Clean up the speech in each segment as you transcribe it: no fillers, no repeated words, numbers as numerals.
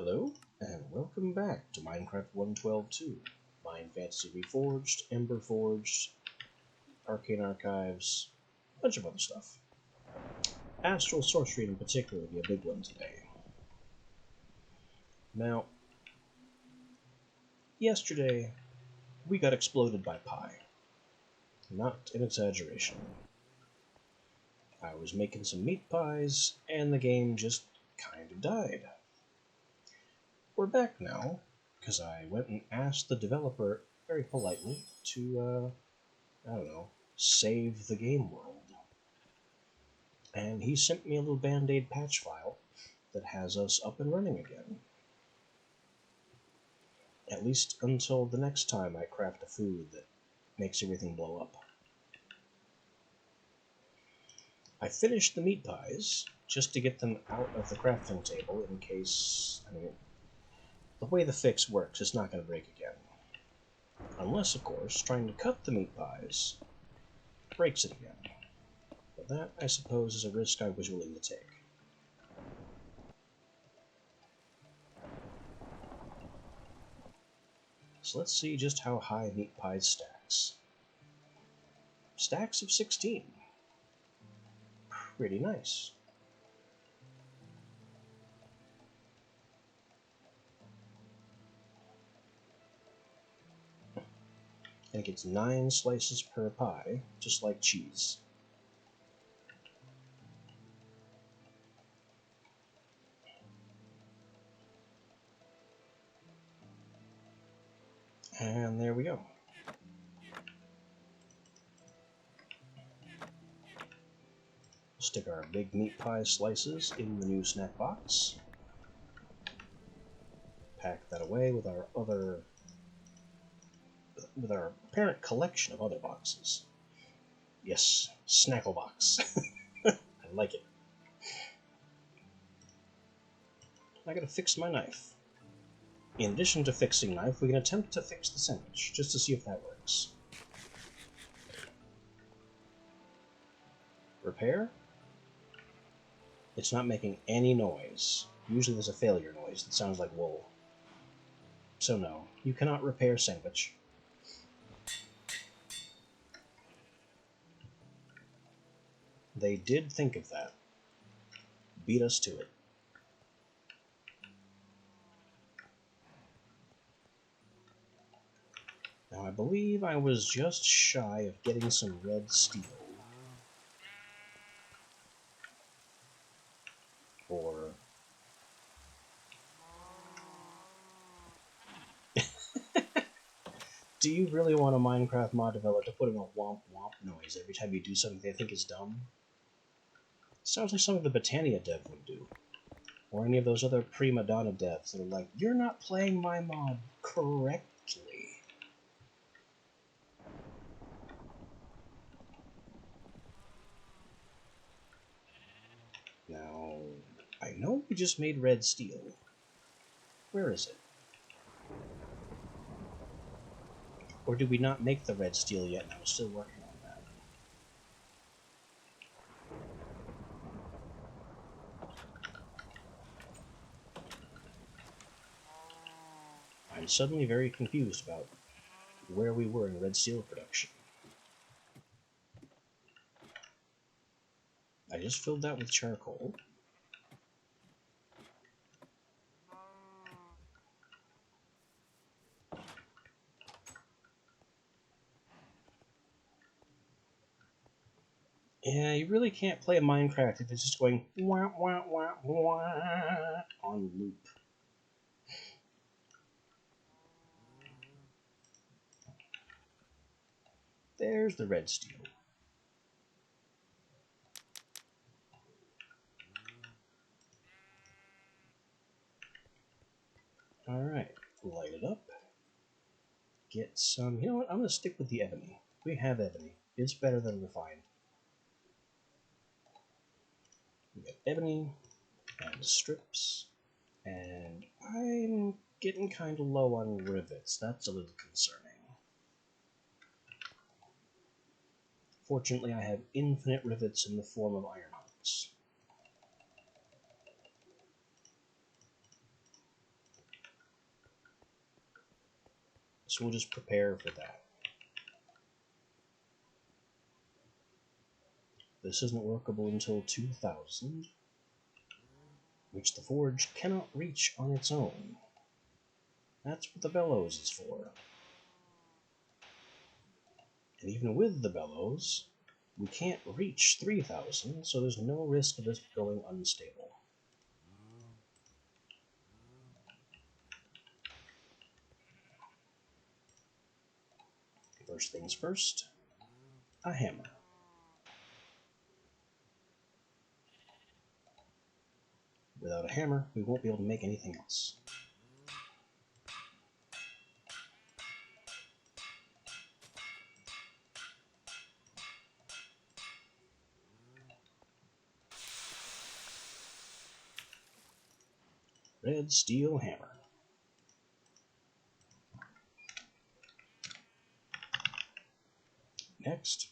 Hello, and welcome back to Minecraft 1.12.2, Mind Fantasy Reforged, Ember Forged, Arcane Archives, a bunch of other stuff. Astral Sorcery in particular will be a big one today. Now, yesterday, we got exploded by Pi. Not an exaggeration. I was making some meat pies, and the game just kind of died. We're back now, because I went and asked the developer very politely to, save the game world. And he sent me a little Band-Aid patch file that has us up and running again. At least until the next time I craft a food that makes everything blow up. I finished the meat pies just to get them out of the crafting table in case, the way the fix works, it's not going to break again. Unless, of course, trying to cut the meat pies breaks it again. But that, I suppose, is a risk I was willing to take. So let's see just how high meat pie stacks. Stacks of 16. Pretty nice. And it gets 9 slices per pie, just like cheese. And there we go. Stick our big meat pie slices in the new snack box. Pack that away with our apparent collection of other boxes. Yes, Snackle box. I like it. I gotta fix my knife. In addition to fixing knife, we can attempt to fix the sandwich, just to see if that works. Repair? It's not making any noise. Usually there's a failure noise that sounds like wool. So no, you cannot repair sandwich. They did think of that. Beat us to it. Now I believe I was just shy of getting some red steel. Or... Do you really want a Minecraft mod developer to put in a womp womp noise every time you do something they think is dumb? Sounds like something the Botania dev would do. Or any of those other prima donna devs that are like, you're not playing my mod correctly. Now, I know we just made red steel. Where is it? Or did we not make the red steel yet and I'm still working on that? I'm suddenly very confused about where we were in red steel production. I just filled that with charcoal. Yeah, you really can't play a Minecraft if it's just going wah wah wah wah on loop. There's the red steel. Alright, light it up. Get some... You know what? I'm going to stick with the ebony. We have ebony. It's better than refined. We got ebony and strips. And I'm getting kind of low on rivets. That's a little concerning. Fortunately, I have infinite rivets in the form of iron hearts. So we'll just prepare for that. This isn't workable until 2000, which the forge cannot reach on its own. That's what the bellows is for. And even with the bellows, we can't reach 3000, so there's no risk of this going unstable. First things first, a hammer. Without a hammer, we won't be able to make anything else. Red steel hammer. Next,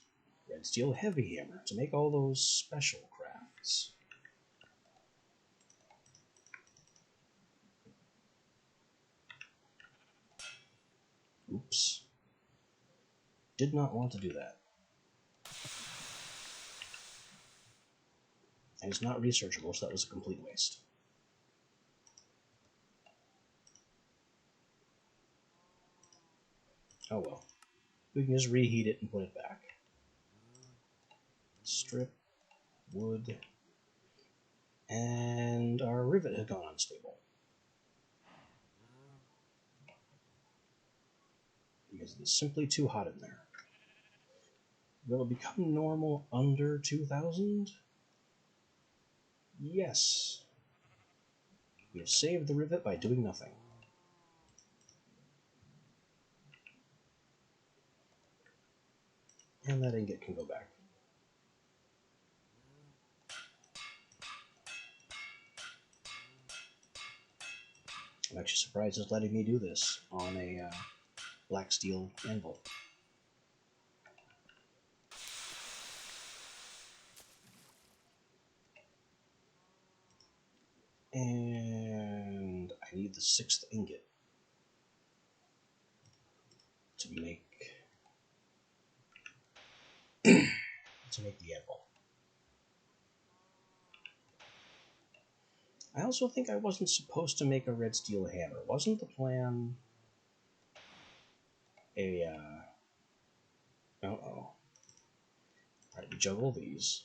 red steel heavy hammer to make all those special crafts. Oops. Did not want to do that. And it's not researchable, so that was a complete waste. Oh well. We can just reheat it and put it back. Strip, wood, and our rivet has gone unstable. Because it's simply too hot in there. Will it become normal under 2000? Yes. We have saved the rivet by doing nothing. And that ingot can go back. I'm actually surprised it's letting me do this on a black steel anvil. And I need the 6th ingot to make the anvil. I also think I wasn't supposed to make a red steel hammer. Wasn't the plan a uh-oh. Alright, we juggle these.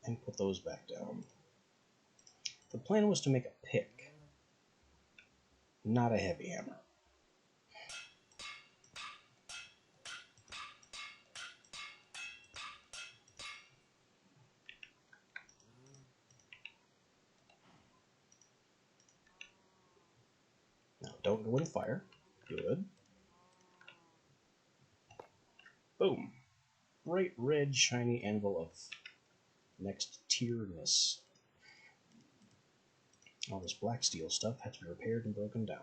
And put those back down. The plan was to make a pick, not a heavy hammer. Now, don't go in fire. Good. Boom. Bright red shiny anvil of next tierness. All this black steel stuff had to be repaired and broken down.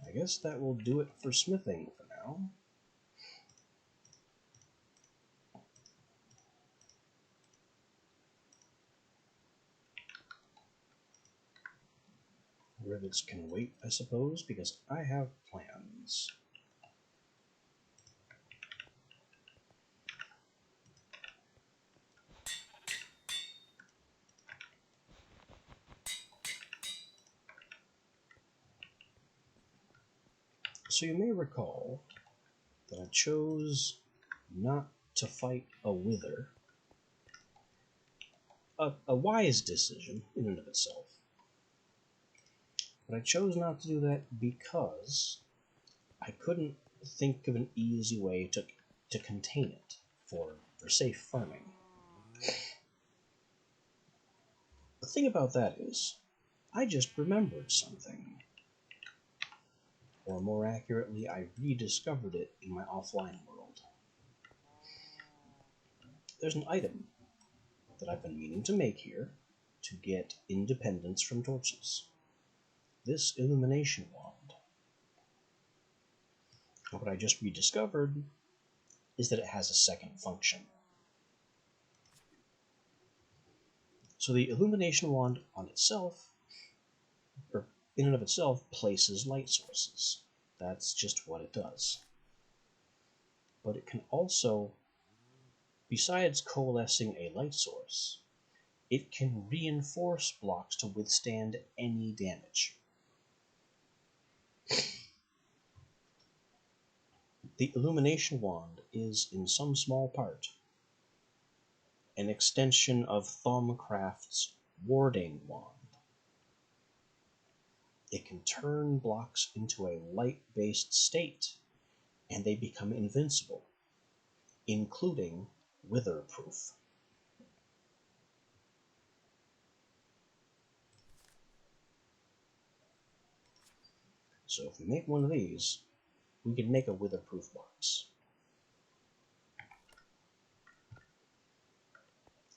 I guess that will do it for smithing for now. Rivets can wait, I suppose, because I have plans. So you may recall that I chose not to fight a wither. A wise decision in and of itself. But I chose not to do that because I couldn't think of an easy way to contain it for safe farming. The thing about that is, I just remembered something. Or more accurately, I rediscovered it in my offline world. There's an item that I've been meaning to make here to get independence from torches. This illumination wand. What I just rediscovered is that it has a second function. So the illumination wand on itself, or in and of itself, places light sources. That's just what it does. But it can also, besides coalescing a light source, it can reinforce blocks to withstand any damage. The illumination wand is, in some small part, an extension of Thaumcraft's warding wand. It can turn blocks into a light-based state, and they become invincible, including witherproof. So if we make one of these, we can make a witherproof box.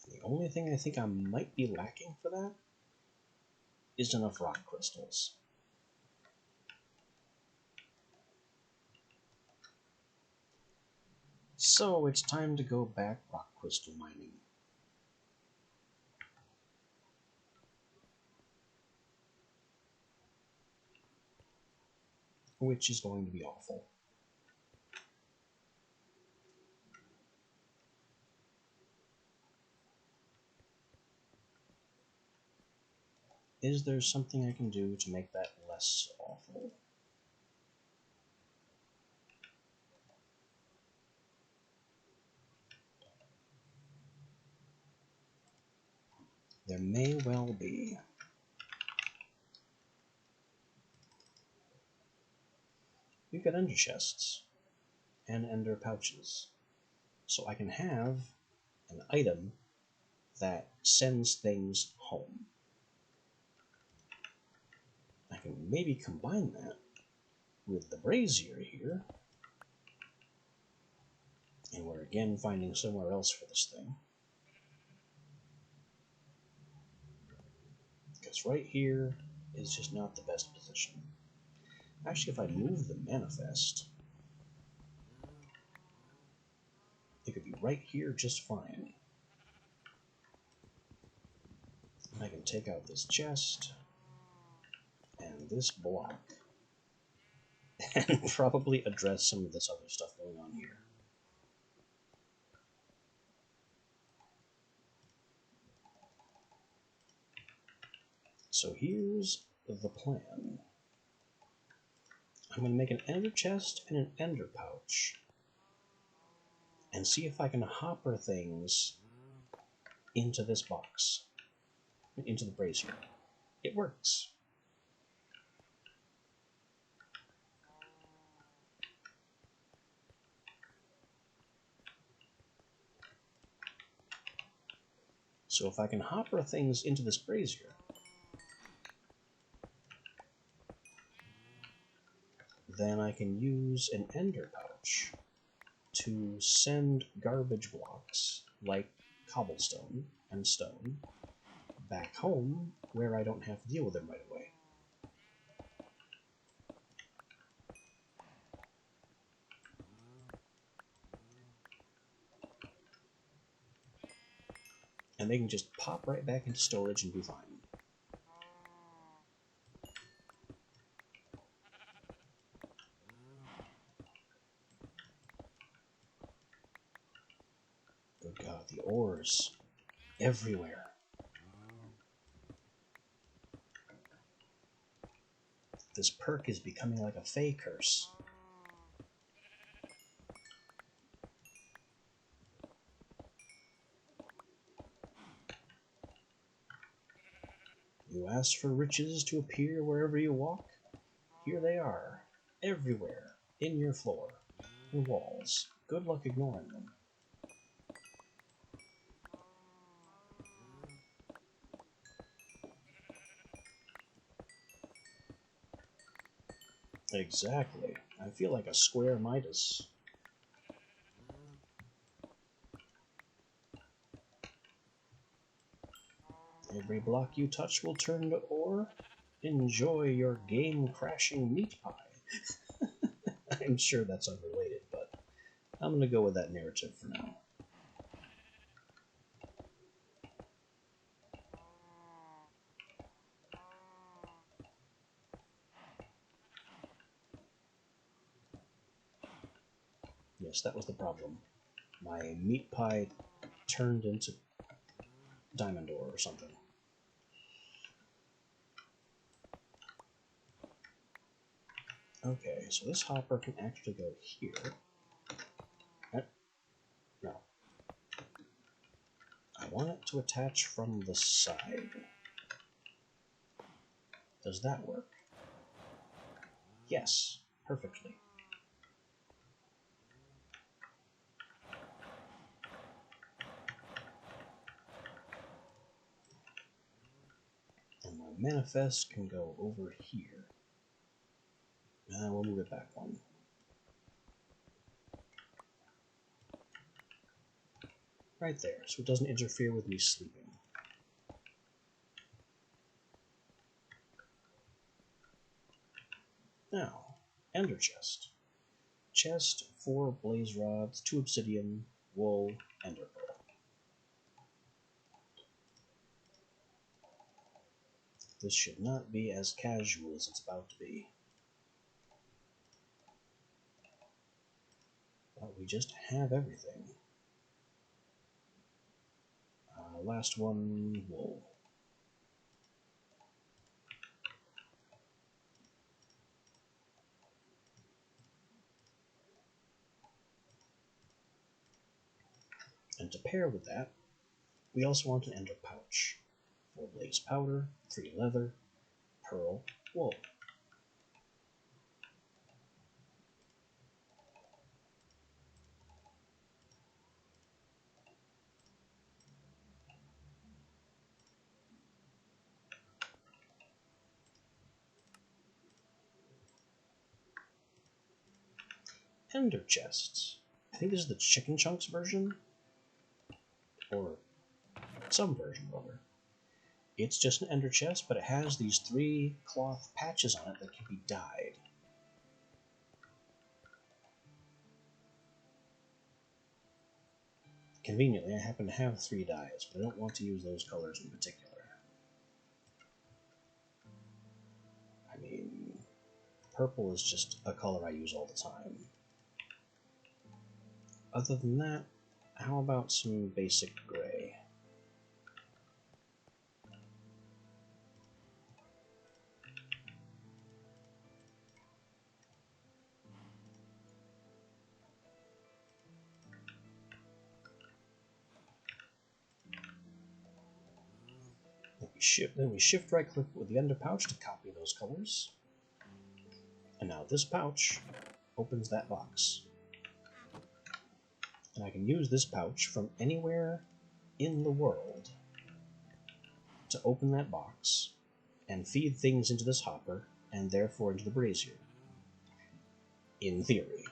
The only thing I think I might be lacking for that is enough rock crystals. So it's time to go back rock crystal mining. Which is going to be awful. Is there something I can do to make that less awful? There may well be. We've got ender chests and ender pouches. So I can have an item that sends things home. I can maybe combine that with the brazier here. And we're again finding somewhere else for this thing. Because right here is just not the best position. Actually, if I move the manifest, it could be right here just fine. I can take out this chest and this block and probably address some of this other stuff going on here. So here's the plan. I'm going to make an ender chest and an ender pouch and see if I can hopper things into this box, into the brazier. It works. So if I can hopper things into this brazier, then I can use an ender pouch to send garbage blocks like cobblestone and stone back home where I don't have to deal with them right away. And they can just pop right back into storage and be fine. Good God, the ores everywhere. This perk is becoming like a Fey curse. You ask for riches to appear wherever you walk? Here they are, everywhere, in your floor and walls. Good luck ignoring them. Exactly. I feel like a square Midas. Every block you touch will turn to ore. Enjoy your game-crashing meat pie. I'm sure that's unrelated, but I'm going to go with that narrative for now. Yes, that was the problem. My meat pie turned into diamond ore or something. Okay, so this hopper can actually go here. No. I want it to attach from the side. Does that work? Yes, perfectly. And my manifest can go over here. We'll move it back one. Right there, so it doesn't interfere with me sleeping. Now, ender chest. Chest, 4 blaze rods, 2 obsidian, wool, ender pearl. This should not be as casual as it's about to be. But we just have everything. Last one, wool. And to pair with that, we also want an ender pouch. 4 blaze powder, 3 leather, pearl, wool. Ender chests. I think this is the chicken chunks version, or some version rather. It's just an ender chest, but it has these 3 cloth patches on it that can be dyed. Conveniently, I happen to have 3 dyes, but I don't want to use those colors in particular. I mean, purple is just a color I use all the time. Other than that, how about some basic gray? Then we shift right click with the ender pouch to copy those colors. And now this pouch opens that box. And I can use this pouch from anywhere in the world to open that box and feed things into this hopper and therefore into the brazier. In theory.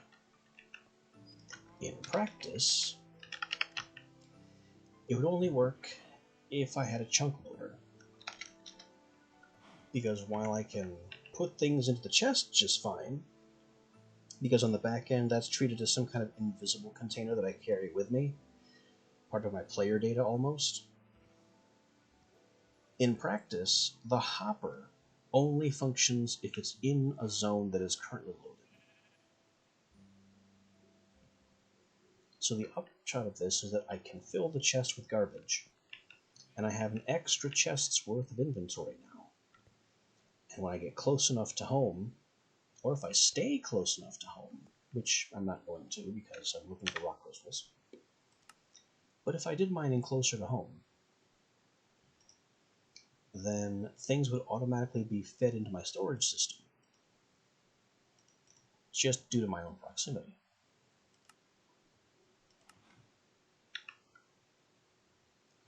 In practice, it would only work if I had a chunk loader. Because while I can put things into the chest just fine, because on the back end that's treated as some kind of invisible container that I carry with me, part of my player data almost. In practice, the hopper only functions if it's in a zone that is currently loaded. So the upshot of this is that I can fill the chest with garbage, and I have an extra chest's worth of inventory now. And when I get close enough to home, or if I stay close enough to home, which I'm not going to because I'm looking for rock crystals, but if I did mining closer to home, then things would automatically be fed into my storage system, just due to my own proximity.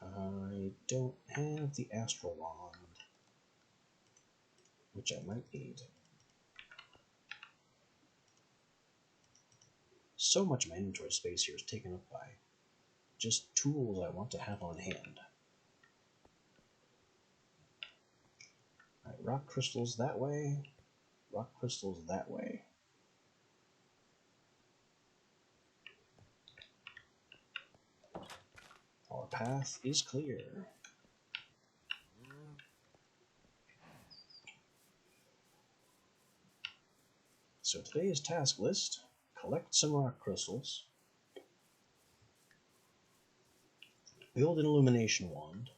I don't have the Astral Wand, which I might need. So much of my inventory space here is taken up by just tools I want to have on hand. Alright, rock crystals that way, rock crystals that way. Our path is clear. So today's task list: collect some rock crystals, build an illumination wand,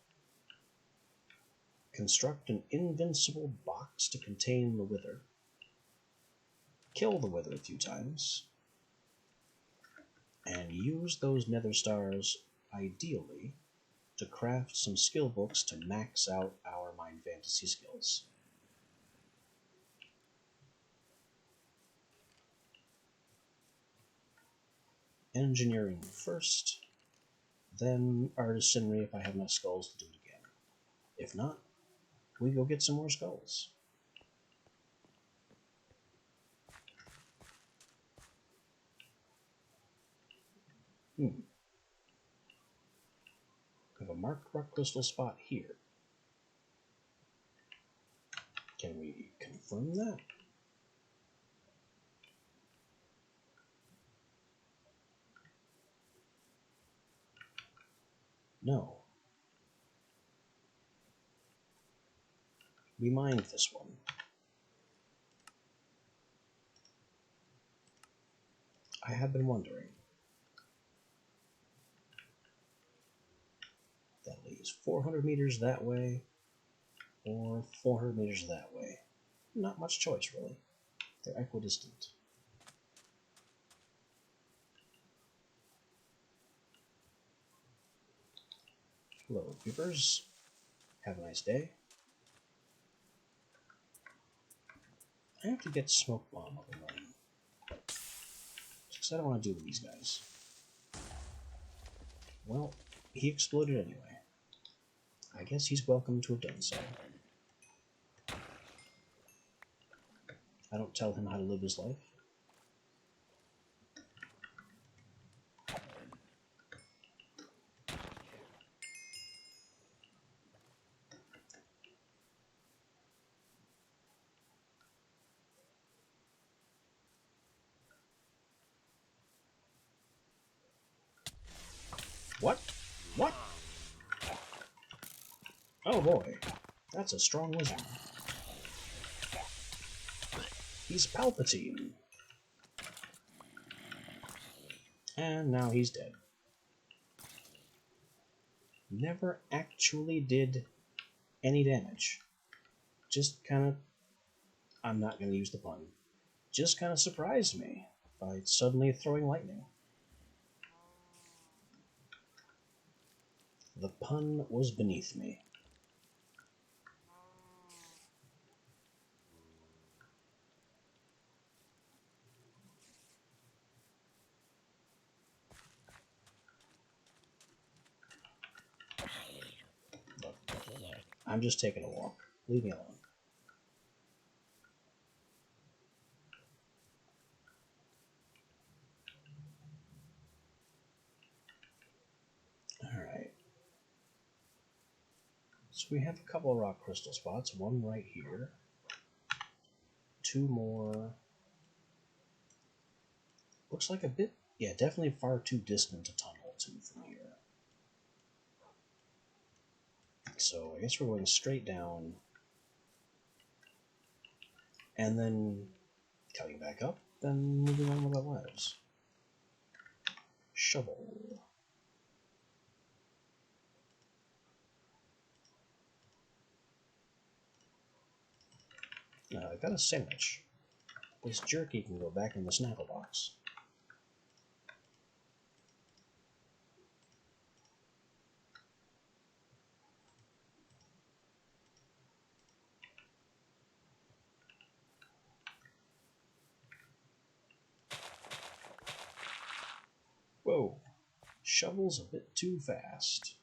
construct an invincible box to contain the wither, kill the wither a few times, and use those nether stars, ideally, to craft some skill books to max out our Mind Fantasy skills. Engineering first, then artisanry if I have enough skulls to do it again. If not, we go get some more skulls. I have a marked rock crystal spot here. Can we confirm that? No. We mined this one. I have been wondering. That leaves 400 meters that way, or 400 meters that way. Not much choice, really. They're equidistant. Hello, creepers. Have a nice day. I have to get Smoke Bomb up and running. Because I don't want to deal with these guys. Well, he exploded anyway. I guess he's welcome to have done so. I don't tell him how to live his life. What? What? Oh boy, that's a strong wizard. He's Palpatine. And now he's dead. Never actually did any damage. Just kind of, I'm not going to use the pun, just kind of surprised me by suddenly throwing lightning. The pun was beneath me. Look, I'm just taking a walk. Leave me alone. Alright. So we have a couple of rock crystal spots. One right here. Two more. Looks like a bit, yeah, definitely far too distant to tunnel to from here. So I guess we're going straight down. And then coming back up, then moving on with our lives. Shovel. Now I've got a sandwich. This jerky can go back in the Snapple box. Whoa, shovel's a bit too fast.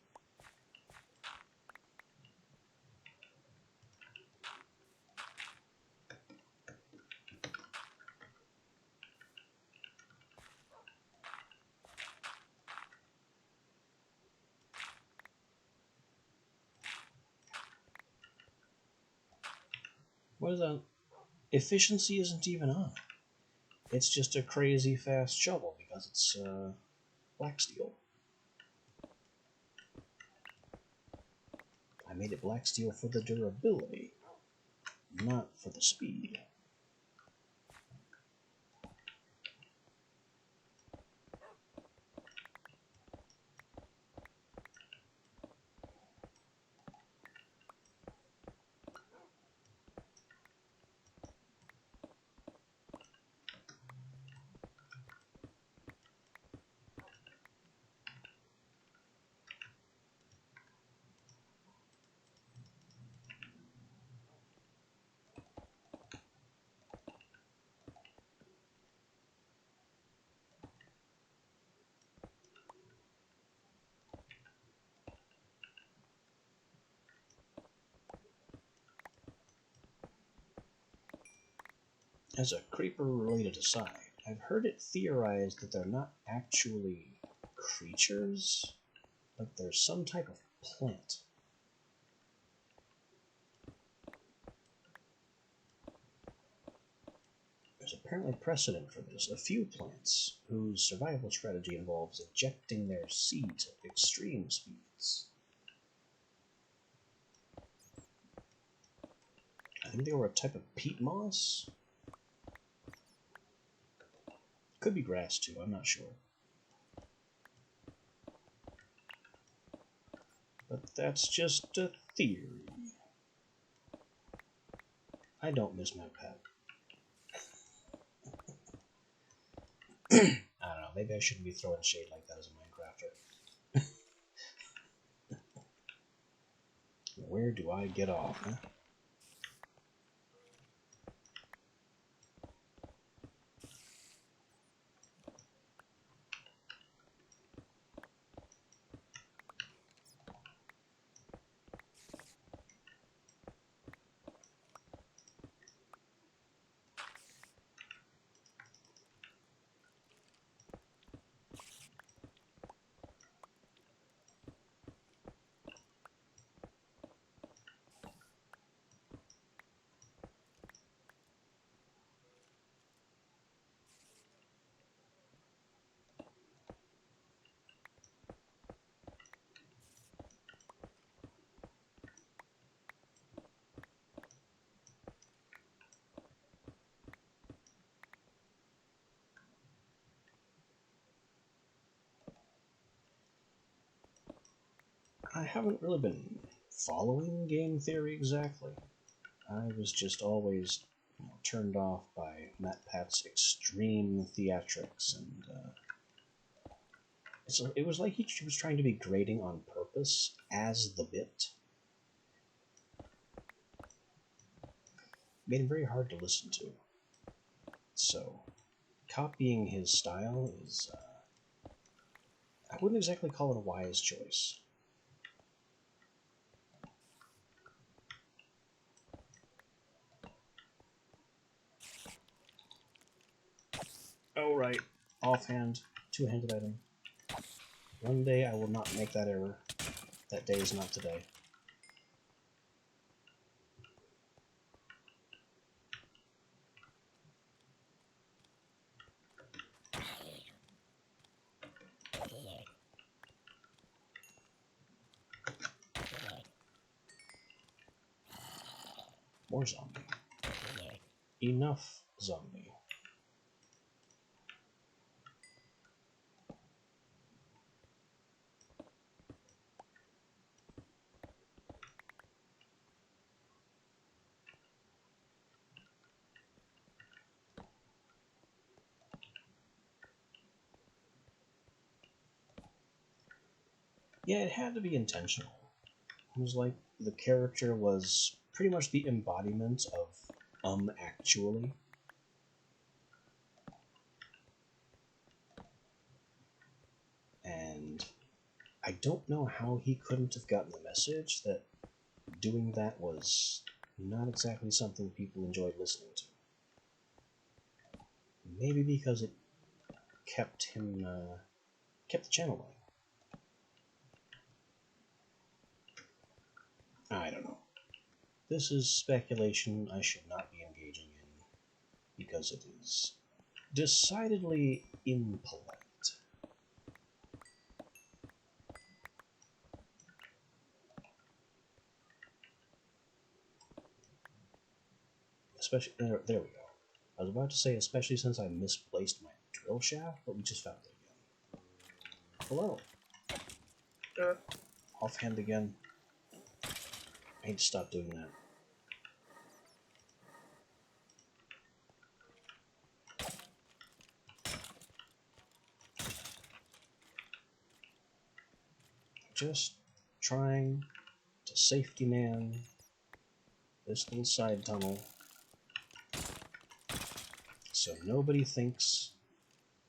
What is that? Efficiency isn't even on. It's just a crazy fast shovel because it's black steel. I made it black steel for the durability, not for the speed. As a creeper-related aside, I've heard it theorized that they're not actually creatures, but they're some type of plant. There's apparently precedent for this. A few plants whose survival strategy involves ejecting their seeds at extreme speeds. I think they were a type of peat moss. Could be grass too, I'm not sure. But that's just a theory. I don't miss my pet. I don't know, maybe I shouldn't be throwing shade like that as a Minecrafter. Where do I get off, huh? I haven't really been following game theory exactly. I was just always turned off by MatPat's extreme theatrics, and so it was like he was trying to be grating on purpose as the bit. Made him very hard to listen to. So, copying his style is, I wouldn't exactly call it a wise choice. Oh, right. Offhand, two-handed item. One day I will not make that error. That day is not today. More zombie. Enough zombie. Yeah, it had to be intentional. It was like the character was pretty much the embodiment of actually. And I don't know how he couldn't have gotten the message that doing that was not exactly something people enjoyed listening to. Maybe because it kept him, kept the channel going. I don't know. This is speculation I should not be engaging in because it is decidedly impolite. especially there we go. I was about to say especially since I misplaced my drill shaft, but we just found it again. Hello. Offhand again. I need to stop doing that. Just trying to safety man this little side tunnel so nobody thinks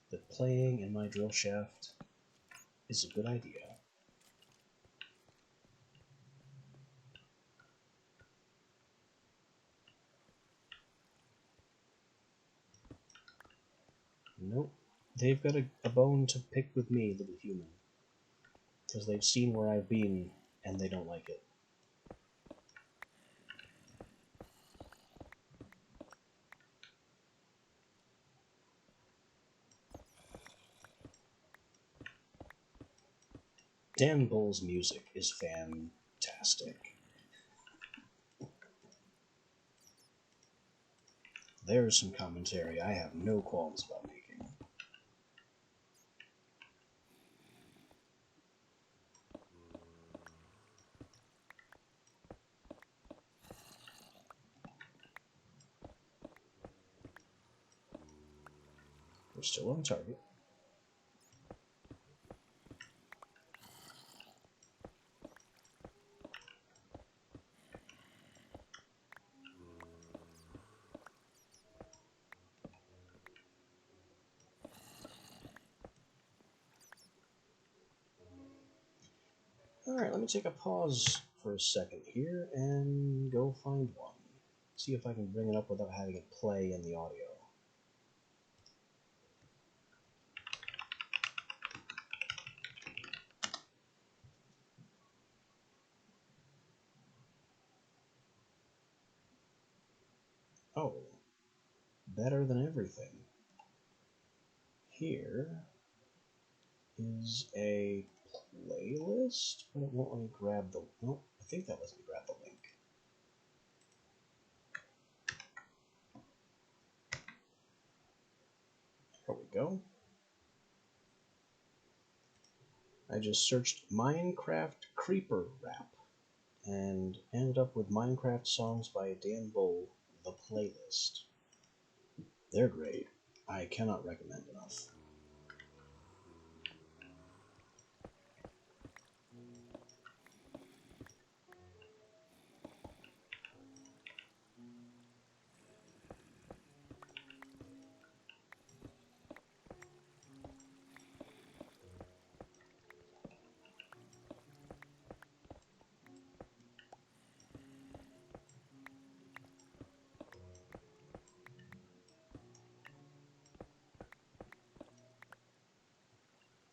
that playing in my drill shaft is a good idea. Nope. They've got a bone to pick with me, little human. Because they've seen where I've been, and they don't like it. Dan Bull's music is fantastic. There's some commentary I have no qualms about making. We're still on target. Alright, let me take a pause for a second here and go find one. See if I can bring it up without having it play in the audio. Oh, better than everything. Here is a playlist, but it won't let me grab the... Nope, I think that lets me grab the link. There we go. I just searched Minecraft Creeper Rap and ended up with Minecraft songs by Dan Bull, the playlist. They're great. I cannot recommend enough.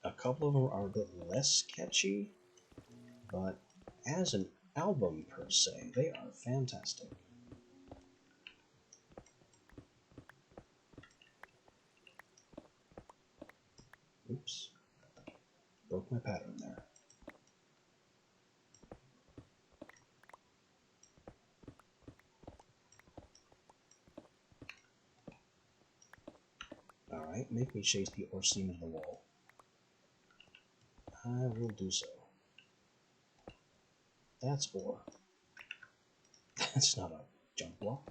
A couple of them are a bit less catchy, but as an album per se, they are fantastic. Oops. Broke my pattern there. Alright, make me chase the Orsine to the wall. I will do so. That's ore. That's not a jump block.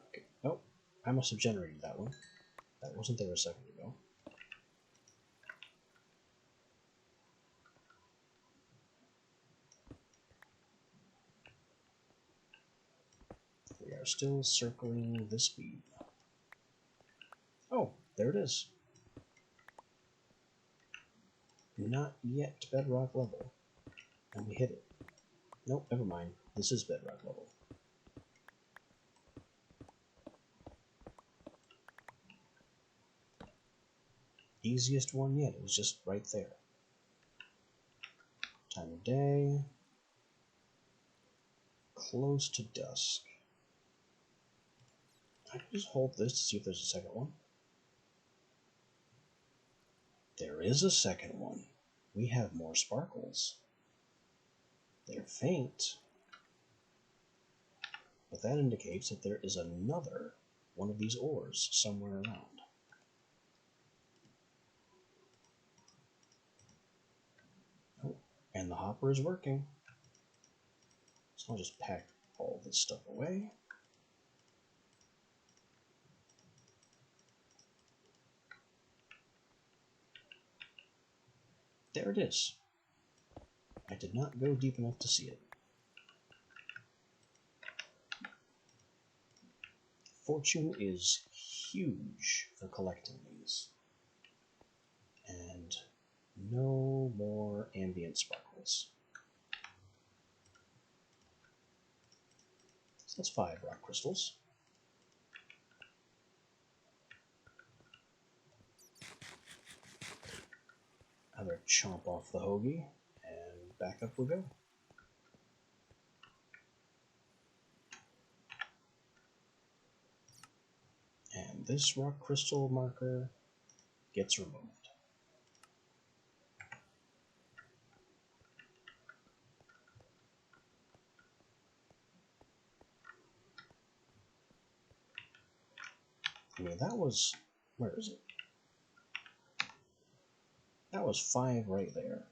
Okay. Oh, I must have generated that one. That wasn't there a second ago. We are still circling this beam. Oh, there it is. Not yet bedrock level. And we hit it. Nope, never mind. This is bedrock level. Easiest one yet. It was just right there. Time of day. Close to dusk. I can just hold this to see if there's a second one. There is a second one. We have more sparkles. They're faint, but that indicates that there is another one of these ores somewhere around. Oh, and the hopper is working. So I'll just pack all this stuff away. There it is. I did not go deep enough to see it. Fortune is huge for collecting these. And no more ambient sparkles. So that's 5 rock crystals. Another chomp off the hoagie, and back up we go. And this rock crystal marker gets removed. I mean, that was... where is it? That was 5 right there.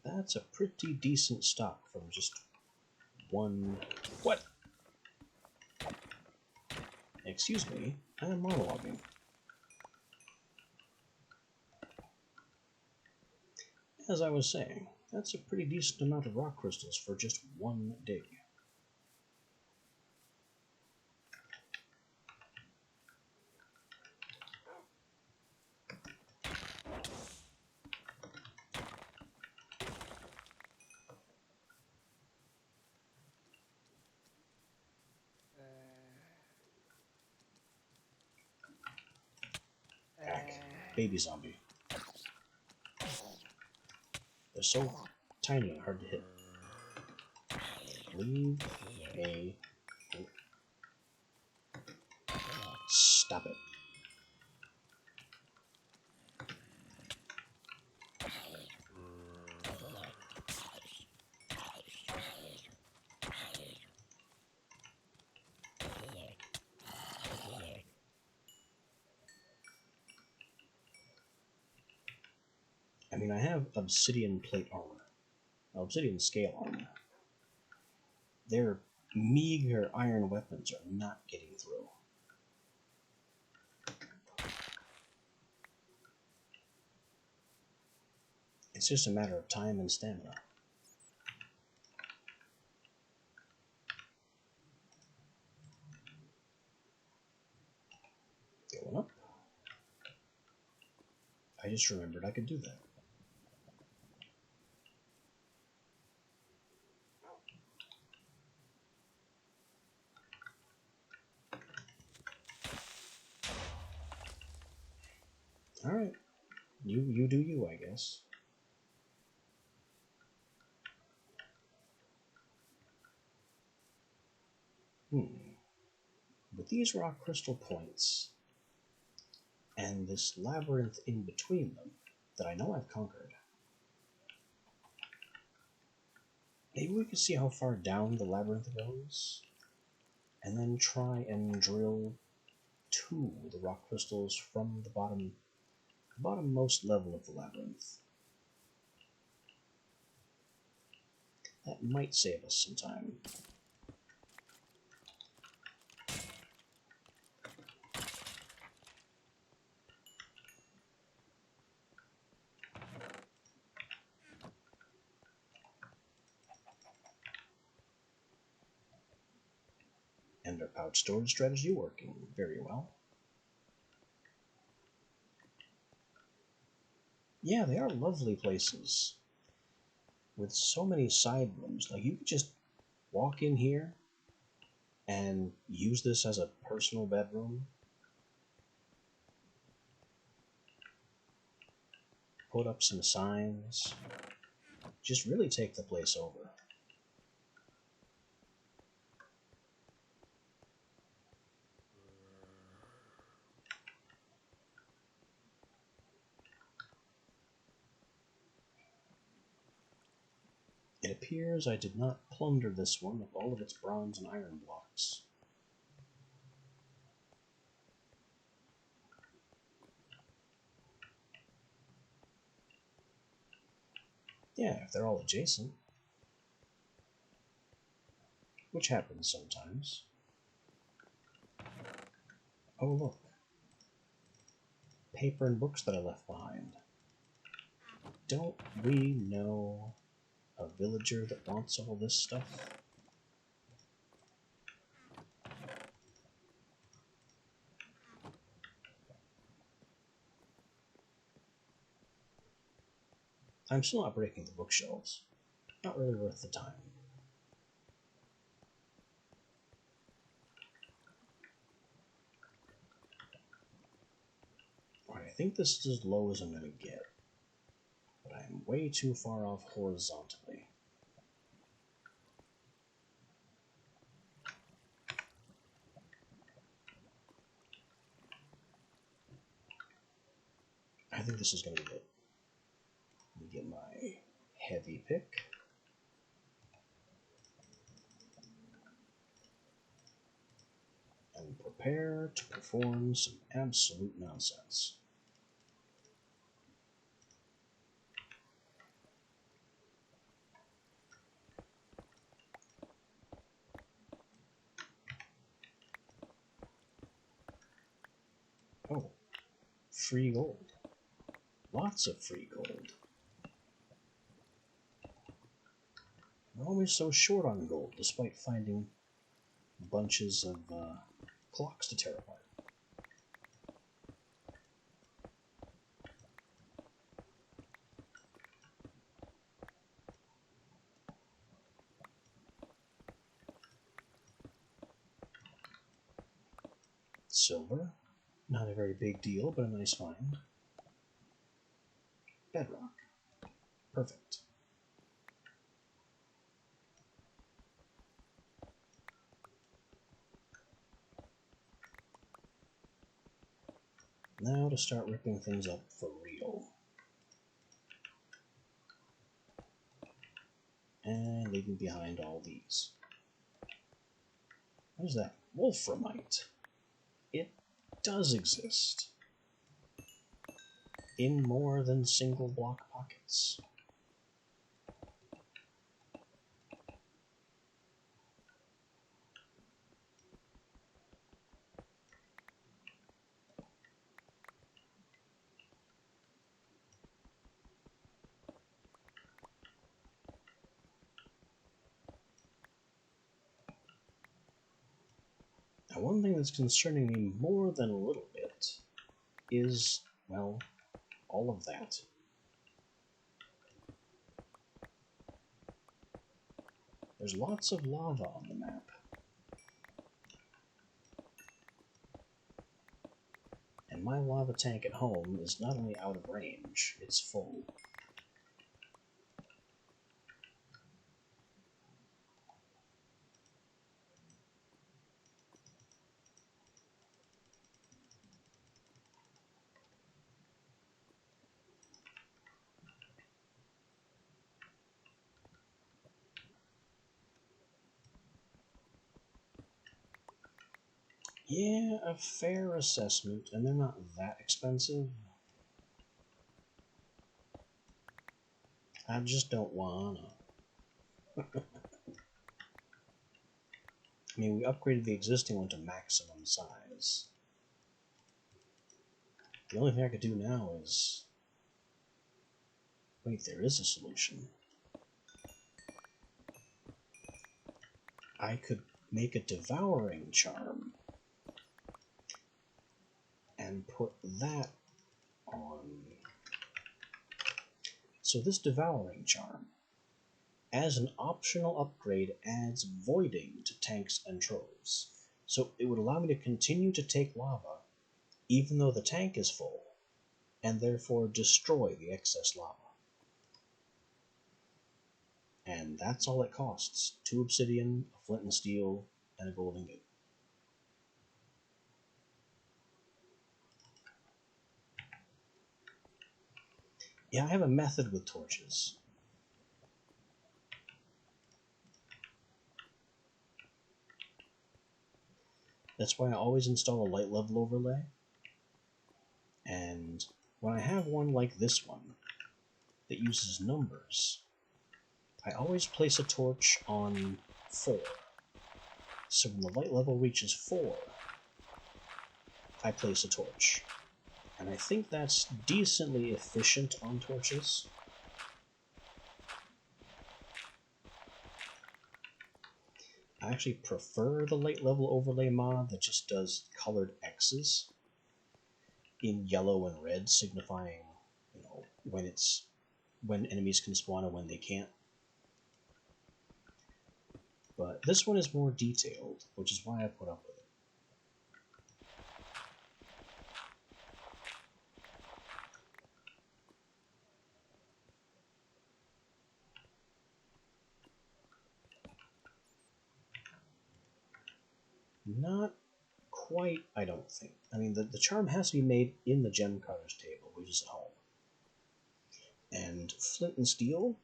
That's a pretty decent stock from just one... What? Excuse me, I am monologuing. As I was saying, that's a pretty decent amount of rock crystals for just one dig. Baby zombie. They're so tiny and hard to hit. Leave a... Stop it. I mean, I have obsidian plate armor. Obsidian scale armor. Their meager iron weapons are not getting through. It's just a matter of time and stamina. Going up. I just remembered I could do that. Alright. You do you, I guess. With these rock crystal points, and this labyrinth in between them, that I know I've conquered, maybe we could see how far down the labyrinth goes, and then try and drill to the rock crystals from the bottommost level of the labyrinth. That might save us some time. And our pouch storage strategy working very well. Yeah, they are lovely places. With so many side rooms. Like, you could just walk in here and use this as a personal bedroom. Put up some signs. Just really take the place over. It appears I did not plunder this one of all of its bronze and iron blocks. Yeah, if they're all adjacent. Which happens sometimes. Oh, look. Paper and books that I left behind. Don't we know a villager that wants all this stuff? I'm still not breaking the bookshelves. Not really worth the time. Alright, I think this is as low as I'm going to get. But I am way too far off horizontally. I think this is going to be good. Let me get my heavy pick. And prepare to perform some absolute nonsense. Oh, free gold. Lots of free gold. I'm always so short on gold, despite finding bunches of clocks to tear apart. Silver, not a very big deal, but a nice find. Bedrock, perfect. Now to start ripping things up for real. And leaving behind all these. What is that? Wolframite. It does exist. In more than single block pockets. Now, one thing that's concerning me more than a little bit is, well, all of that. There's lots of lava on the map. And my lava tank at home is not only out of range, it's full. Yeah, a fair assessment, and they're not that expensive. I just don't wanna. I mean, we upgraded the existing one to maximum size. The only thing I could do now is... Wait, there is a solution. I could make a devouring charm and put that on. So this devouring charm, as an optional upgrade, adds voiding to tanks and troves. So it would allow me to continue to take lava, even though the tank is full, and therefore destroy the excess lava. And that's all it costs. 2 obsidian, a flint and steel, and a golden ingot. Yeah, I have a method with torches. That's why I always install a light level overlay. And when I have one like this one that uses numbers, I always place a torch on 4. So when the light level reaches 4, I place a torch. And I think that's decently efficient on torches. I actually prefer the light level overlay mod that just does colored X's in yellow and red, signifying, when enemies can spawn and when they can't. But this one is more detailed, which is why I put up with it. Not quite, I don't think. I mean, the charm has to be made in the gem cutter's table, which is at home. And flint and steel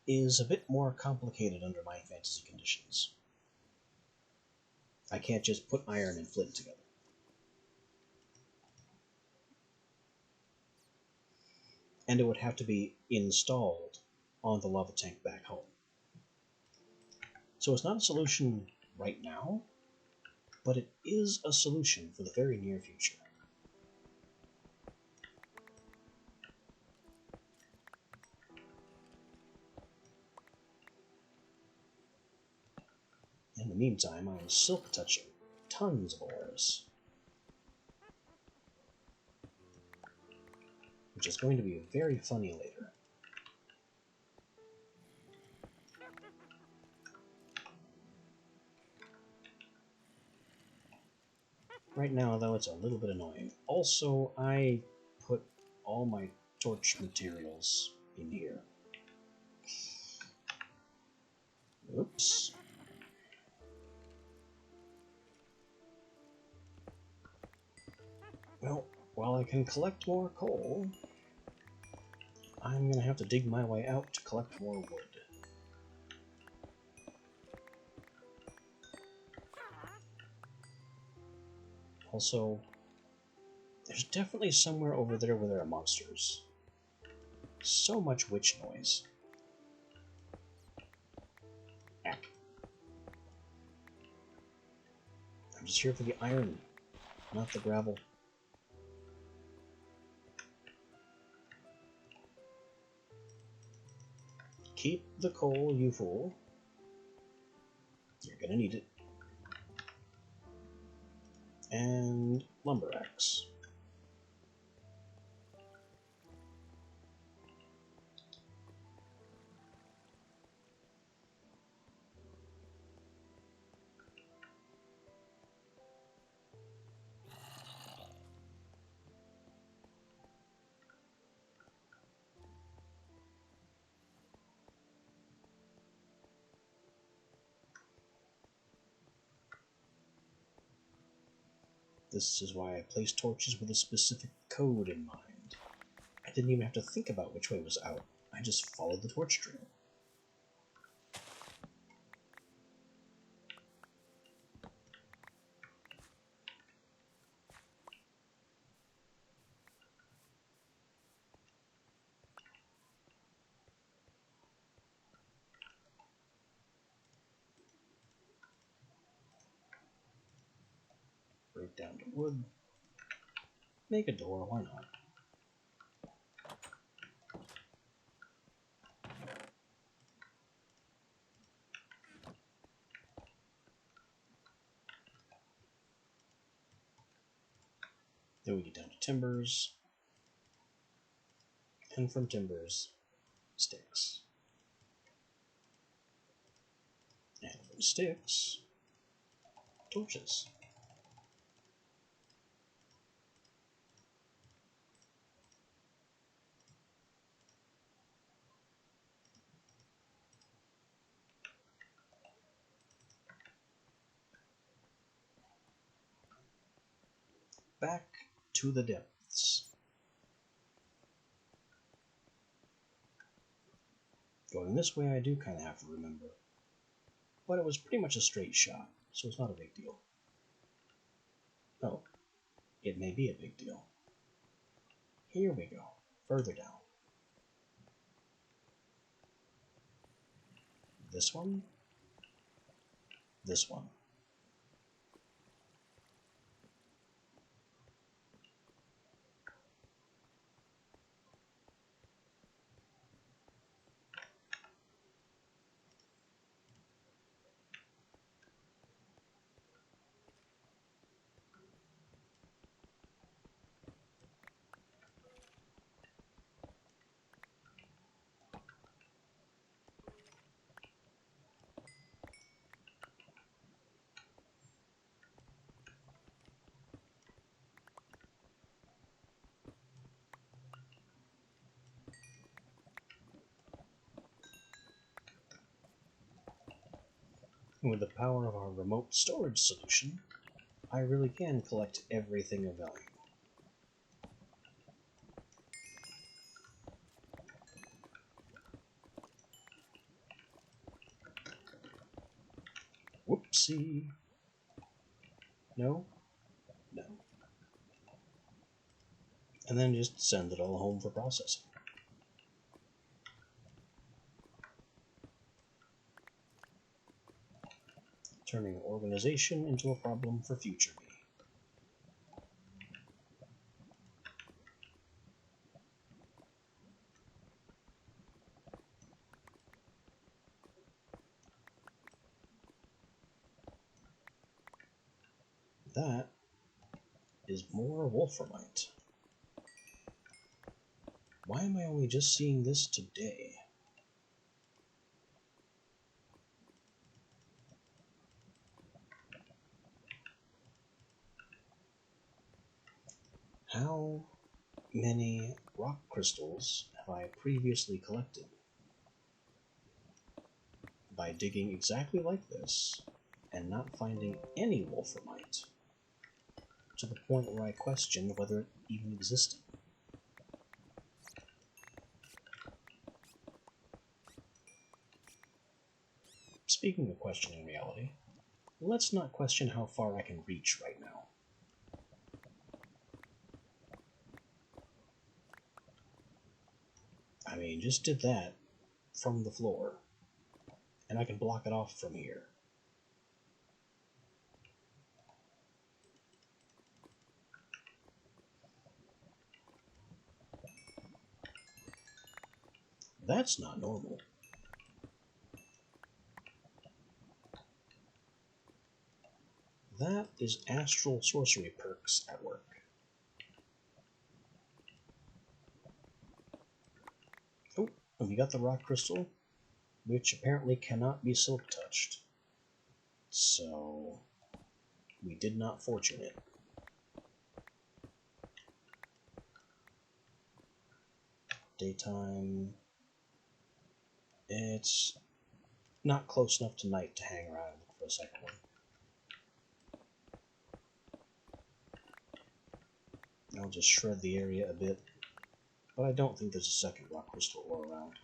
is a bit more complicated under my fantasy conditions. I can't just put iron and flint together. And it would have to be installed on the lava tank back home. So it's not a solution right now, but it is a solution for the very near future. In the meantime, I am silk touching tons of ores, which is going to be very funny later. Right now, though, it's a little bit annoying. Also, I put all my torch materials in here. Oops. Well, while I can collect more coal, I'm going to have to dig my way out to collect more wood. Also, there's definitely somewhere over there where there are monsters. So much witch noise. Ah. I'm just here for the iron, not the gravel. Keep the coal, you fool. You're gonna need it. And lumber axe. This is why I place torches with a specific code in mind. I didn't even have to think about which way was out. I just followed the torch trail. Break down to wood. Make a door, why not? Then we get down to timbers. And from timbers, sticks. And from sticks, torches. Back to the depths. Going this way I do kind of have to remember. But it was pretty much a straight shot, so it's not a big deal. Oh, it may be a big deal. Here we go, further down. This one? This one. With the power of our remote storage solution, I really can collect everything of value. Whoopsie. No? No. And then just send it all home for processing. Turning organization into a problem for future me. That is more wolframite. Why am I only just seeing this today? How many rock crystals have I previously collected? By digging exactly like this and not finding any wolframite, to the point where I question whether it even existed. Speaking of questioning reality, let's not question how far I can reach right now. I mean, just did that from the floor, and I can block it off from here. That's not normal. That is astral sorcery perks at work. Oh, and we got the rock crystal, which apparently cannot be silk touched. So, we did not fortune it. Daytime. It's not close enough to night to hang around and look for a second one. I'll just shred the area a bit, but I don't think there's a second rock crystal ore around.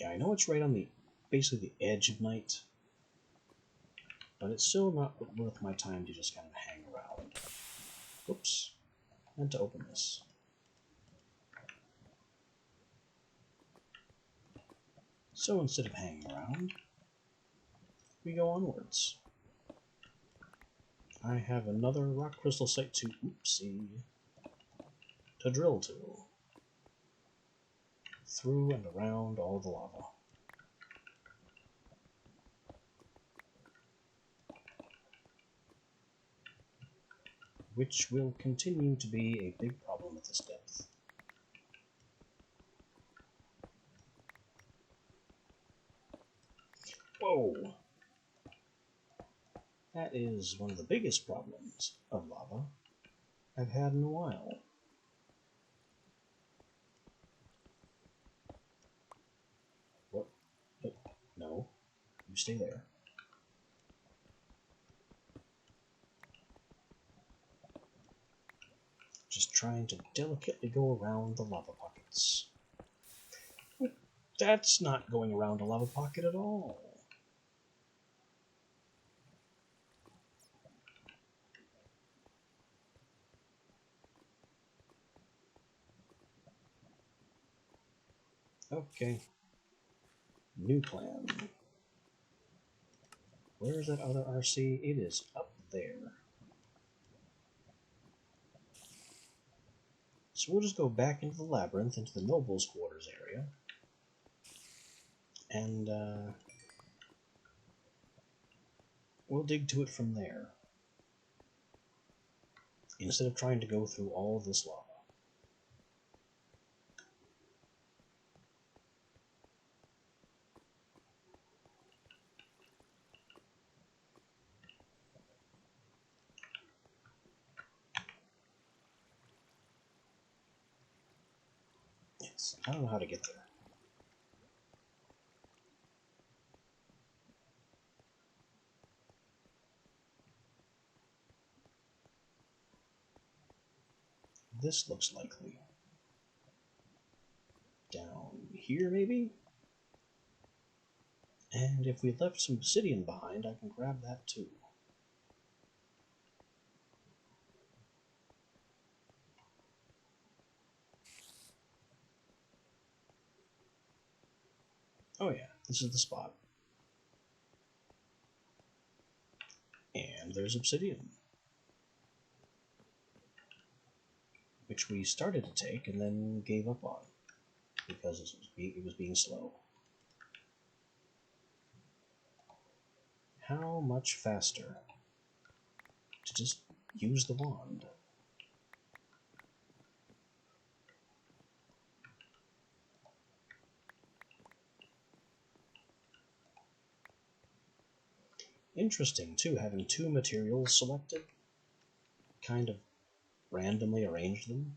Yeah, I know it's right on the basically the edge of night, but it's still not worth my time to just kind of hang around. Oops, meant to open this. So instead of hanging around, we go onwards. I have another rock crystal site to drill to. Through and around all the lava. Which will continue to be a big problem at this depth. Whoa! That is one of the biggest problems of lava I've had in a while. What? No. You stay there. Just trying to delicately go around the lava pockets. That's not going around a lava pocket at all. Okay. New plan. Where is that other RC? It is up there. So we'll just go back into the labyrinth, into the nobles' quarters area. And we'll dig to it from there, instead of trying to go through all of this lava. Yes, I don't know how to get there. This looks likely. Down here, maybe? And if we left some obsidian behind, I can grab that too. Oh yeah, this is the spot. And there's obsidian, which we started to take and then gave up on, because it was being slow. How much faster to just use the wand? Interesting, too, having two materials selected, kind of randomly arranged them.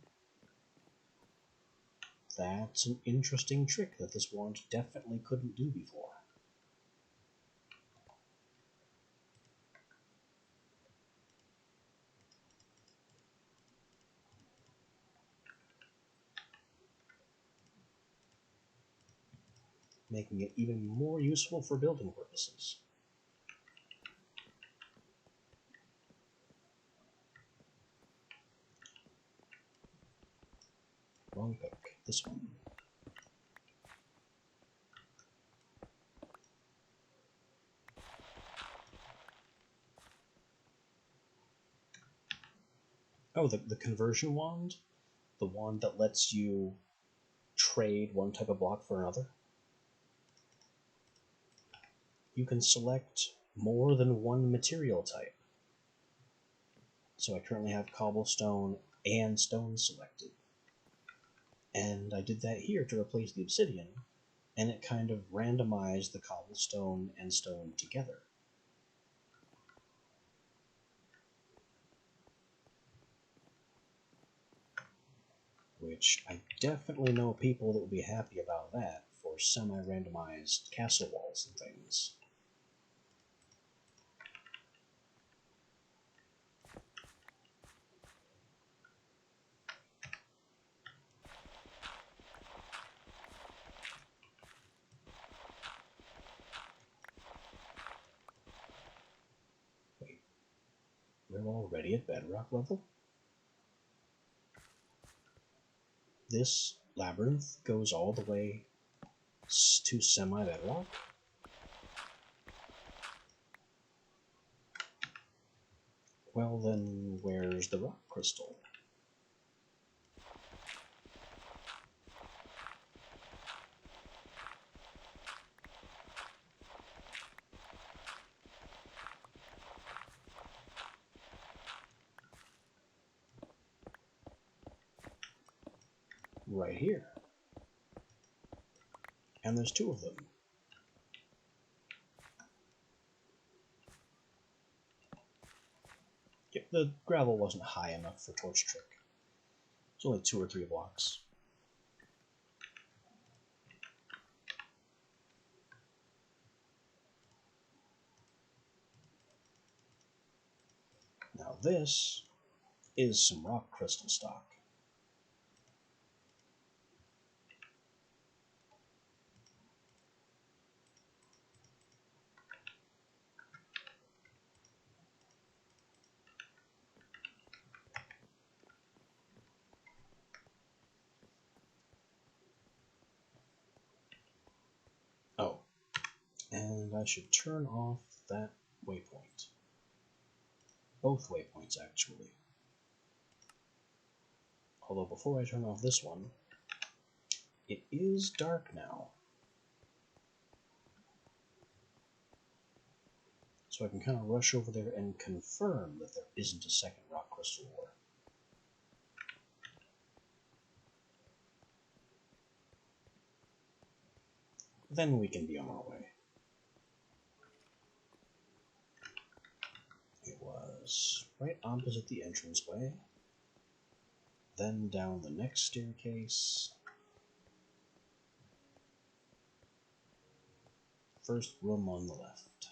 That's an interesting trick that this wand definitely couldn't do before. Making it even more useful for building purposes. Wrong pick. This one. Oh, the conversion wand? The wand that lets you trade one type of block for another? You can select more than one material type. So I currently have cobblestone and stone selected. And I did that here to replace the obsidian, and it kind of randomized the cobblestone and stone together. Which I definitely know people that would be happy about that for semi-randomized castle walls and things. Wait, we're already at bedrock level? This labyrinth goes all the way to semi-bedrock? Well then, where's the rock crystal? Right here. And there's two of them. Yep, the gravel wasn't high enough for torch trick. It's only 2 or 3 blocks. Now this is some rock crystal stock. I should turn off that waypoint. Both waypoints, actually. Although before I turn off this one, it is dark now. So I can kind of rush over there and confirm that there isn't a second rock crystal ore. Then we can be on our way. It was right opposite the entranceway, then down the next staircase. First room on the left.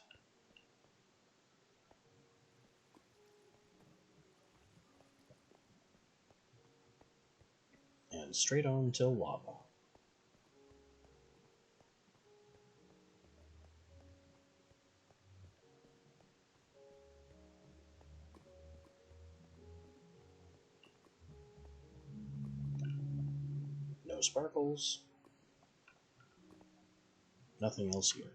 And straight on till lava. No sparkles. Nothing else here.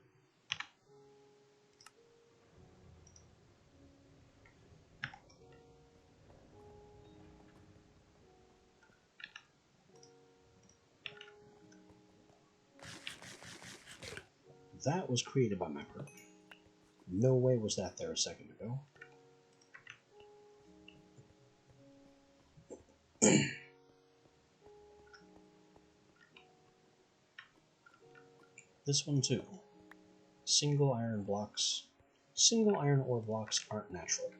That was created by my perk. No way was that there a second ago. This one too. Single iron blocks. Single iron ore blocks aren't natural.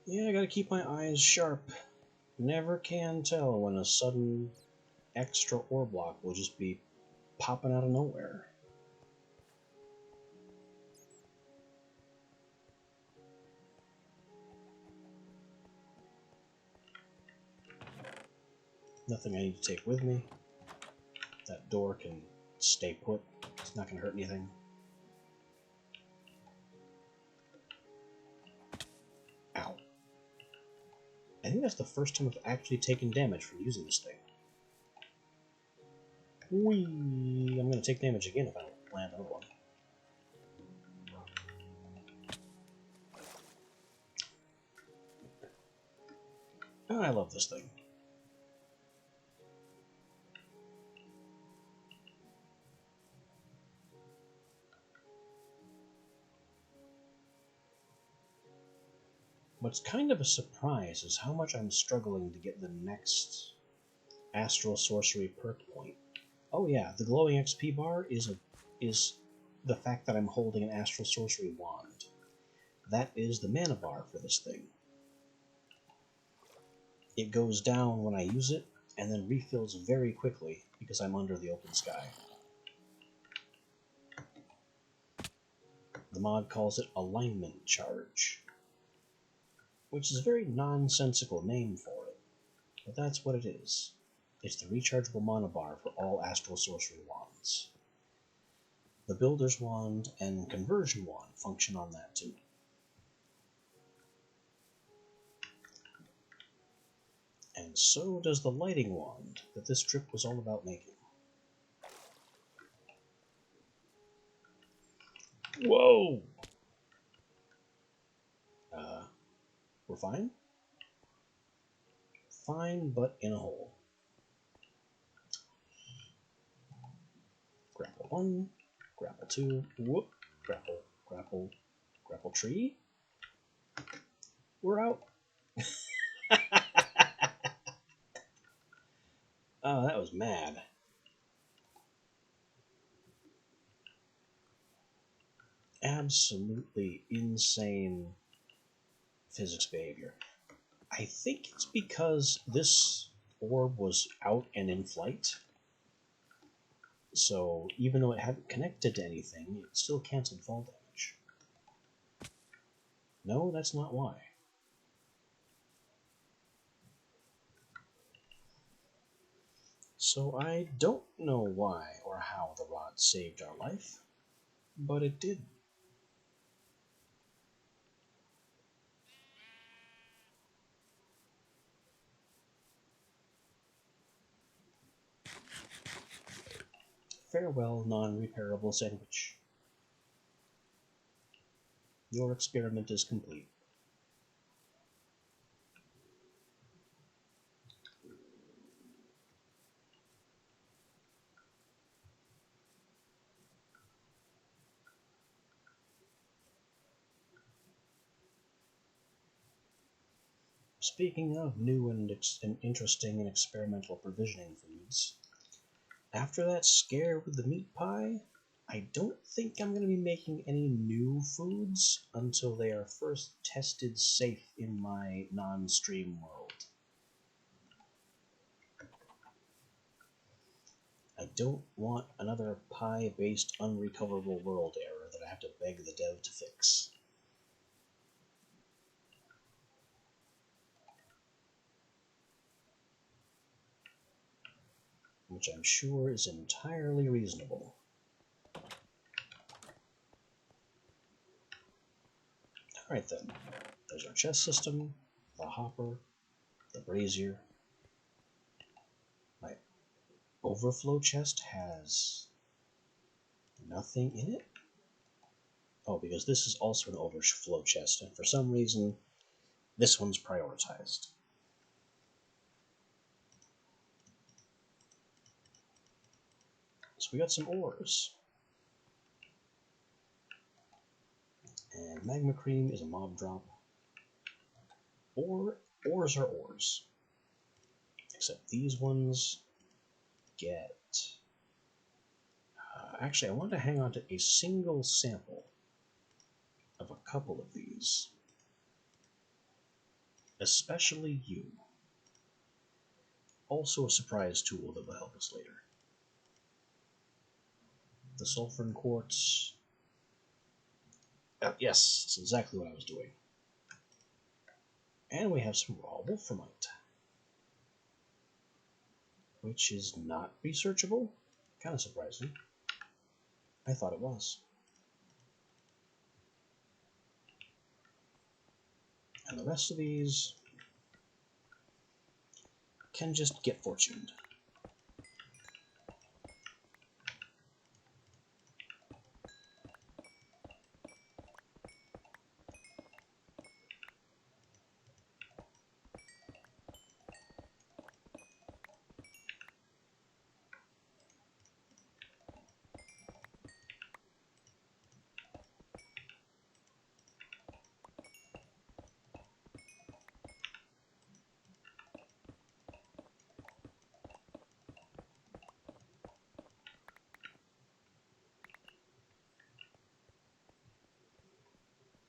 Yeah, I gotta keep my eyes sharp. Never can tell when a sudden extra ore block will just be popping out of nowhere. Nothing I need to take with me. That door can stay put. It's not going to hurt anything. Ow. I think that's the first time I've actually taken damage from using this thing. Whee! I'm going to take damage again if I don't land another one. Oh, I love this thing. What's kind of a surprise is how much I'm struggling to get the next Astral Sorcery perk point. Oh yeah, the glowing XP bar is the fact that I'm holding an Astral Sorcery wand. That is the mana bar for this thing. It goes down when I use it, and then refills very quickly because I'm under the open sky. The mod calls it Alignment Charge, which is a very nonsensical name for it, but that's what it is. It's the rechargeable mana bar for all Astral Sorcery wands. The Builder's Wand and Conversion Wand function on that too. And so does the Lighting Wand that this trip was all about making. Whoa! We're fine? Fine, but in a hole. Grapple 1, grapple 2, whoop, grapple, grapple, grapple tree. We're out. Oh, that was mad. Absolutely insane physics behavior. I think it's because this orb was out and in flight. So even though it hadn't connected to anything, it still canceled fall damage. No, that's not why. So I don't know why or how the rod saved our life, but it did. Farewell, non-repairable sandwich. Your experiment is complete. Speaking of new and interesting and experimental provisioning foods, after that scare with the meat pie, I don't think I'm going to be making any new foods until they are first tested safe in my non-stream world. I don't want another pie-based unrecoverable world error that I have to beg the dev to fix. Which I'm sure is entirely reasonable. Alright then, there's our chest system, the hopper, the brazier. My overflow chest has nothing in it? Oh, because this is also an overflow chest, and for some reason, this one's prioritized. So we got some ores. And magma cream is a mob drop. Ores are ores. Except these ones get... actually, I wanted to hang on to a single sample of a couple of these. Especially you. Also a surprise tool that will help us later. The sulfur quartz. Yes, that's exactly what I was doing. And we have some raw wolframite, which is not researchable. Kind of surprising. I thought it was. And the rest of these can just get fortuned.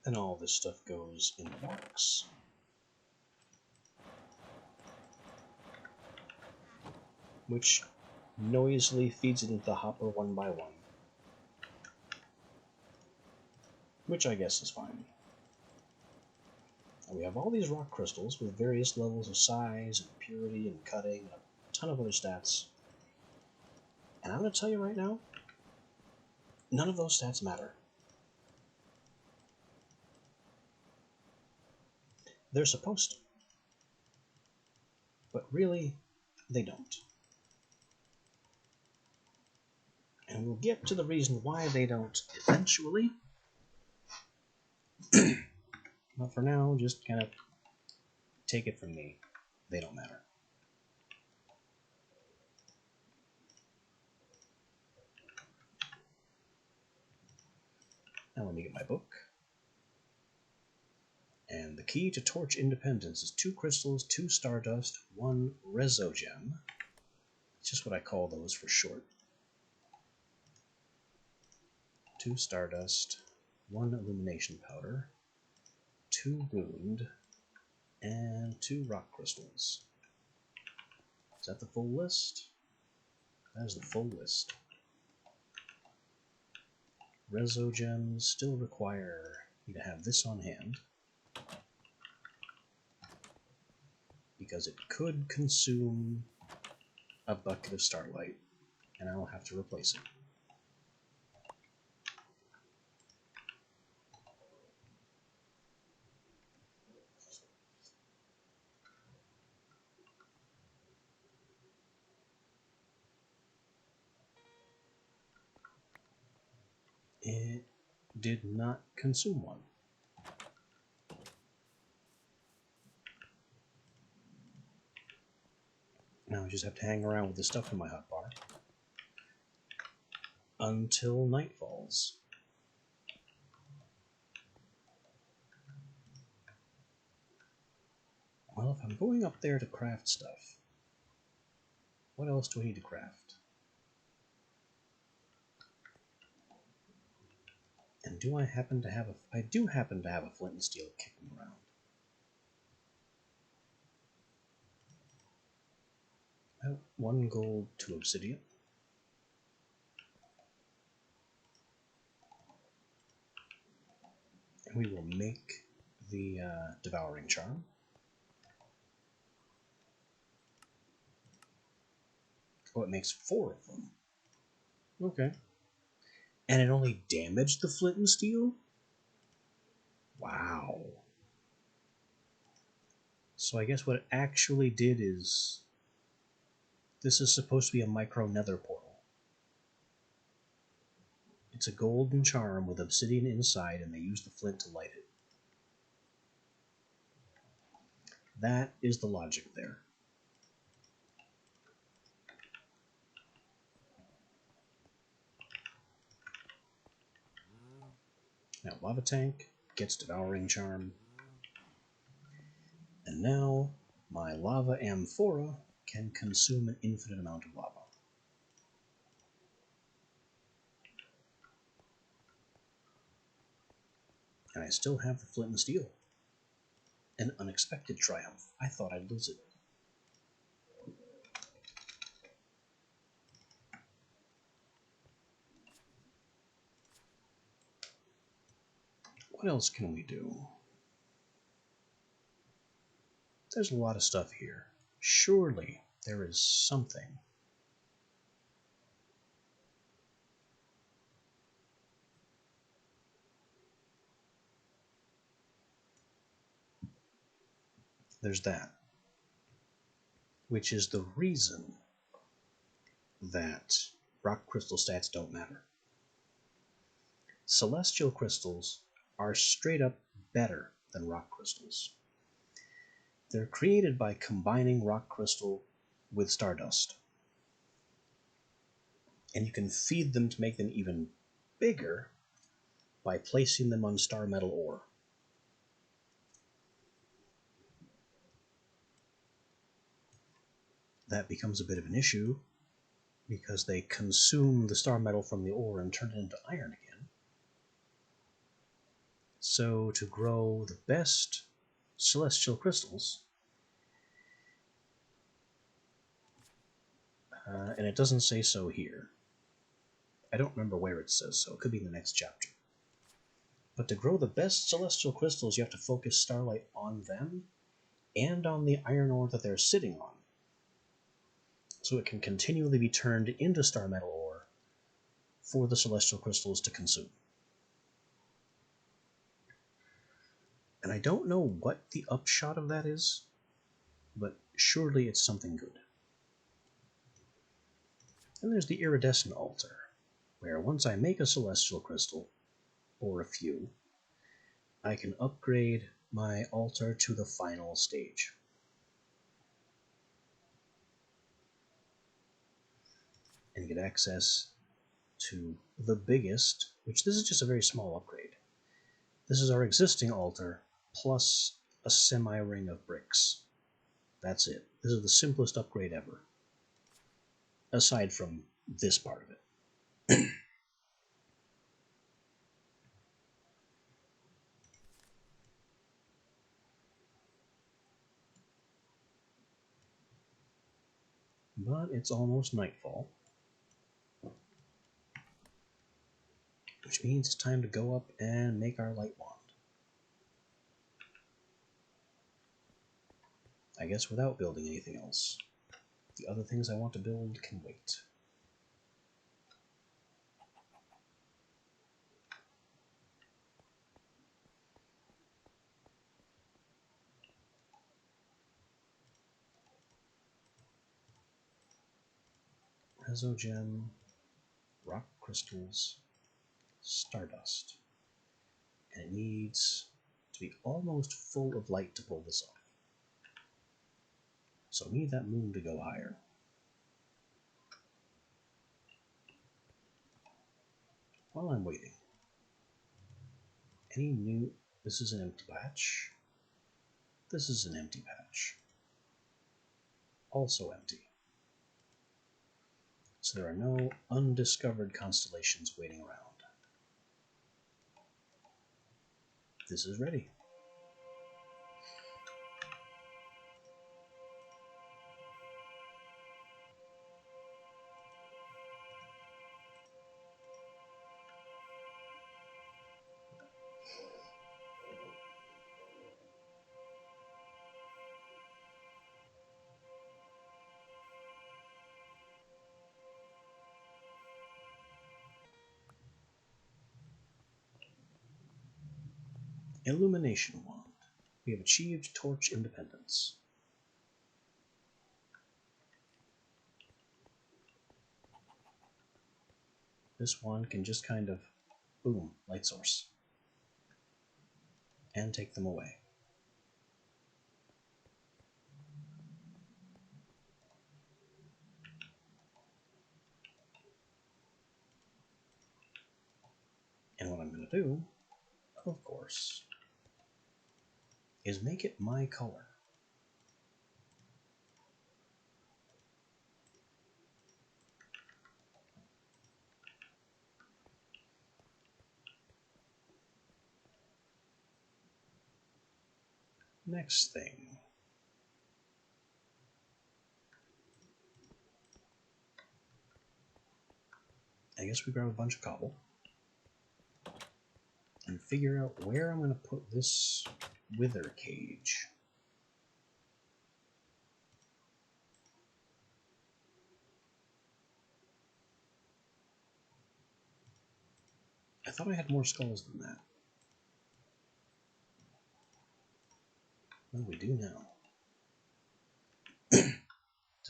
And all this stuff goes in the box. Which noisily feeds it into the hopper one by one. Which I guess is fine. And we have all these rock crystals with various levels of size and purity and cutting and a ton of other stats. And I'm going to tell you right now, none of those stats matter. They're supposed to. But really, they don't. And we'll get to the reason why they don't eventually. But for now, just kind of take it from me. They don't matter. Now let me get my book. And the key to Torch Independence is 2 crystals, 2 stardust, 1 resogem. It's just what I call those for short. 2 stardust, 1 illumination powder, 2 wound, and 2 rock crystals. Is that the full list? That is the full list. Resogems still require you to have this on hand, because it could consume a bucket of starlight, and I'll have to replace it. It did not consume one. Now I just have to hang around with the stuff in my hotbar until night falls. Well, if I'm going up there to craft stuff, what else do I need to craft? And do I happen to have a... I do happen to have a flint and steel kicking around. Oh, 1 gold, 2 obsidian. And we will make the Devouring Charm. Oh, it makes 4 of them. Okay. And it only damaged the flint and steel? Wow. So I guess what it actually did is... This is supposed to be a micro nether portal. It's a golden charm with obsidian inside, and they use the flint to light it. That is the logic there. Now Lava Tank gets Devouring Charm. And now my Lava Amphora can consume an infinite amount of lava. And I still have the flint and steel. An unexpected triumph. I thought I'd lose it. What else can we do? There's a lot of stuff here. Surely there is something. There's that. Which is the reason that rock crystal stats don't matter. Celestial crystals are straight up better than rock crystals. They're created by combining rock crystal with stardust. And you can feed them to make them even bigger by placing them on star metal ore. That becomes a bit of an issue because they consume the star metal from the ore and turn it into iron again. So to grow the best celestial crystals, and it doesn't say so here. I don't remember where it says so. It could be in the next chapter. But to grow the best celestial crystals, you have to focus starlight on them and on the iron ore that they're sitting on, so it can continually be turned into star metal ore for the celestial crystals to consume. And I don't know what the upshot of that is, but surely it's something good. And there's the iridescent altar, where once I make a celestial crystal, or a few, I can upgrade my altar to the final stage. And get access to the biggest, which this is just a very small upgrade. This is our existing altar plus a semi-ring of bricks. That's it. This is the simplest upgrade ever, aside from this part of it. But it's almost nightfall, which means it's time to go up and make our light wand. I guess without building anything else. The other things I want to build can wait. Reso gem, rock crystals, stardust. And it needs to be almost full of light to pull this off. So I need that moon to go higher. While I'm waiting, any new... This is an empty patch. This is an empty patch. Also empty. So there are no undiscovered constellations waiting around. This is ready. Illumination Wand. We have achieved torch independence. This wand can just kind of, boom, light source. And take them away. And what I'm going to do, of course, is make it my color. Next thing. I guess we grab a bunch of cobble and figure out where I'm going to put this wither cage. I thought I had more skulls than that. Well, we do now. Did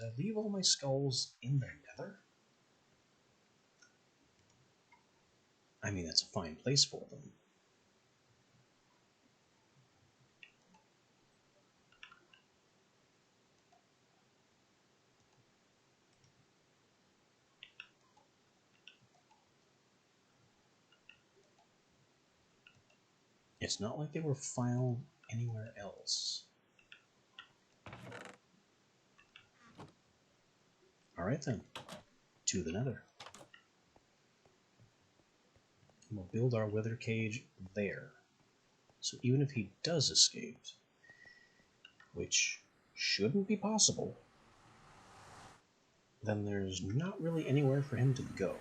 I leave all my skulls in the nether? I mean, that's a fine place for them. It's not like they were found anywhere else. Alright then, to the nether. And we'll build our wither cage there. So even if he does escape, which shouldn't be possible, then there's not really anywhere for him to go.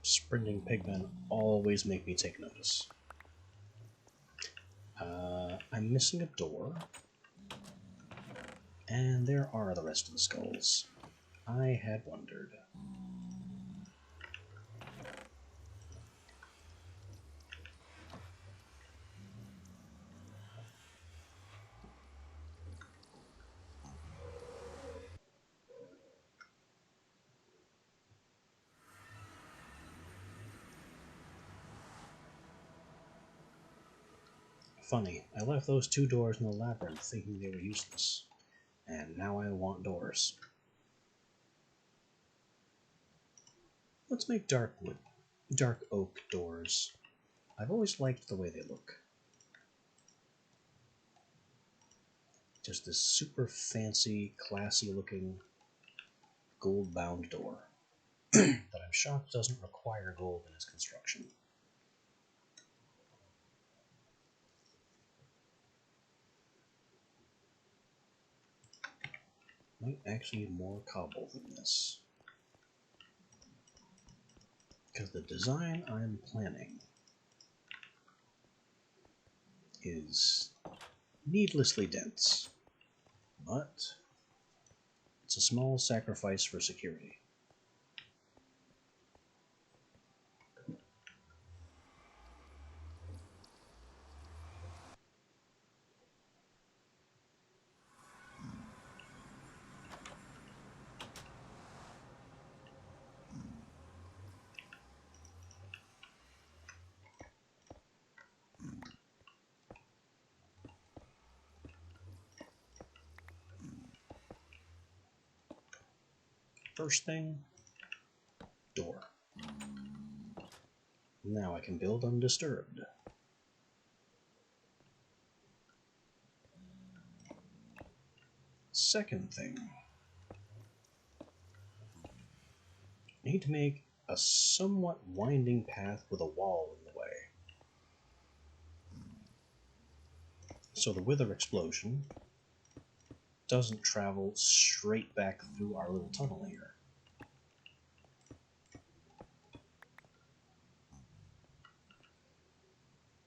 Sprinting pigmen always make me take notice. I'm missing a door. And there are the rest of the skulls. I had wondered. Funny, I left those two doors in the labyrinth thinking they were useless. And now I want doors. Let's make dark oak doors. I've always liked the way they look. Just this super fancy, classy looking gold bound door that I'm shocked doesn't require gold in its construction. Might actually need more cobble than this. Because the design I'm planning is needlessly dense, but it's a small sacrifice for security. First thing, door. Now I can build undisturbed. Second thing, I need to make a somewhat winding path with a wall in the way. So the wither explosion doesn't travel straight back through our little tunnel here.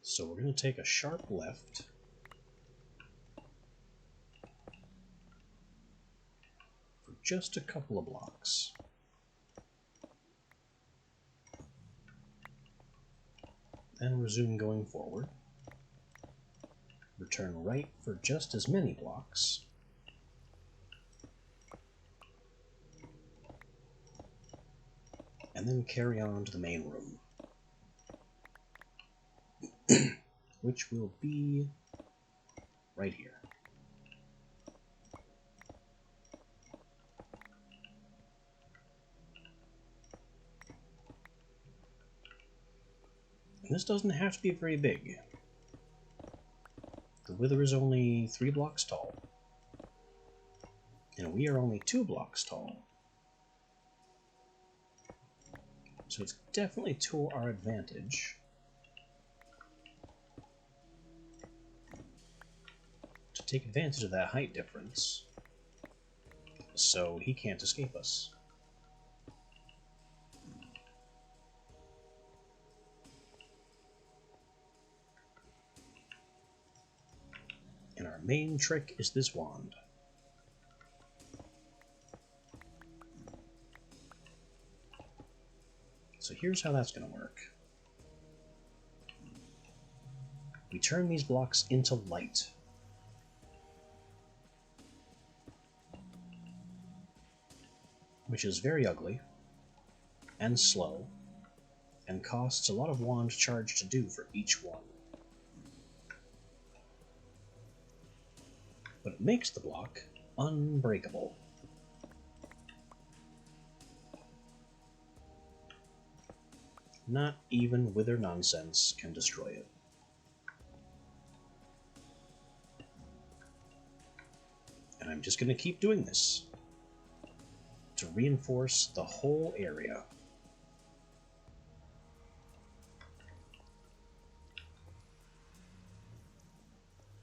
So we're going to take a sharp left for just a couple of blocks. Then resume going forward. Return right for just as many blocks. And then carry on to the main room, which will be right here. And this doesn't have to be very big. The wither is only 3 blocks tall, and we are only 2 blocks tall. So it's definitely to our advantage to take advantage of that height difference so he can't escape us. And our main trick is this wand. So here's how that's going to work. We turn these blocks into light. Which is very ugly, and slow, and costs a lot of wand charge to do for each one. But it makes the block unbreakable. Not even wither nonsense can destroy it. And I'm just going to keep doing this to reinforce the whole area.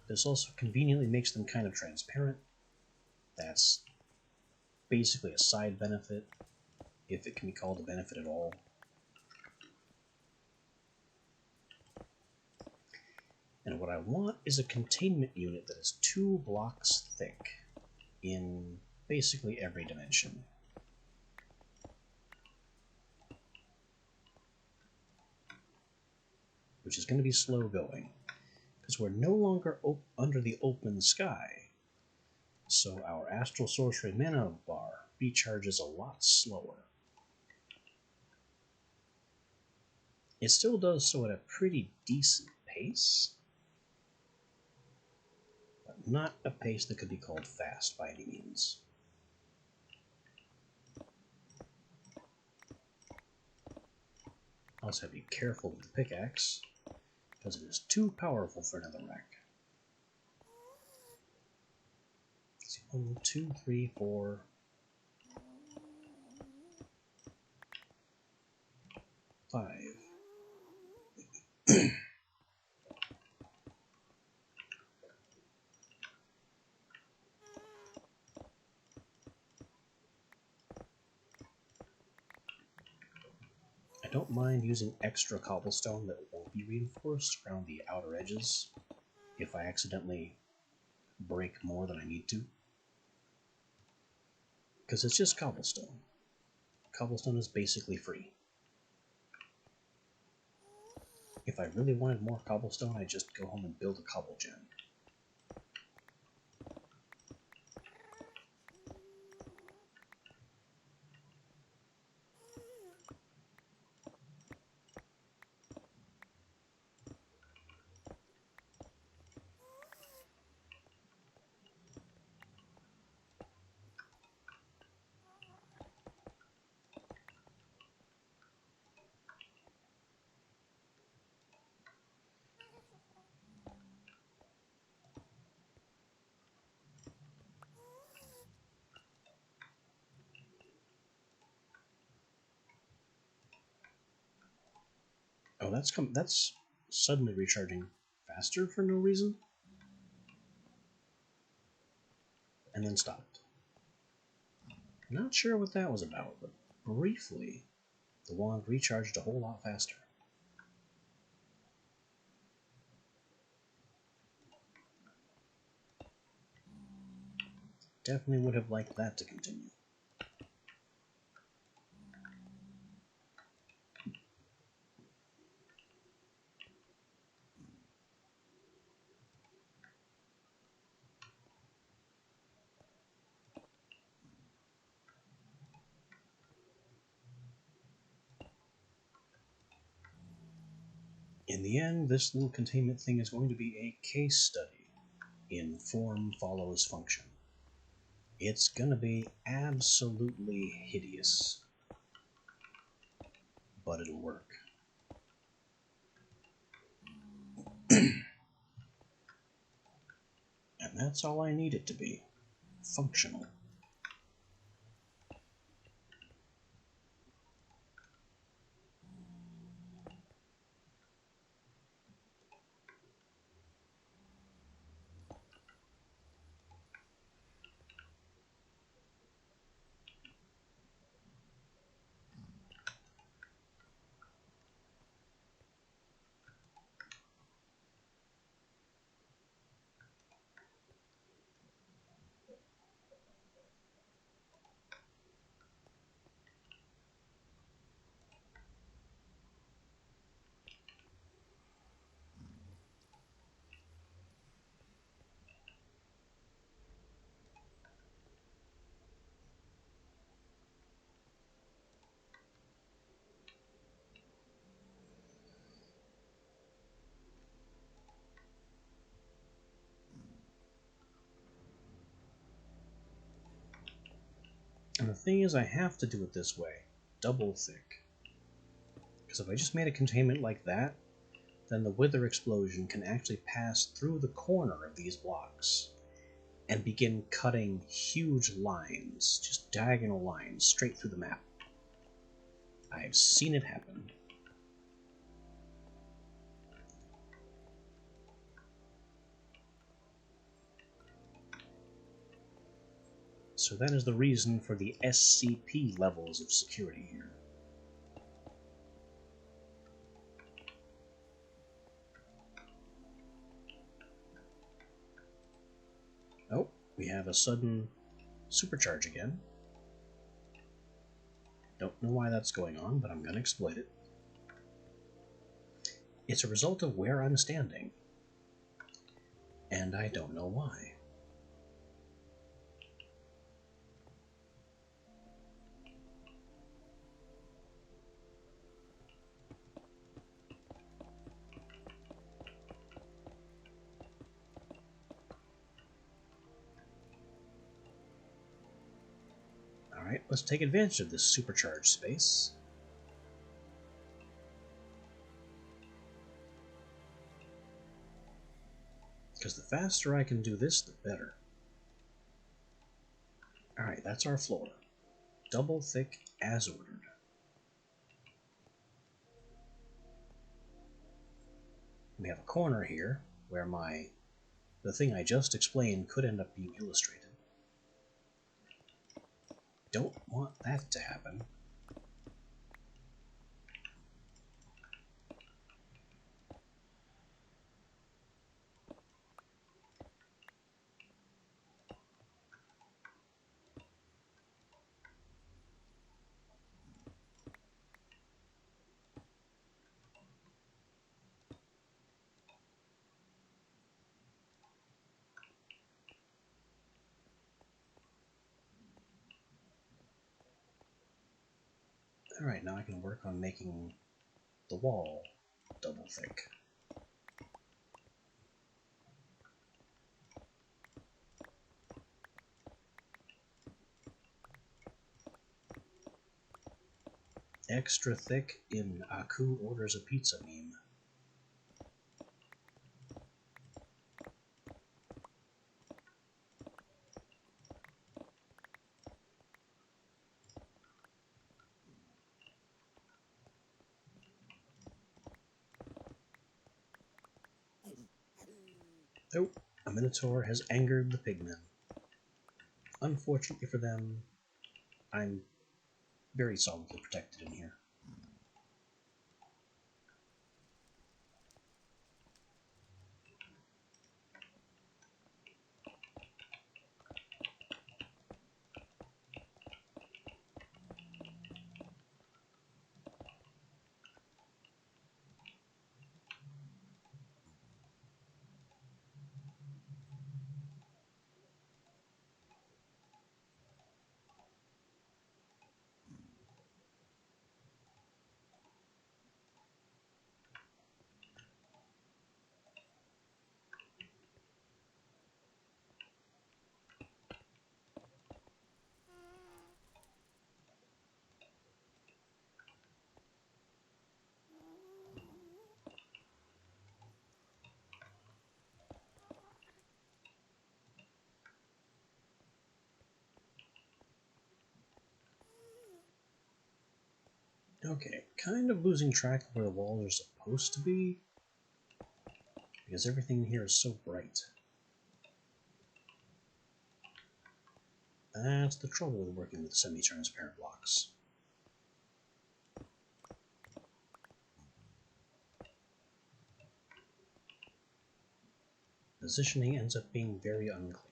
This also conveniently makes them kind of transparent. That's basically a side benefit, if it can be called a benefit at all. And what I want is a containment unit that is 2 blocks thick in basically every dimension. Which is going to be slow going, because we're no longer under the open sky, so our Astral Sorcery mana bar recharges a lot slower. It still does so at a pretty decent pace, but not a pace that could be called fast by any means. Also have to be careful with the pickaxe, because it is too powerful for another wreck. Let's see, 1, 2, 3, 4, 5. I don't mind using extra cobblestone that won't be reinforced around the outer edges if I accidentally break more than I need to. Because it's just cobblestone. Cobblestone is basically free. If I really wanted more cobblestone, I'd just go home and build a cobble gen. Oh, that's suddenly recharging faster for no reason. And then stopped. Not sure what that was about, but briefly, the wand recharged a whole lot faster. Definitely would have liked that to continue. In the end, this little containment thing is going to be a case study in form follows function. It's gonna be absolutely hideous, but it'll work. And that's all I need it to be. Functional. And the thing is, I have to do it this way, double thick. Because if I just made a containment like that, then the wither explosion can actually pass through the corner of these blocks and begin cutting huge lines, just diagonal lines, straight through the map. I've seen it happen. So that is the reason for the SCP levels of security here. Oh, we have a sudden supercharge again. Don't know why that's going on, but I'm going to exploit it. It's a result of where I'm standing, and I don't know why. Alright, let's take advantage of this supercharged space. Because the faster I can do this, the better. Alright, that's our floor. Double thick as ordered. We have a corner here where the thing I just explained could end up being illustrated. Don't want that to happen. Alright, now I can work on making the wall double thick. Extra thick in Aku orders a pizza meme. Oh, a Minotaur has angered the pigmen. Unfortunately for them, I'm very solidly protected in here. Okay, kind of losing track of where the walls are supposed to be, because everything here is so bright. That's the trouble with working with semi-transparent blocks. Positioning ends up being very unclear.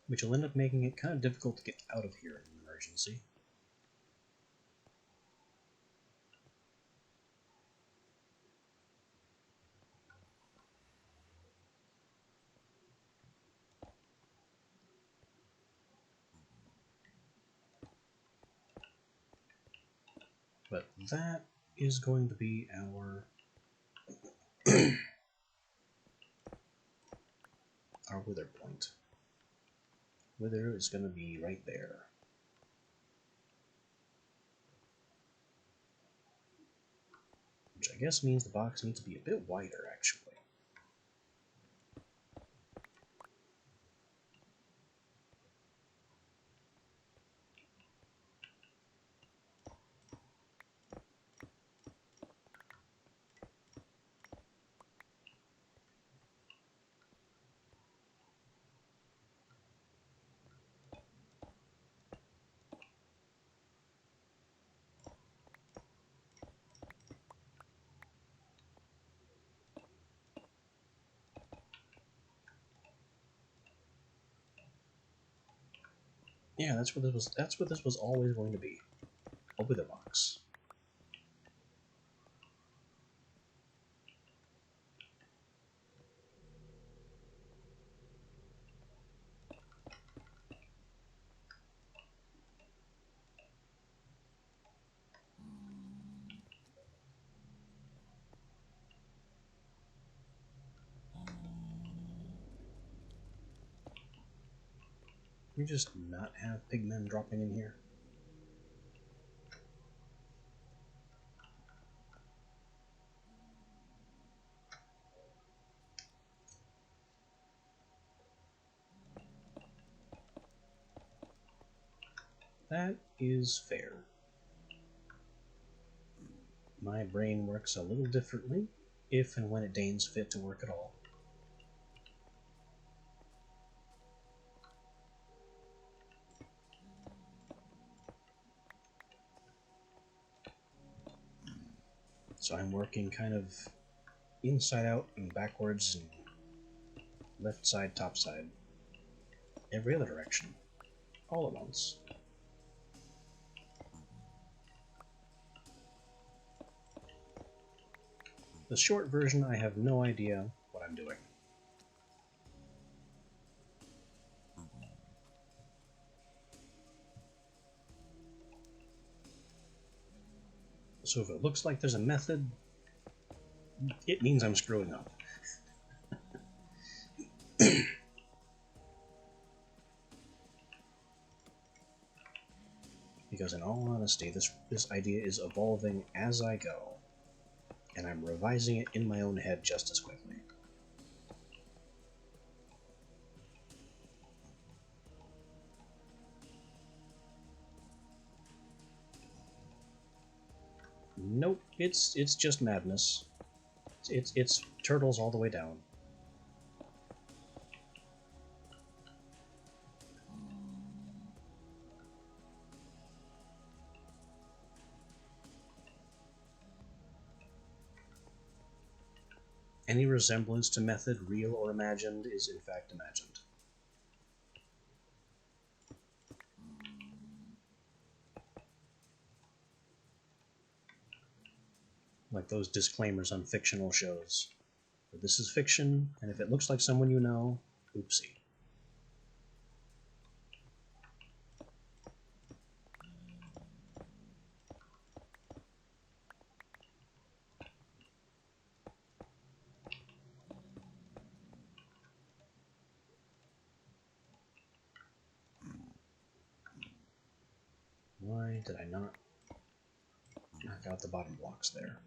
Which will end up making it kind of difficult to get out of here in an emergency. But that is going to be our our wither point. Wither is going to be right there. Which I guess means the box needs to be a bit wider, actually. Yeah, that's what this was always going to be. A wither box. You just not have pigmen dropping in here? That is fair. My brain works a little differently, if and when it deigns fit to work at all. So I'm working kind of inside out and backwards and left side, top side, every other direction, all at once. The short version, I have no idea what I'm doing. So if it looks like there's a method, it means I'm screwing up. Because in all honesty, this idea is evolving as I go, and I'm revising it in my own head just as quickly. Nope, it's just madness. It's turtles all the way down. Any resemblance to method, real or imagined, is in fact imagined. Like those disclaimers on fictional shows. This is fiction, and if it looks like someone you know, oopsie. Why did I not knock out the bottom blocks there?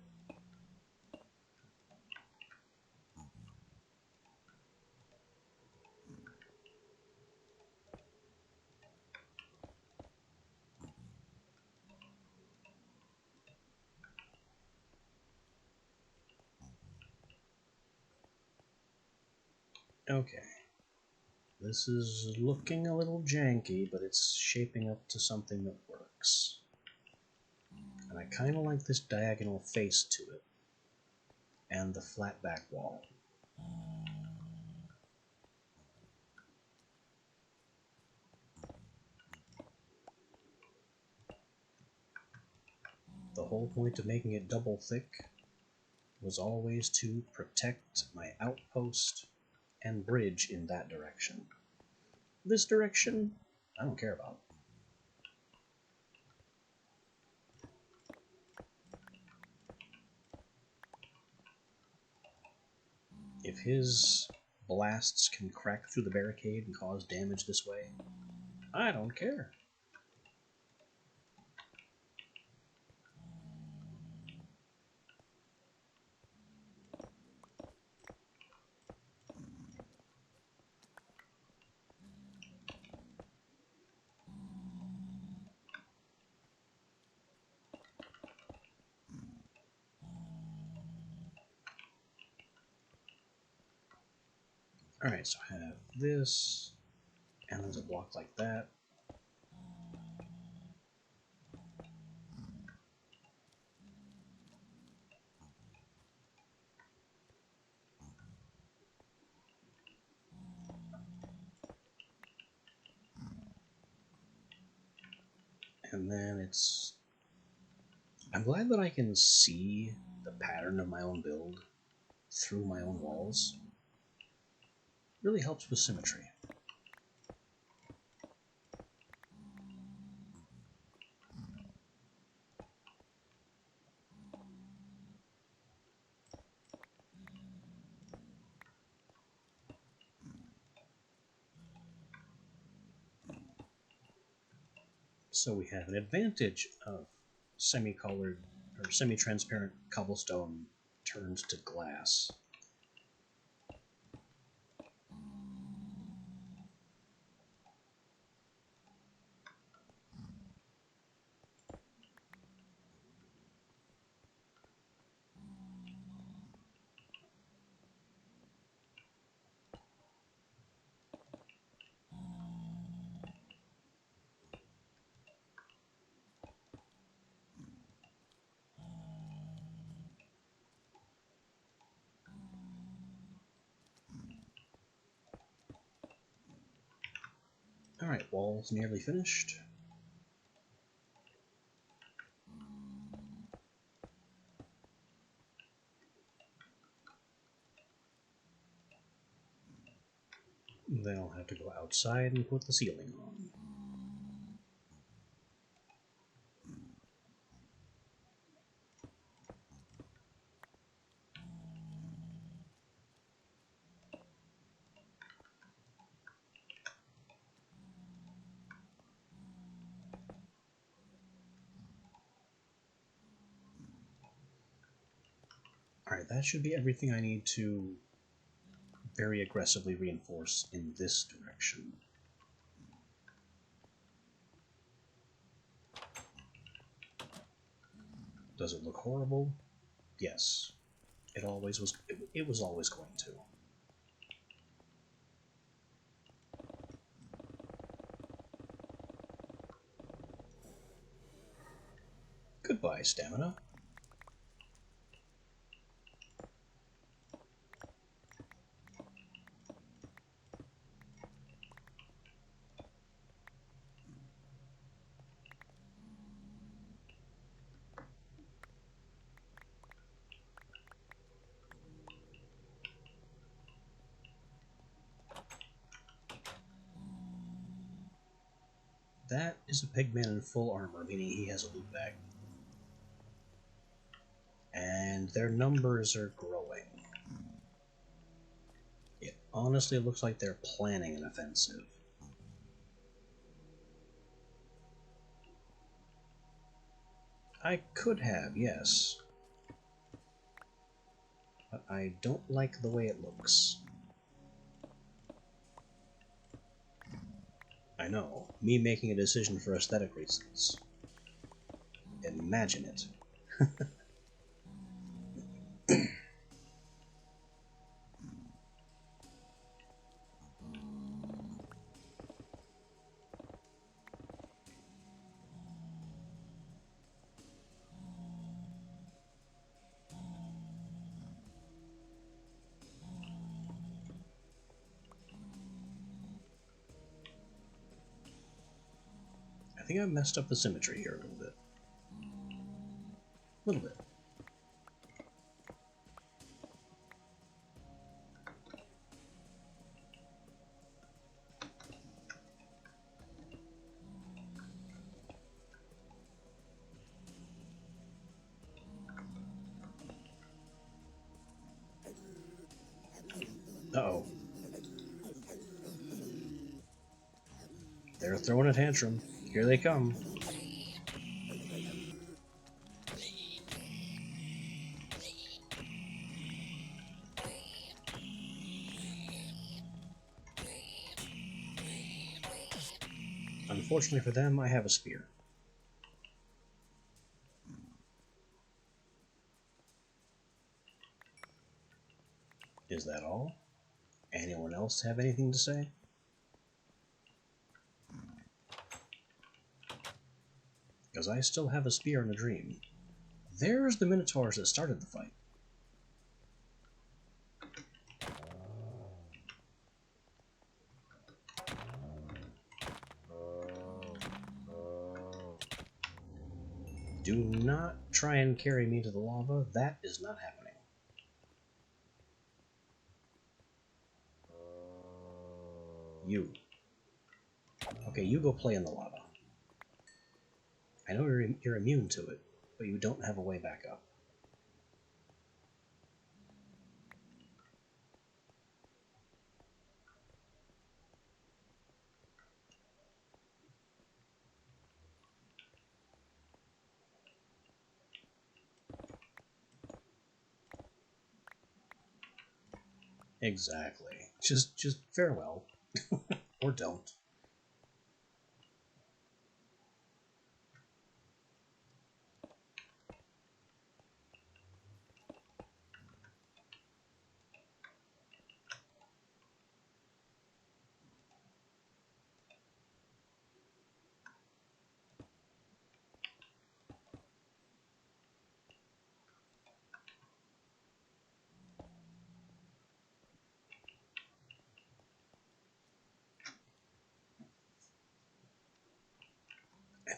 Okay. This is looking a little janky, but it's shaping up to something that works. And I kind of like this diagonal face to it, and the flat back wall. The whole point of making it double thick was always to protect my outpost and bridge in that direction. This direction, I don't care about. If his blasts can crack through the barricade and cause damage this way, I don't care. Alright, so I have this, and there's a block like that. And then it's... I'm glad that I can see the pattern of my own build through my own walls. It really helps with symmetry. So we have an advantage of semi-colored or semi-transparent cobblestone turned to glass. Alright, wall's nearly finished. Then I'll have to go outside and put the ceiling on. Alright, that should be everything I need to very aggressively reinforce in this direction. Does it look horrible? Yes. It always was. It was always going to. Goodbye, stamina. That is a pigman in full armor, meaning he has a loot bag. And their numbers are growing. It honestly looks like they're planning an offensive. I could have, yes. But I don't like the way it looks. I know, me making a decision for aesthetic reasons. Imagine it. I think I messed up the symmetry here a little bit. A little bit. Uh-oh. They're throwing a tantrum. Here they come. Unfortunately for them, I have a spear. Is that all? Anyone else have anything to say? Because I still have a spear and a dream. There's the Minotaurs that started the fight. Do not try and carry me to the lava. That is not happening. You. Okay, you go play in the lava. I know you're immune to it, but you don't have a way back up. Exactly. Just farewell. Or don't.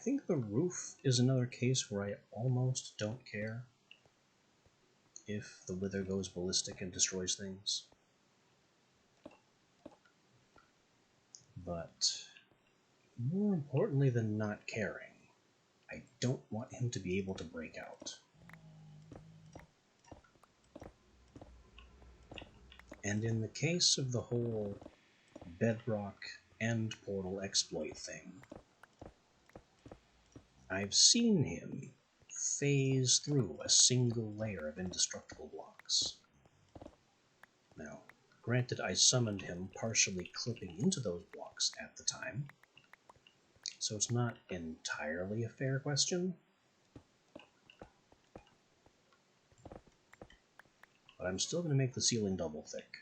think the roof is another case where I almost don't care if the wither goes ballistic and destroys things. But more importantly than not caring, I don't want him to be able to break out. And in the case of the whole bedrock end portal exploit thing, I've seen him phase through a single layer of indestructible blocks. Now, granted, I summoned him partially clipping into those blocks at the time, so it's not entirely a fair question. But I'm still going to make the ceiling double thick.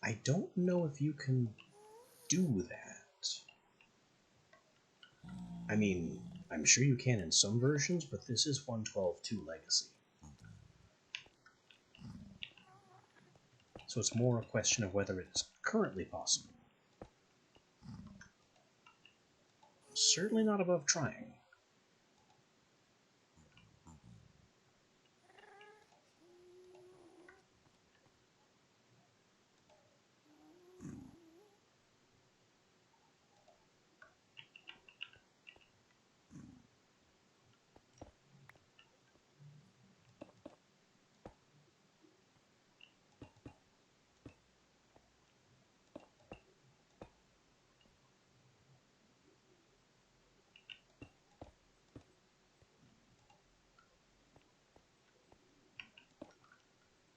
I don't know if you can do that. I mean, I'm sure you can in some versions, but this is 1.12.2 Legacy. So it's more a question of whether it is currently possible. Certainly not above trying.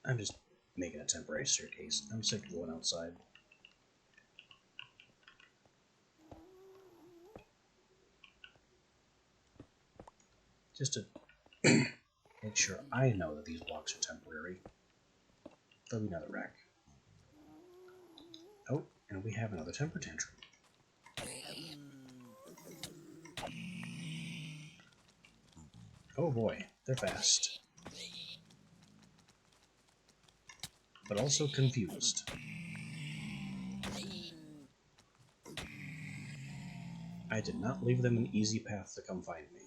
I'm just making a temporary staircase. I'm sick of going outside. Just to make sure I know that these blocks are temporary. There'll be another rack. Oh, and we have another temper tantrum. Oh boy, they're fast. But also confused. I did not leave them an easy path to come find me.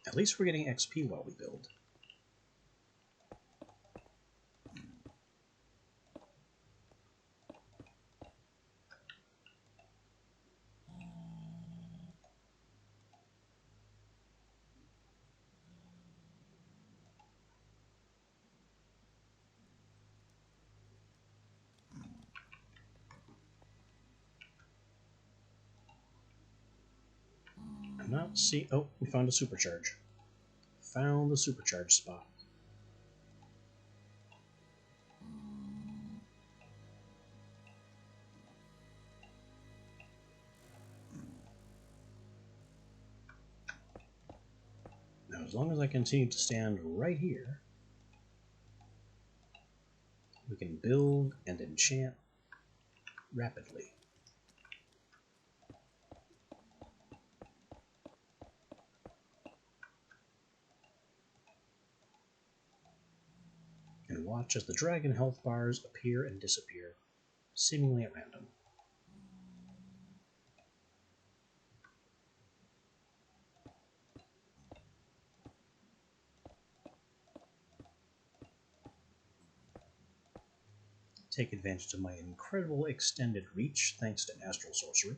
At least we're getting XP while we build. I'm not seeing... Oh, we found a supercharge. Found the supercharge spot. Now, as long as I continue to stand right here, we can build and enchant rapidly. And watch as the dragon health bars appear and disappear, seemingly at random. Take advantage of my incredible extended reach thanks to Astral Sorcery.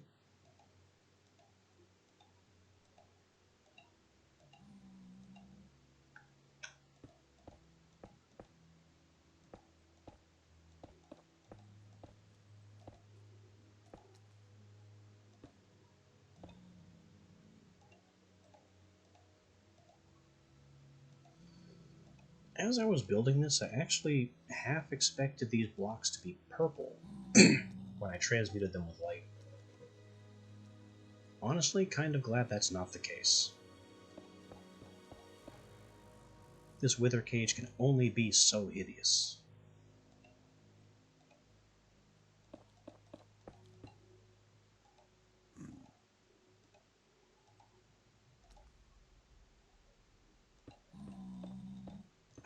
As I was building this, I actually half expected these blocks to be purple when I transmuted them with light. Honestly, kind of glad that's not the case. This wither cage can only be so hideous.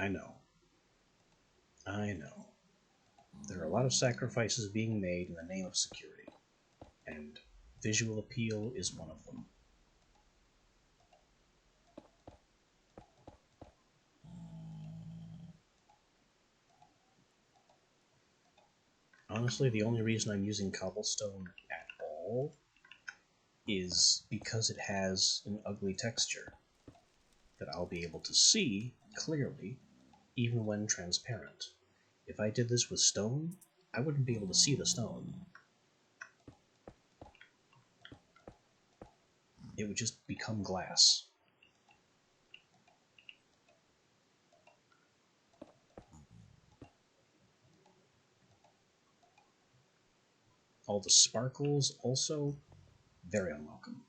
I know. There are a lot of sacrifices being made in the name of security, and visual appeal is one of them. Honestly, the only reason I'm using cobblestone at all is because it has an ugly texture that I'll be able to see clearly even when transparent. If I did this with stone, I wouldn't be able to see the stone. It would just become glass. All the sparkles also very unwelcome.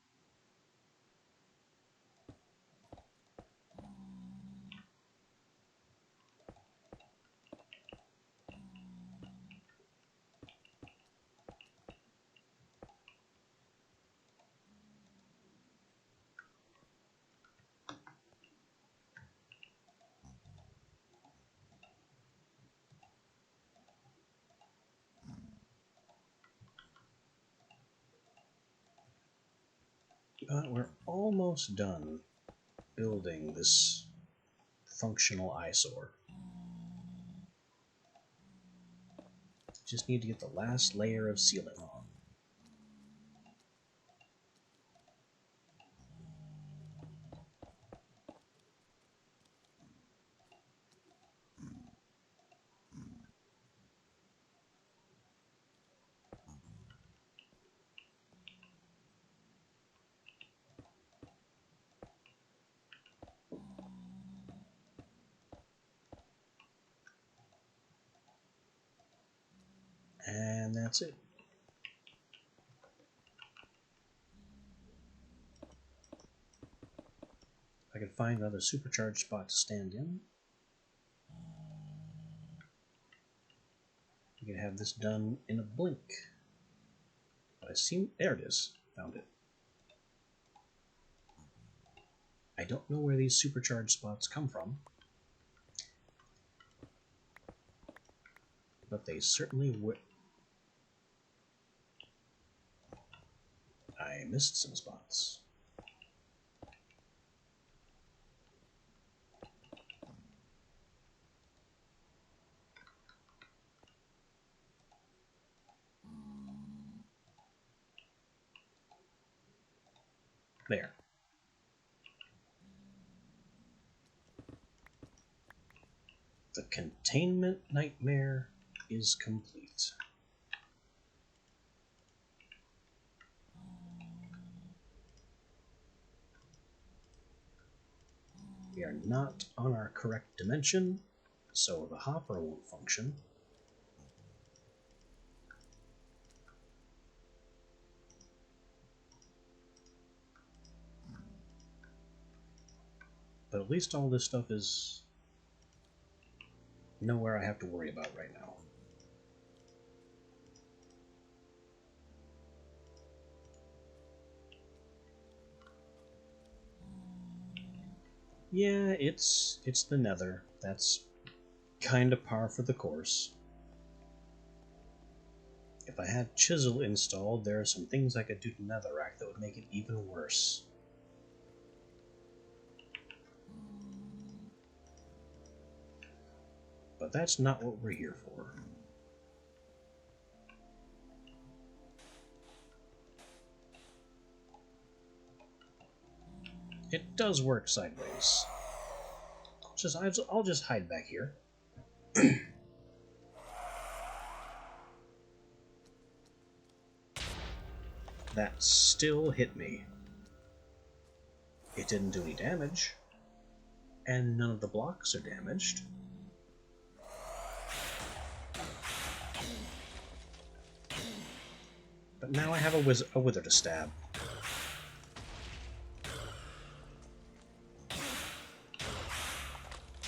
But we're almost done building this functional eyesore. Just need to get the last layer of ceiling on. And that's it. If I can find another supercharged spot to stand in, we can have this done in a blink. But there it is. Found it. I don't know where these supercharged spots come from, but they certainly would. I missed some spots. There. The containment nightmare is complete. We are not on our correct dimension, so the hopper won't function. But at least all this stuff is nowhere I have to worry about right now. Yeah, it's the Nether. That's kind of par for the course. If I had Chisel installed, there are some things I could do to Netherrack that would make it even worse. But that's not what we're here for. It does work sideways. I'll just hide back here. That still hit me. It didn't do any damage. and none of the blocks are damaged. But now I have a wither to stab.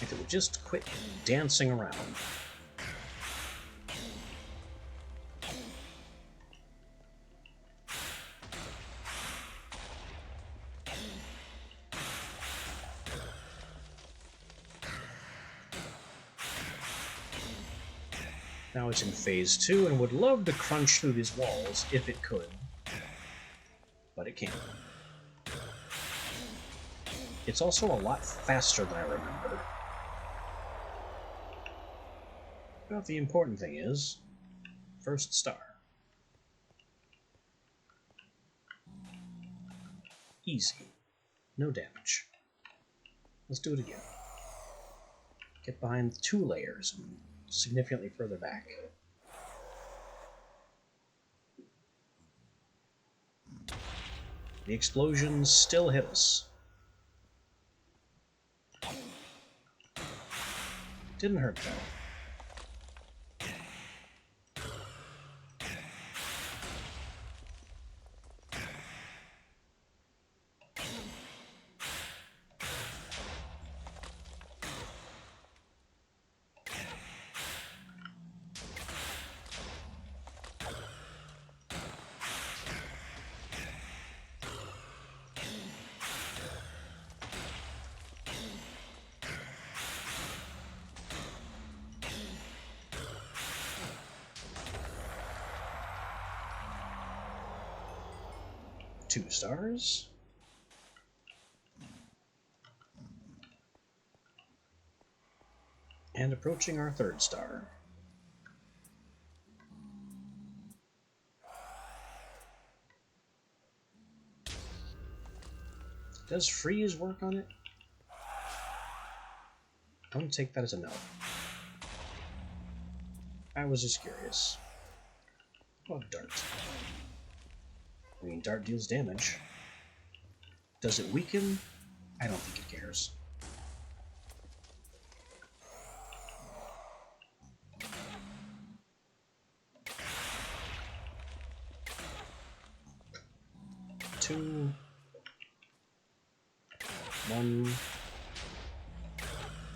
If it would just quit dancing around. Now it's in phase 2 and would love to crunch through these walls if it could. But it can't. It's also a lot faster than I remember. But the important thing is, first star. Easy. No damage. Let's do it again. Get behind 2 layers and significantly further back. The explosions still hit us. Didn't hurt though. Two stars. And approaching our 3rd star. Does freeze work on it? I'm going to take that as a no. I was just curious. What about dart? I mean, dart deals damage. Does it weaken? I don't think it cares. Two. 1.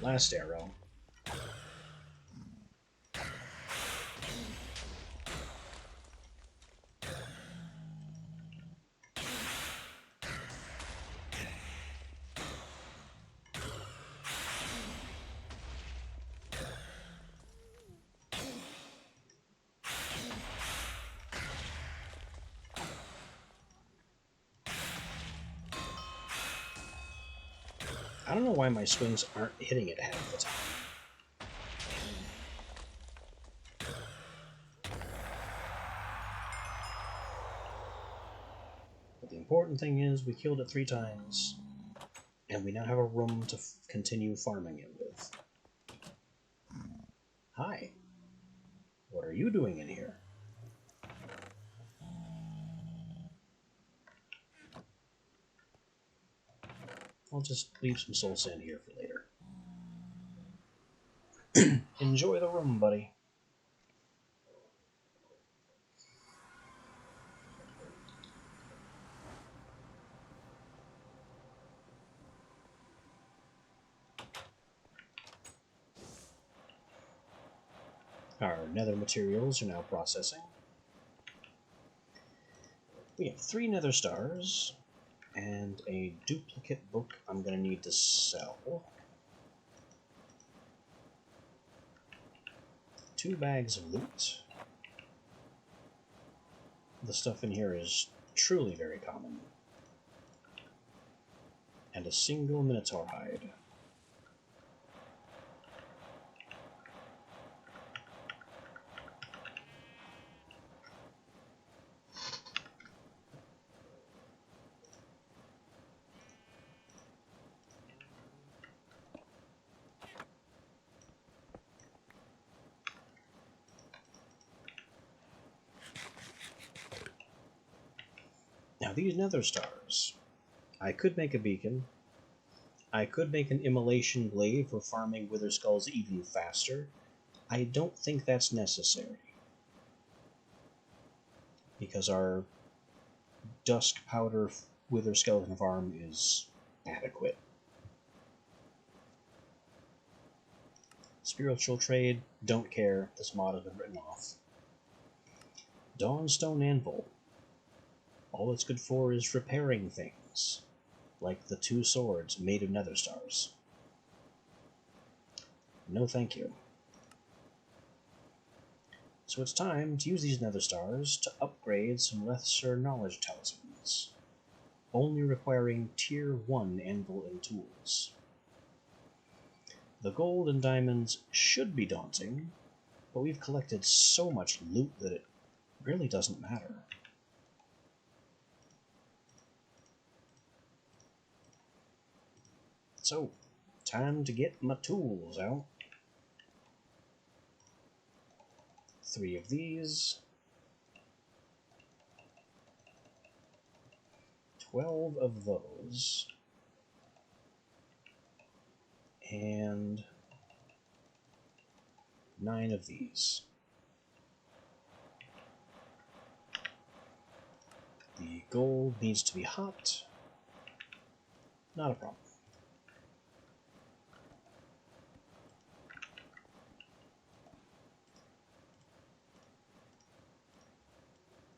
Last arrow. I don't know why my swings aren't hitting it half the time. But the important thing is we killed it 3 times, and we now have a room to continue farming it with. Hi. What are you doing in here? I'll just leave some soul sand here for later. Enjoy the room, buddy. Our nether materials are now processing. We have 3 nether stars and a duplicate book I'm going to need to sell. 2 bags of loot. The stuff in here is truly very common. And a single minotaur hide. Now these nether stars, I could make a beacon. I could make an immolation blade for farming wither skulls even faster. I don't think that's necessary, because our dusk powder wither skeleton farm is adequate. Spiritual trade, don't care, this mod has been written off. Dawnstone Anvil. All it's good for is repairing things, like the 2 swords made of nether stars. No thank you. So it's time to use these nether stars to upgrade some lesser knowledge talismans, only requiring tier 1 anvil and tools. The gold and diamonds should be daunting, but we've collected so much loot that it really doesn't matter. So, time to get my tools out. 3 of these. 12 of those. And 9 of these. The gold needs to be hot. Not a problem.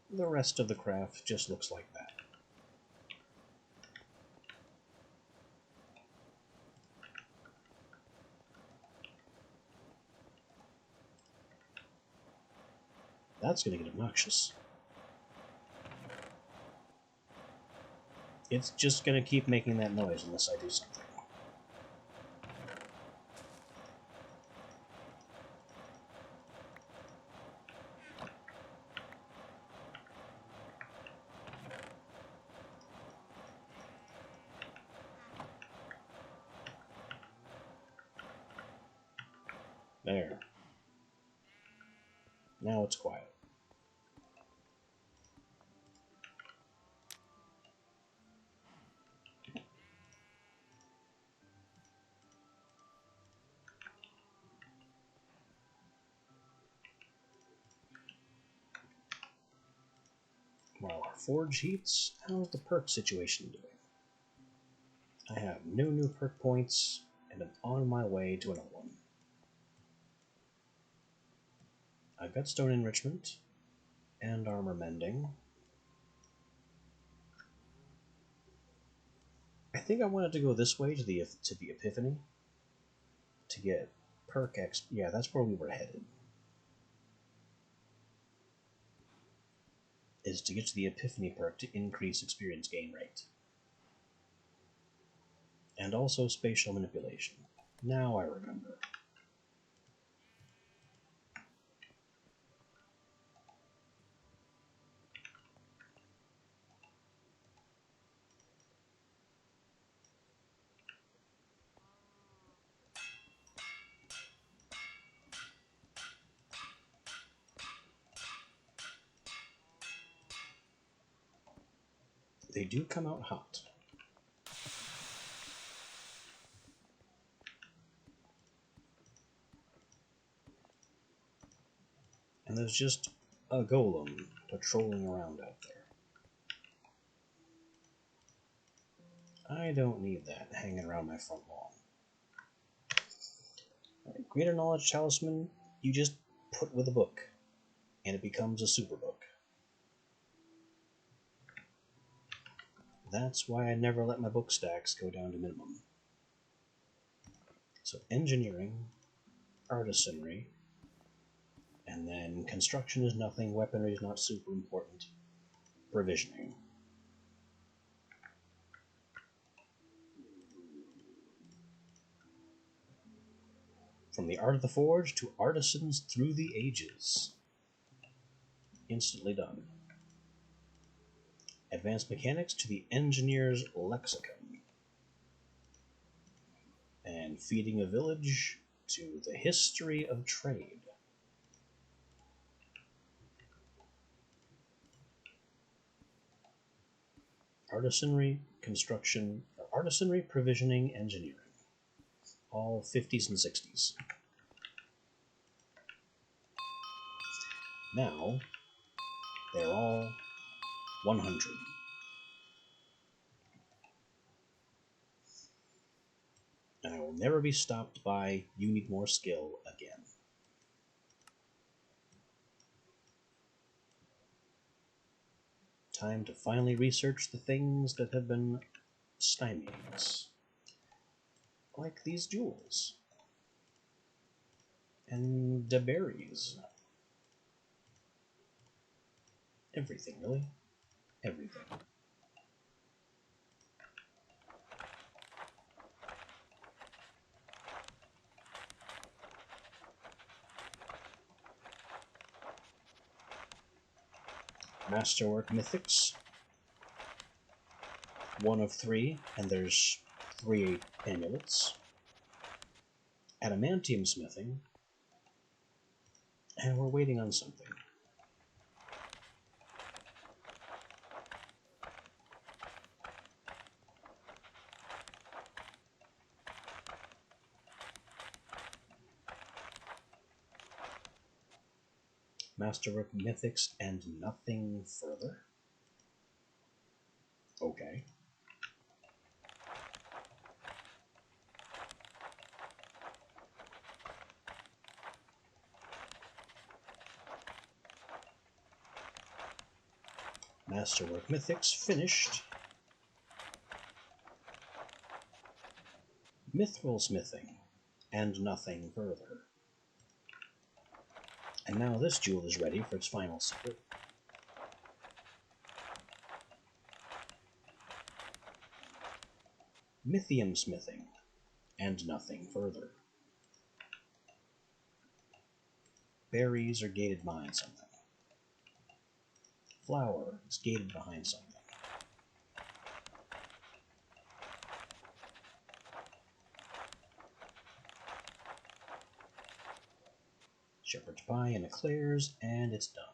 The rest of the craft just looks like that. That's going to get obnoxious. It's just going to keep making that noise unless I do something. There. Now it's quiet. While our forge heats, how's the perk situation doing? I have no new perk points, and I'm on my way to another one. I've got stone enrichment, and armor mending. I think I wanted to go this way to the Epiphany to get perk X. Yeah, that's where we were headed. Is to get to the Epiphany perk to increase experience gain rate. And also spatial manipulation. Now I remember. They do come out hot. And there's just a golem patrolling around out there. I don't need that hanging around my front lawn. Right, greater knowledge talisman, you just put with a book, and it becomes a super book. That's why I never let my book stacks go down to minimum. So engineering, artisanry, and then construction is nothing, weaponry is not super important, provisioning. From the art of the forge to artisans through the ages. Instantly done. Advanced mechanics to the engineer's lexicon. And feeding a village to the history of trade. Artisanry, construction, Artisanry, provisioning, engineering. All 50s and 60s. Now, they're all 100. And I will never be stopped by, you need more skill, again. Time to finally research the things that have been stymieing us. Like these jewels. And the berries. Everything, really. Everything. Masterwork Mythics. 1 of 3, and there's 3 amulets. Adamantium Smithing. And we're waiting on something. Masterwork Mythics and nothing further. Okay. Masterwork Mythics finished. Mithril Smithing and nothing further. And now this jewel is ready for its final secret. Mythium Smithing and nothing further. Berries are gated behind something. Flour is gated behind something. Shepherd's Pie and eclairs, and it's done.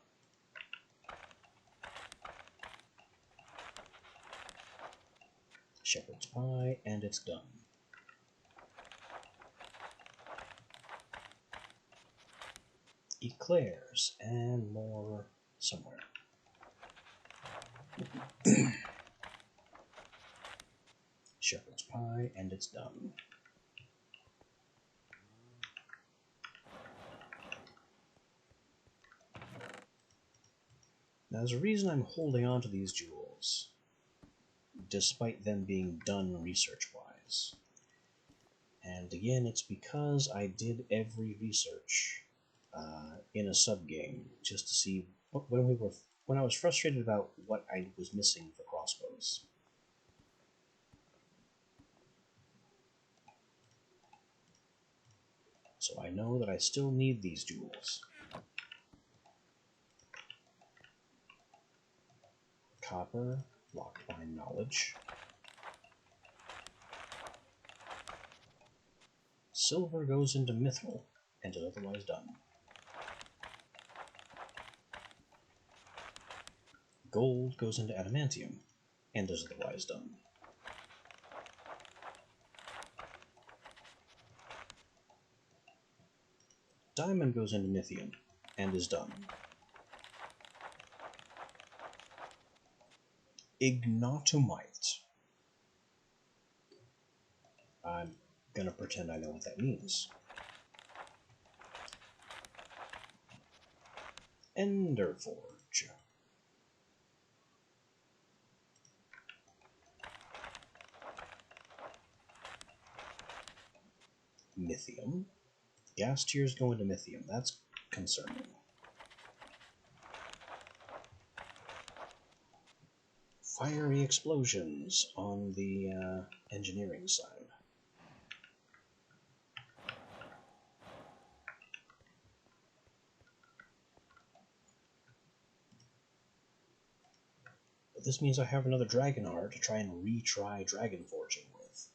Shepherd's Pie, and it's done. Eclairs, and more somewhere. Shepherd's Pie, and it's done. Now, there's a reason I'm holding on to these jewels, despite them being done research-wise. And again, it's because I did every research in a sub-game, just to see when I was frustrated about what I was missing for crossbows. So I know that I still need these jewels. Copper, locked behind knowledge. Silver goes into mithril, and is otherwise done. Gold goes into adamantium, and is otherwise done. Diamond goes into Mythium, and is done. Ignotomite. I'm gonna pretend I know what that means. Enderforge. Mythium. Gas tiers go into Mythium. That's concerning. Fiery explosions on the engineering side. But this means I have another dragon heart to try and retry dragon forging with.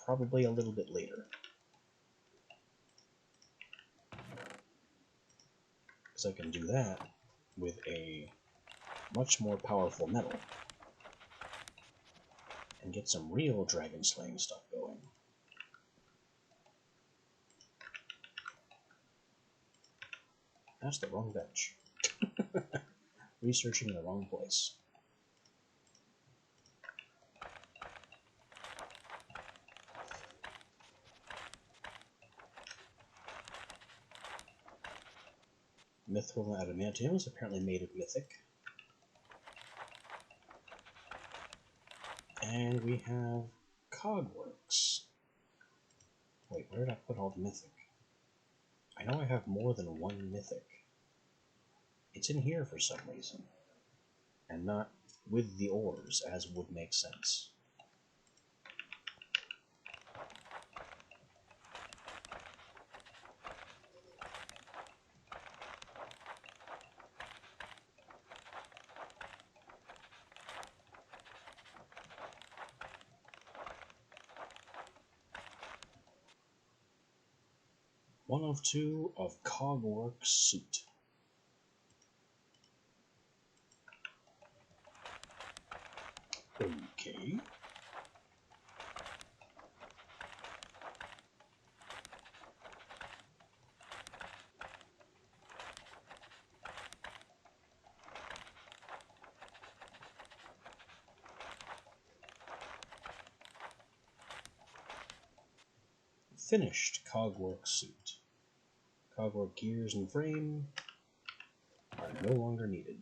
Probably a little bit later. Because I can do that with a much more powerful metal. and get some real dragon slaying stuff going. That's the wrong bench. Researching in the wrong place. Mithril and adamantium is apparently made of mythic. And we have Cogworks. Wait, where did I put all the mythic? I know I have more than one mythic. It's in here for some reason. And not with the ores, as would make sense. One of two of Cogworks suit. Okay. Finished Cogworks suit. Cogwork gears and frame are no longer needed.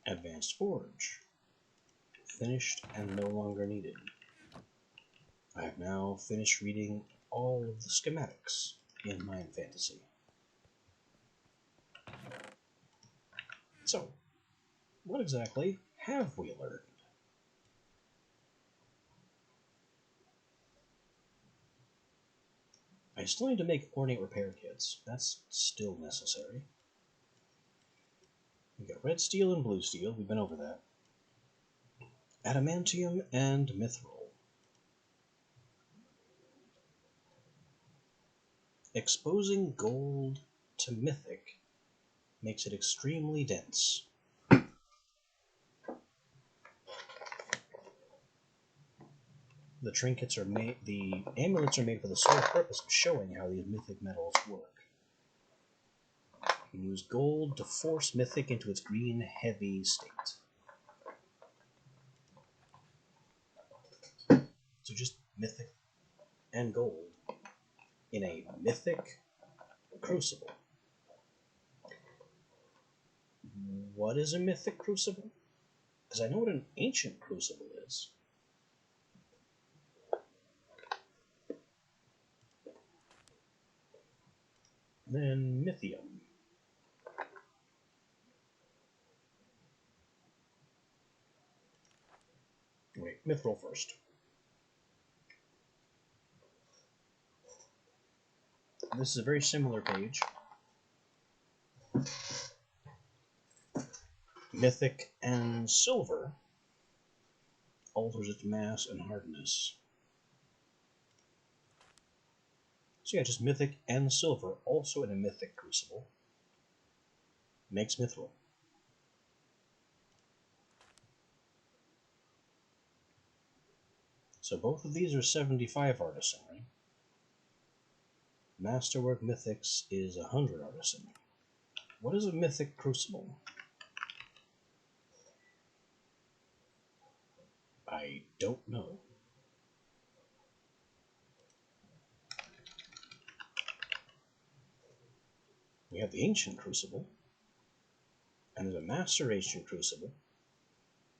Advanced Forge. Finished and no longer needed. I have now finished reading all of the schematics in Mind Fantasy. So, what exactly have we learned? I still need to make ornate repair kits. That's still necessary. We got red steel and blue steel. We've been over that. Adamantium and mithril. Exposing gold to mythic makes it extremely dense. The trinkets are made, the amulets are made for the sole purpose of showing how these mythic metals work. You can use gold to force mythic into its green, heavy state. So just mythic and gold in a mythic crucible. What is a mythic crucible? Because I know what an ancient crucible is. Then mythium. Wait, mithril first. This is a very similar page. Mythic and silver alters its mass and hardness. So yeah, just mythic and silver, also in a mythic crucible, makes mithril. So both of these are 75 artisanry. Masterwork Mythics is 100 artisanry. What is a mythic crucible? I don't know. We have the Ancient Crucible, and there's a Master Ancient Crucible,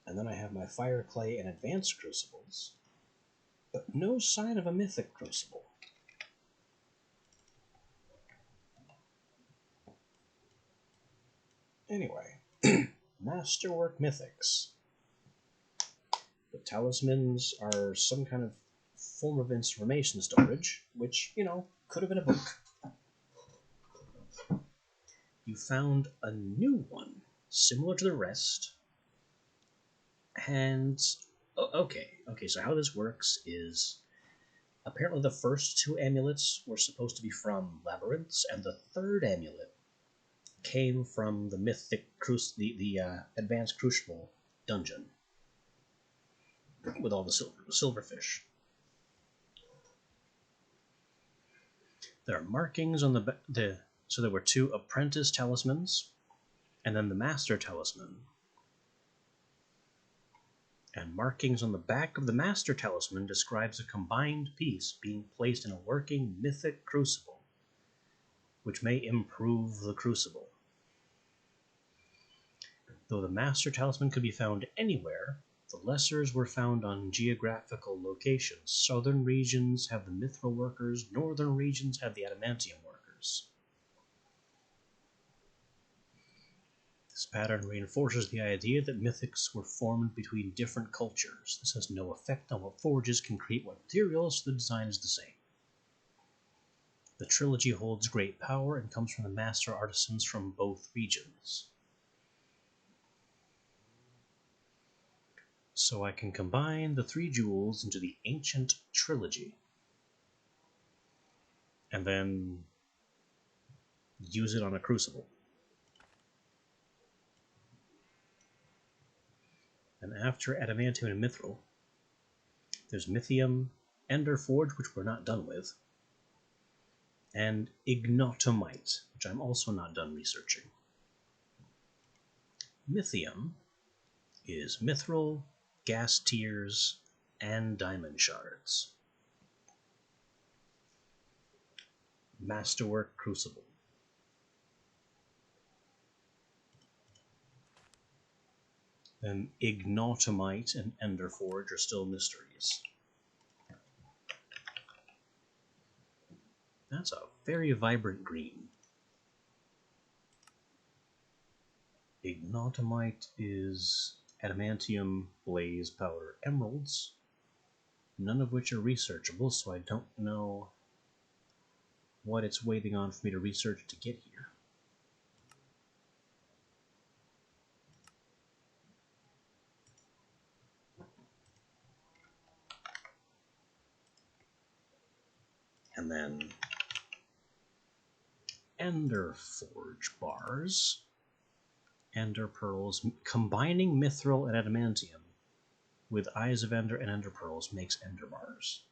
and then I have my Fire, Clay, and Advanced Crucibles, but no sign of a Mythic Crucible. Anyway, Masterwork Mythics. The talismans are some kind of form of information storage, which, you know, could have been a book. You found a new one, similar to the rest, and okay, so how this works is apparently the first two amulets were supposed to be from labyrinths, and the third amulet came from the mythic the advanced crucible dungeon with all the silverfish. There are markings on so there were two apprentice talismans, and then the master talisman. And markings on the back of the master talisman describes a combined piece being placed in a working mythic crucible, which may improve the crucible. Though the master talisman could be found anywhere, the lessers were found on geographical locations. Southern regions have the mithril workers, northern regions have the adamantium workers. This pattern reinforces the idea that mythics were formed between different cultures. This has no effect on what forges can create what materials, so the design is the same. The trilogy holds great power and comes from the master artisans from both regions. So I can combine the three jewels into the ancient trilogy, and then use it on a crucible. And after adamantium and mithril, there's mithium, ender forge, which we're not done with, and ignotomite, which I'm also not done researching. Mithium is mithril, gas tears, and diamond shards. Masterwork crucible. Then ignotomite and enderforge are still mysteries. That's a very vibrant green. Ignotomite is adamantium, blaze powder, emeralds, none of which are researchable, so I don't know what it's waiting on for me to research to get here. And then ender forge bars, ender pearls, combining mithril and adamantium with eyes of ender and ender pearls makes ender bars.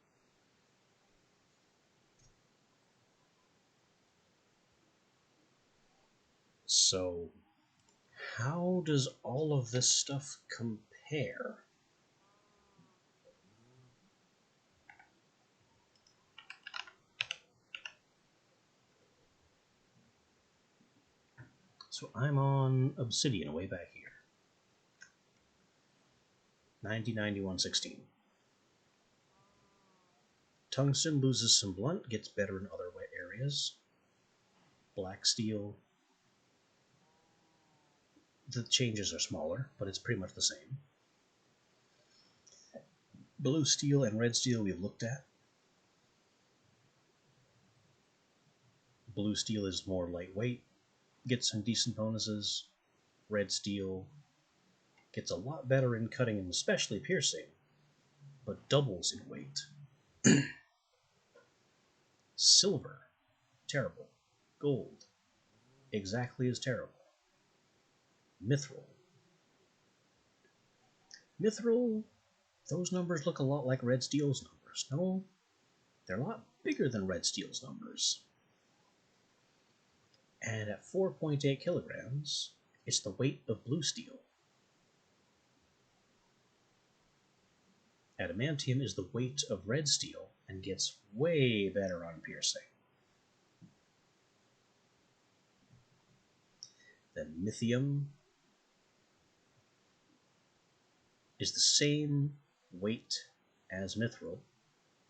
So how does all of this stuff compare? So I'm on Obsidian way back here. 909116. Tungsten loses some blunt, gets better in other areas. Black steel. The changes are smaller, but it's pretty much the same. Blue steel and red steel we've looked at. Blue steel is more lightweight, gets some decent bonuses. Red steel gets a lot better in cutting and especially piercing, but doubles in weight. Silver, terrible. Gold, exactly as terrible. Mithril. Mithril, those numbers look a lot like red steel's numbers. No, they're a lot bigger than red steel's numbers. And at 4.8 kilograms, it's the weight of blue steel. Adamantium is the weight of red steel and gets way better on piercing. Then mithium is the same weight as mithril,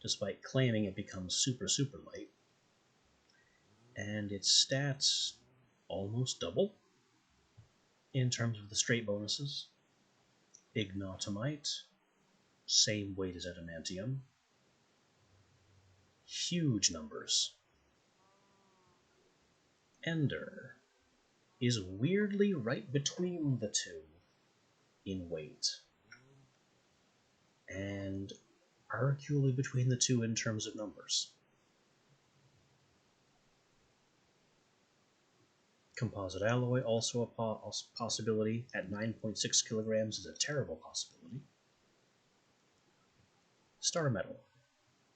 despite claiming it becomes super light. And its stats almost double in terms of the straight bonuses. Ignotomite, same weight as adamantium. huge numbers. Ender is weirdly right between the two in weight, and arguably between the two in terms of numbers. Composite alloy, also a possibility, at 9.6 kilograms is a terrible possibility. Star metal,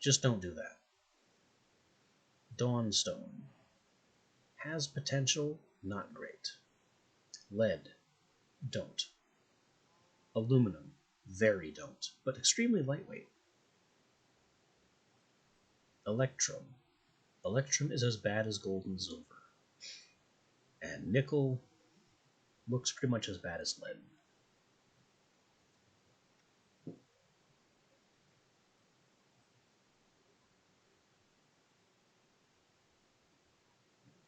just don't do that. Dawnstone, has potential, not great. Lead, don't. Aluminum, very don't, but extremely lightweight. Electrum, Electrum is as bad as gold and silver. And nickel looks pretty much as bad as lead.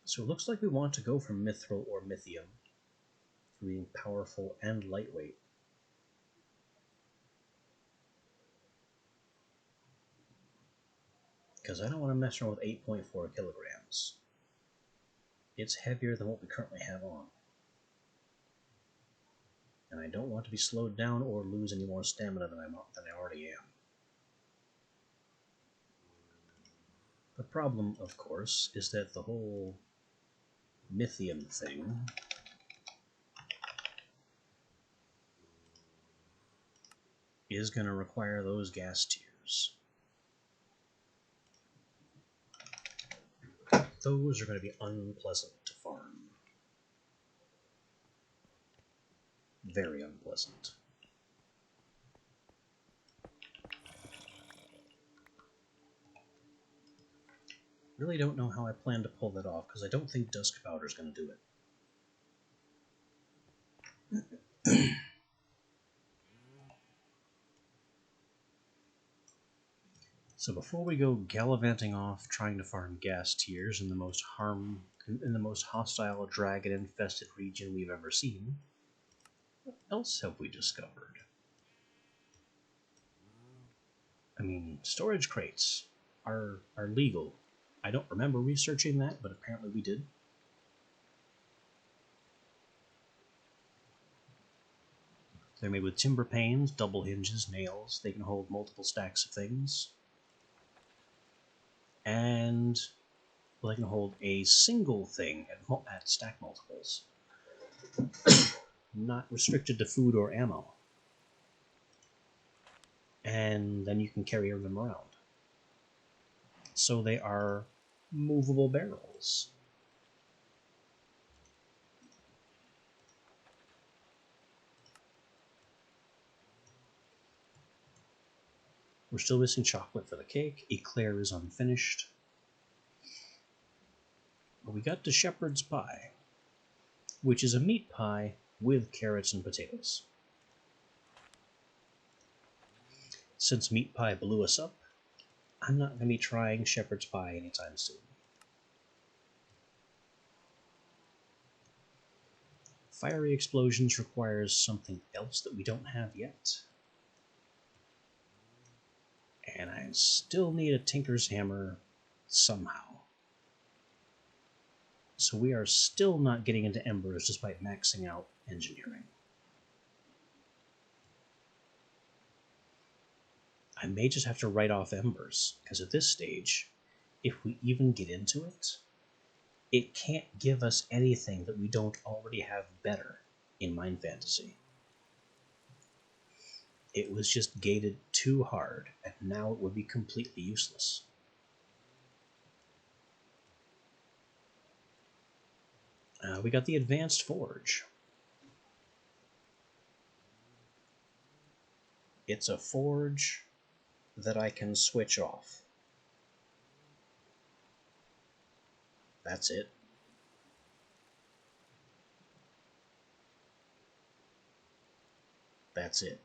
So it looks like we want to go for mithril or mithium for being powerful and lightweight. Because I don't want to mess around with 8.4 kilograms. It's heavier than what we currently have on. And I don't want to be slowed down or lose any more stamina than I already am. The problem, of course, is that the whole mithium thing is going to require those gas tiers. Those are going to be unpleasant to farm. Very unpleasant. Really don't know how I plan to pull that off, because I don't think Dusk Powder is going to do it. So before we go gallivanting off trying to farm gas tiers in the most hostile dragon-infested region we've ever seen, what else have we discovered? I mean, storage crates are legal. I don't remember researching that, but apparently we did. They're made with timber panes, double hinges, nails. They can hold multiple stacks of things. And they can hold a single thing at stack multiples. Not restricted to food or ammo. And then you can carry them around. So they are movable barrels. We're still missing chocolate for the cake. Eclair is unfinished. But we got to shepherd's pie, which is a meat pie with carrots and potatoes. Since meat pie blew us up, I'm not going to be trying shepherd's pie anytime soon. Fiery explosions requires something else that we don't have yet. And I still need a tinker's hammer somehow. So we are still not getting into embers despite maxing out engineering. I may just have to write off embers, because at this stage, if we even get into it, it can't give us anything that we don't already have better in Mind Fantasy. It was just gated too hard, and now it would be completely useless. We got the Advanced Forge. It's a forge that I can switch off. That's it. That's it.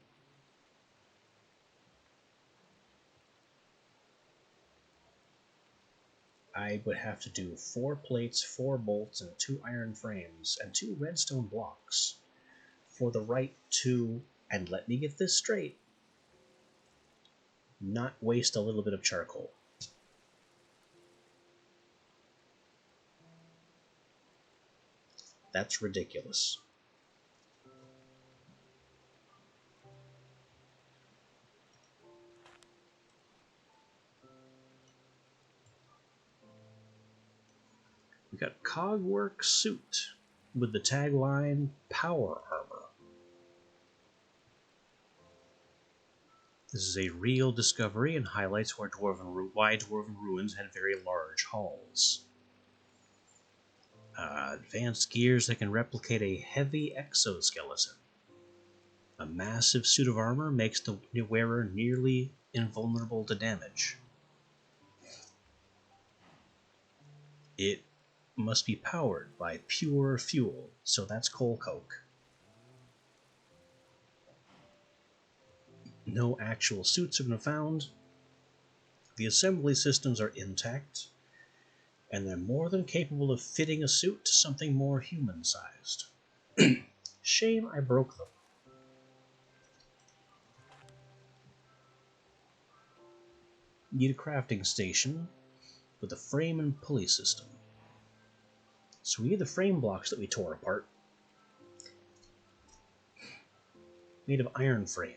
I would have to do 4 plates, 4 bolts, and 2 iron frames, and 2 redstone blocks for the right to, and let me get this straight, not waste a little bit of charcoal. That's ridiculous. We got Cogwork Suit with the tagline Power Armor. This is a real discovery and highlights why Dwarven Ruins had very large halls. Advanced gears that can replicate a heavy exoskeleton. A massive suit of armor makes the wearer nearly invulnerable to damage. It must be powered by pure fuel, so that's coal coke. No actual suits have been found. The assembly systems are intact, and they're more than capable of fitting a suit to something more human-sized. Shame I broke them. Need a crafting station with a frame and pulley system. So we need the frame blocks that we tore apart. Made of iron frame.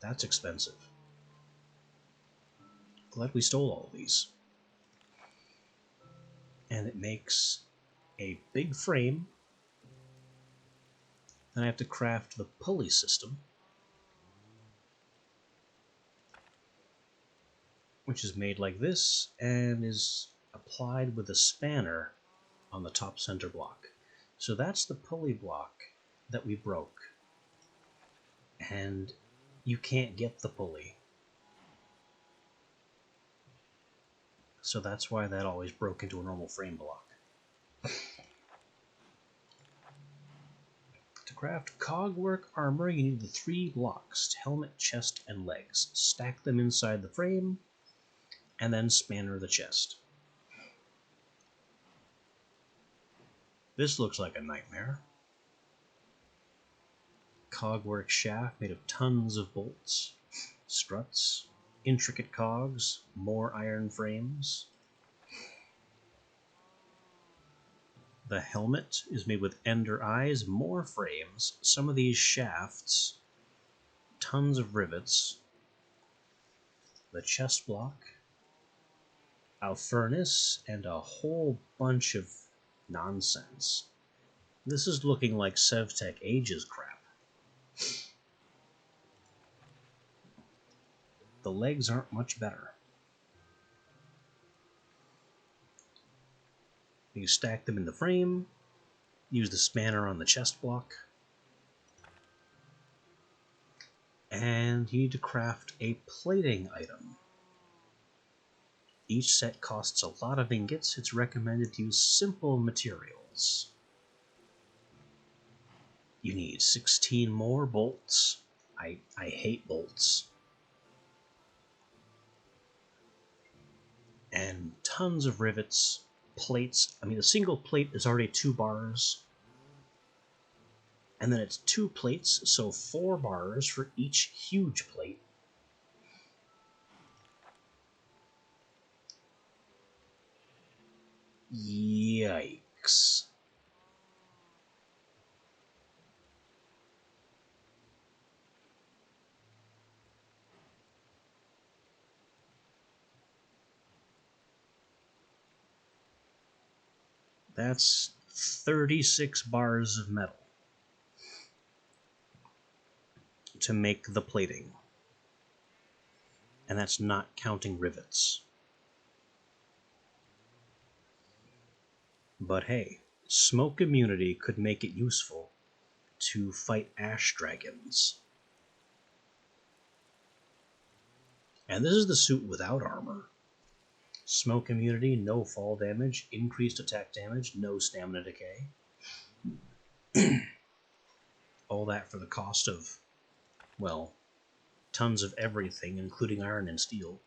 That's expensive. Glad we stole all of these. And it makes a big frame. Then I have to craft the pulley system, which is made like this and is applied with a spanner on the top center block. So that's the pulley block that we broke. And you can't get the pulley. So that's why that always broke into a normal frame block. To craft Cogwork armor, you need the 3 blocks: helmet, chest, and legs. Stack them inside the frame, and then spanner the chest. This looks like a nightmare. Cogwork shaft made of tons of bolts, struts, intricate cogs, more iron frames. The helmet is made with ender eyes, more frames, some of these shafts, tons of rivets. The chest block, a furnace, and a whole bunch of nonsense. This is looking like SevTech Ages crap. The legs aren't much better. You stack them in the frame, use the spanner on the chest block, and you need to craft a plating item. Each set costs a lot of ingots. It's recommended to use simple materials. You need 16 more bolts. I hate bolts. And tons of rivets, plates. I mean, a single plate is already 2 bars. And then it's 2 plates, so 4 bars for each huge plate. Yikes. That's 36 bars of metal to make the plating. And that's not counting rivets. But hey, smoke immunity could make it useful to fight ash dragons. And this is the suit without armor. Smoke immunity, no fall damage, increased attack damage, no stamina decay. All that for the cost of, well, tons of everything, including iron and steel.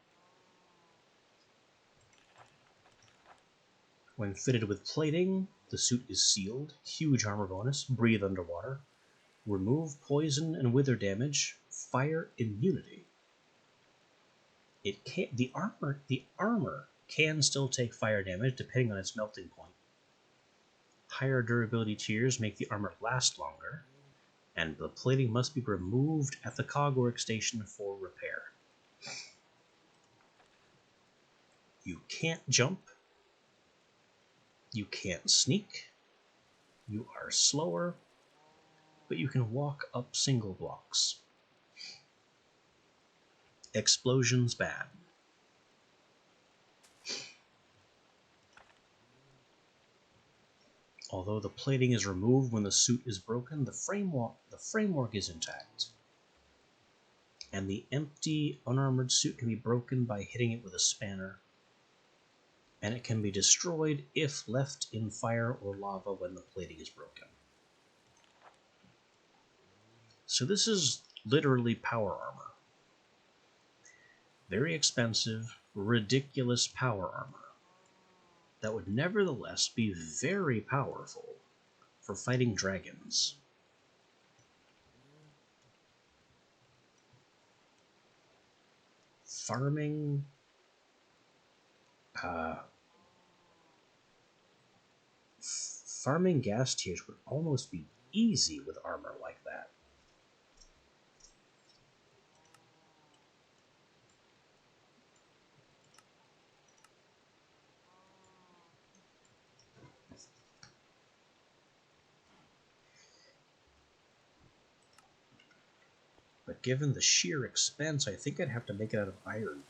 When fitted with plating, the suit is sealed, huge armor bonus, breathe underwater, remove poison and wither damage, fire immunity. The armor can still take fire damage depending on its melting point. Higher durability tiers make the armor last longer, and the plating must be removed at the cog workstation for repair. You can't jump. You can't sneak. You are slower, but you can walk up single blocks. Explosions bad. Although the plating is removed when the suit is broken, the framework is intact. And the empty, unarmored suit can be broken by hitting it with a spanner, and it can be destroyed if left in fire or lava when the plating is broken. So this is literally power armor. Very expensive, ridiculous power armor that would nevertheless be very powerful for fighting dragons. Farming farming gas tiers would almost be easy with armor like that. But given the sheer expense, I think I'd have to make it out of iron.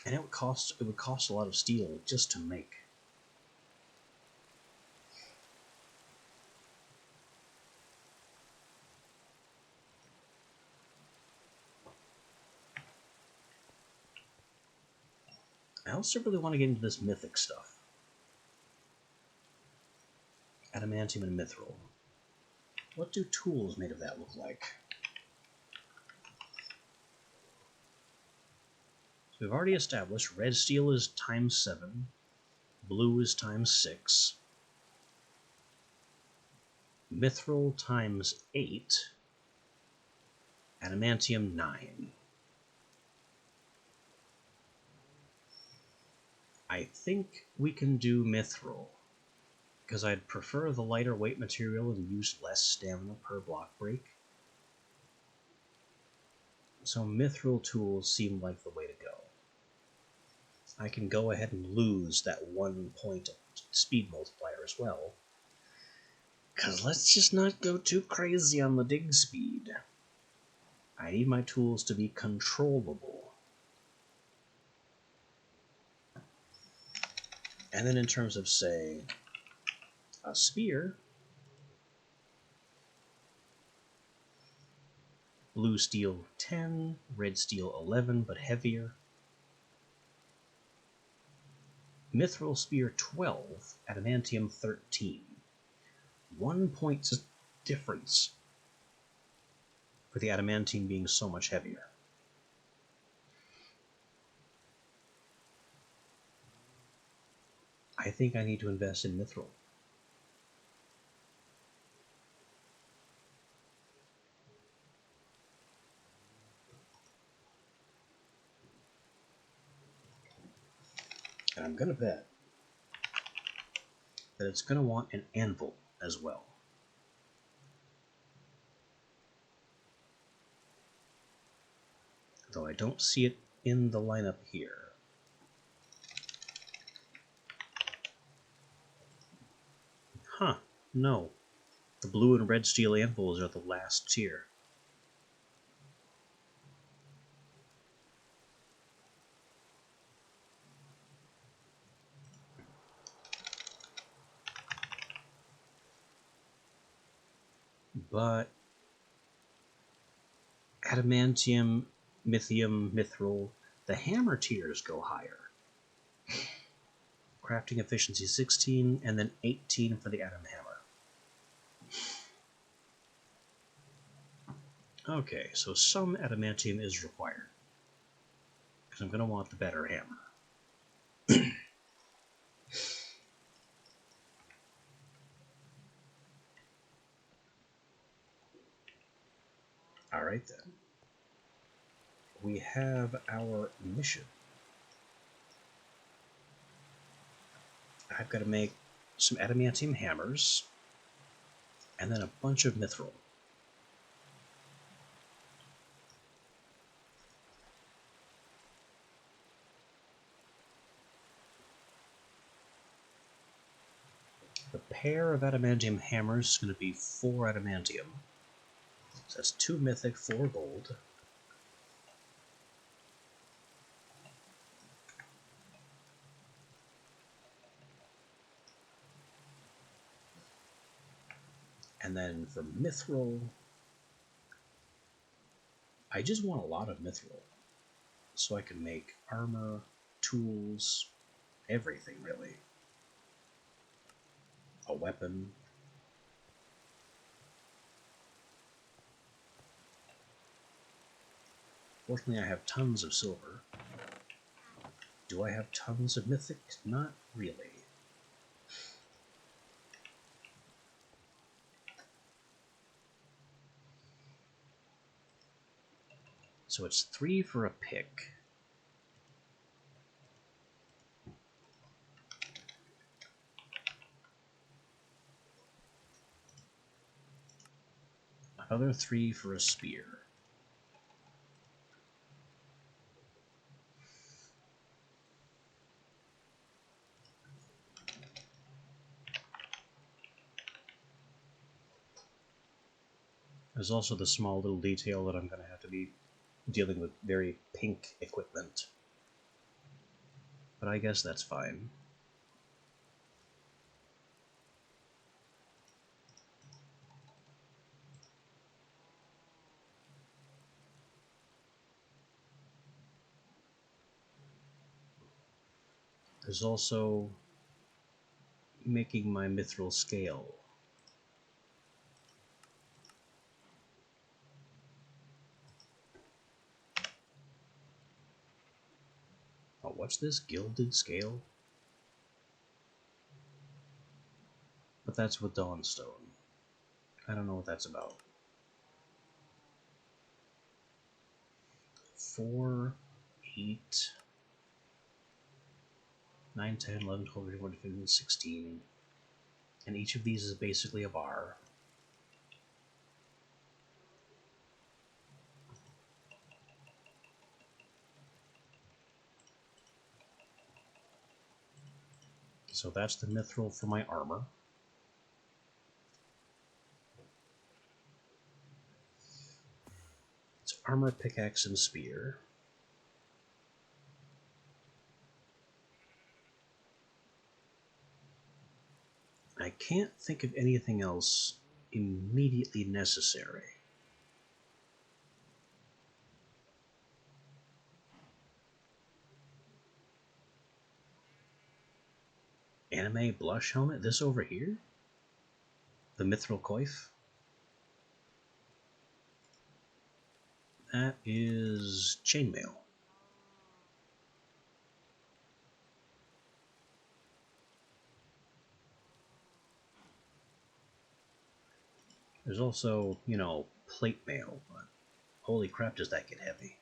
And it would cost a lot of steel just to make. I also really want to get into this mythic stuff. Adamantium and mithril. What do tools made of that look like? So we've already established red steel is times 7, blue is times 6, mithril times 8, adamantium 9. I think we can do mithril, because I'd prefer the lighter weight material and use less stamina per block break. So mithril tools seem like the way to go. I can go ahead and lose that 1 point of speed multiplier as well, because let's just not go too crazy on the dig speed. I need my tools to be controllable. And then in terms of, say, a spear, blue steel 10, red steel 11, but heavier. Mithril spear 12, adamantium 13. 1 point difference for the adamantine being so much heavier. I think I need to invest in mithril. And I'm going to bet that it's going to want an anvil as well. Though I don't see it in the lineup here. Huh, no. The blue and red steel anvils are the last tier. But adamantium, mithium, mithril, the hammer tiers go higher. Crafting efficiency 16, and then 18 for the Adam Hammer. Okay, so some adamantium is required, because I'm going to want the better hammer. Alright then. We have our mission. I've got to make some adamantium hammers, and then a bunch of mithril. The pair of adamantium hammers is going to be 4 adamantium. So that's 2 mythic, 4 gold. And then for mithril, I just want a lot of mithril. So I can make armor, tools, everything really. A weapon. Fortunately, I have tons of silver. Do I have tons of mythic? Not really. So it's 3 for a pick. Another 3 for a spear. There's also the small little detail that I'm going to have to be dealing with very pink equipment. But I guess that's fine. There's also making my mithril scale. Oh, what's this? Gilded scale? But that's with Dawnstone. I don't know what that's about. 4, 8, 9, 10, 11, 12, 13, 14, 15, 16. And each of these is basically a bar. So that's the mithril for my armor. It's armor, pickaxe, and spear. I can't think of anything else immediately necessary. Anime blush helmet? This over here? The mithril coif? That is chainmail. There's also, plate mail, but holy crap does that get heavy.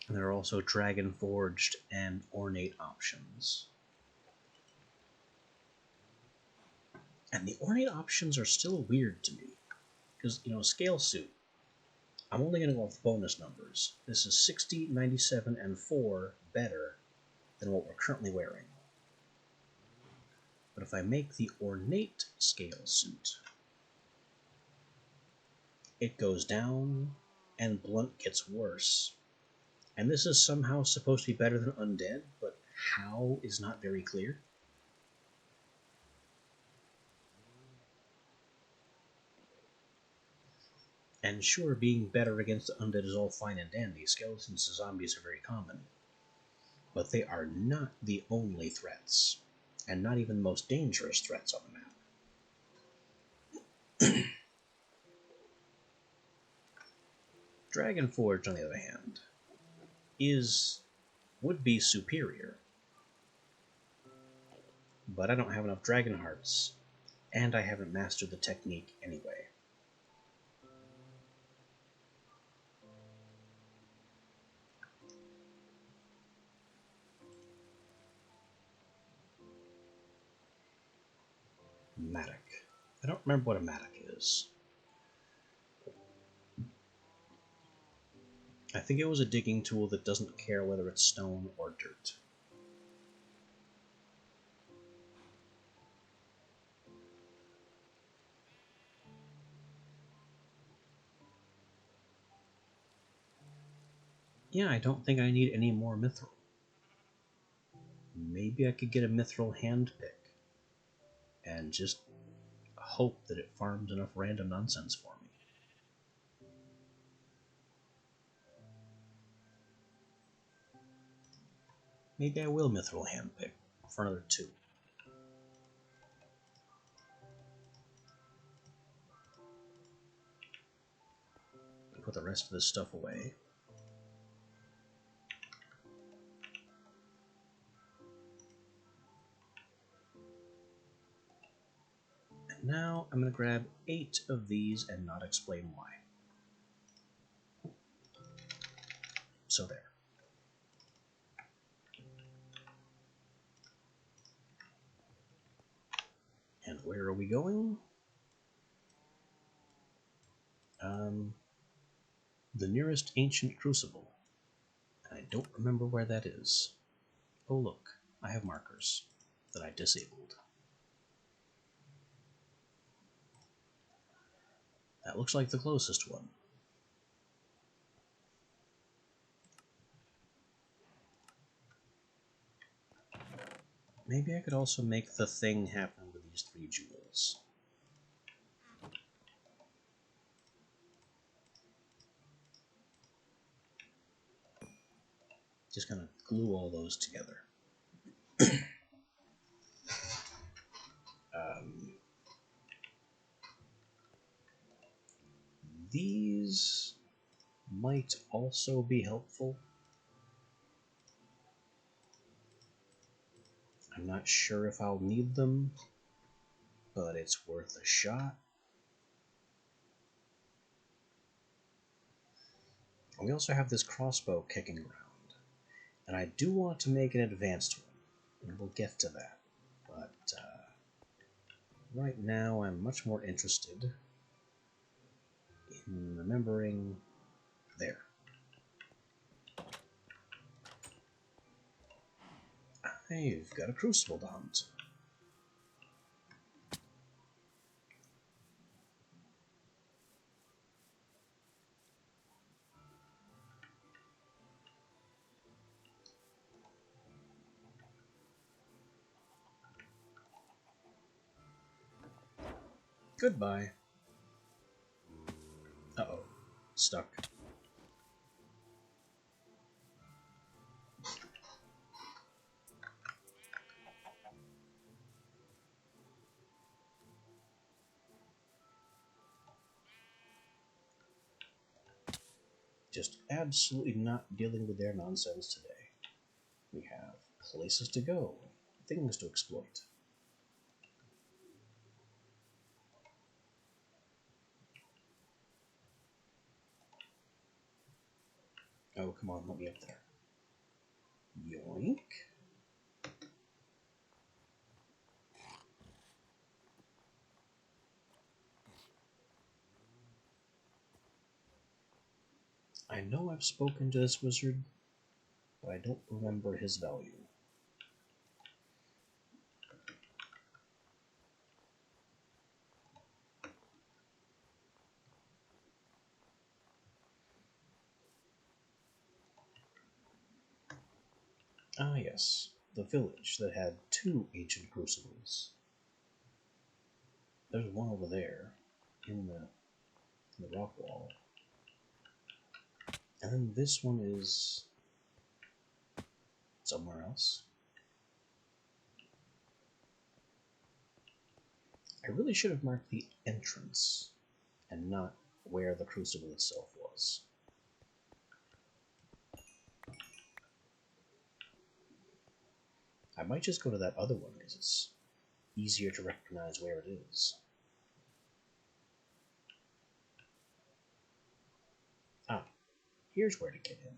And there are also dragon forged and ornate options. And the ornate options are still weird to me. Because, scale suit. I'm only going to go off bonus numbers. This is 60, 97, and 4 better than what we're currently wearing. But if I make the ornate scale suit, it goes down and blunt gets worse. And this is somehow supposed to be better than undead, but how is not very clear. And sure, being better against the undead is all fine and dandy. Skeletons and zombies are very common. But they are not the only threats, and not even the most dangerous threats on the map. Dragonforged, on the other hand, would be superior. But I don't have enough dragon hearts, and I haven't mastered the technique anyway. Mattock. I don't remember what a mattock is. I think it was a digging tool that doesn't care whether it's stone or dirt. Yeah, I don't think I need any more mithril. Maybe I could get a mithril handpick and just hope that it farms enough random nonsense for me. Maybe I will mithril handpick for another 2. Put the rest of this stuff away. And now I'm going to grab 8 of these and not explain why. So there. And where are we going? The nearest ancient crucible. And I don't remember where that is. Oh look, I have markers that I disabled. That looks like the closest one. Maybe I could also make the thing happen with these 3 jewels. Just kind of glue all those together. These might also be helpful. I'm not sure if I'll need them, but it's worth a shot. And we also have this crossbow kicking around, and I do want to make an advanced one, and we'll get to that. But right now I'm much more interested in remembering there. I've got a crucible to hunt. Goodbye. Uh-oh. Stuck. Just absolutely not dealing with their nonsense today. We have places to go, things to exploit. Oh, come on, let me up there. Yoink. I know I've spoken to this wizard, but I don't remember his value. Ah yes, the village that had 2 ancient crucibles. There's one over there, in the rock wall. And then this one is somewhere else. I really should have marked the entrance, and not where the crucible itself was. I might just go to that other one, because it's easier to recognize where it is. Ah, here's where to get in.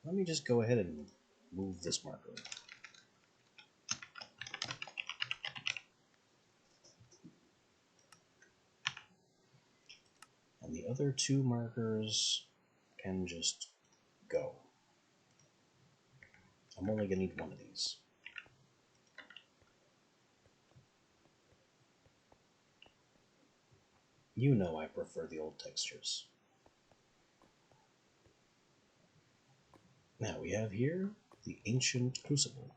Let me just go ahead and move this marker. And the other two markers can just go. I'm only going to need one of these. You know I prefer the old textures. Now we have here the ancient crucible.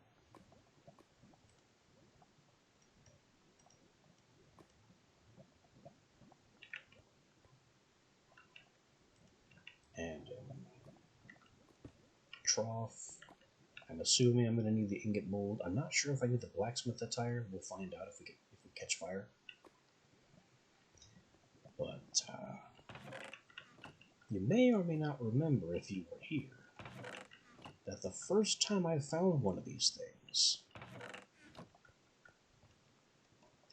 And trough. I'm assuming I'm going to need the ingot mold. I'm not sure if I need the blacksmith attire. We'll find out if we catch fire. But you may or may not remember, if you were here, that the first time I found one of these things,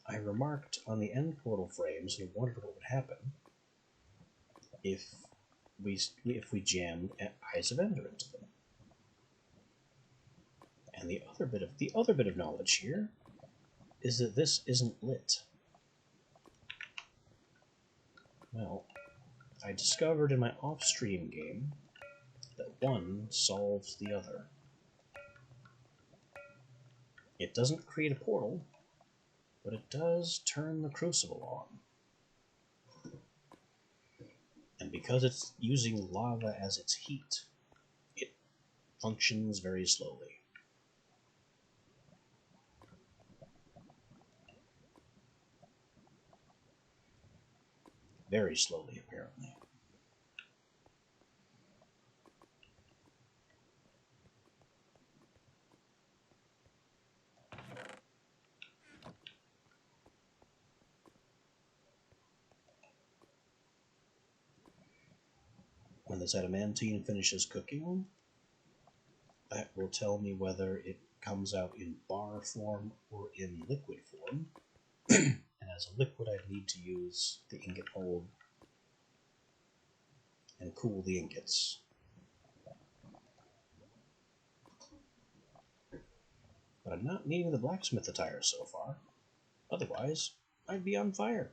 I remarked on the end portal frames and wondered what would happen if we jammed Eyes of Ender into them. And the other bit of knowledge here is that this isn't lit. Well, I discovered in my off-stream game that one solves the other. It doesn't create a portal, but it does turn the crucible on. And because it's using lava as its heat, it functions very slowly. Very slowly, apparently. When this adamantine finishes cooking, that will tell me whether it comes out in bar form or in liquid form. And as a liquid, I need to use the ingot mold and cool the ingots. But I'm not needing the blacksmith attire so far. Otherwise, I'd be on fire.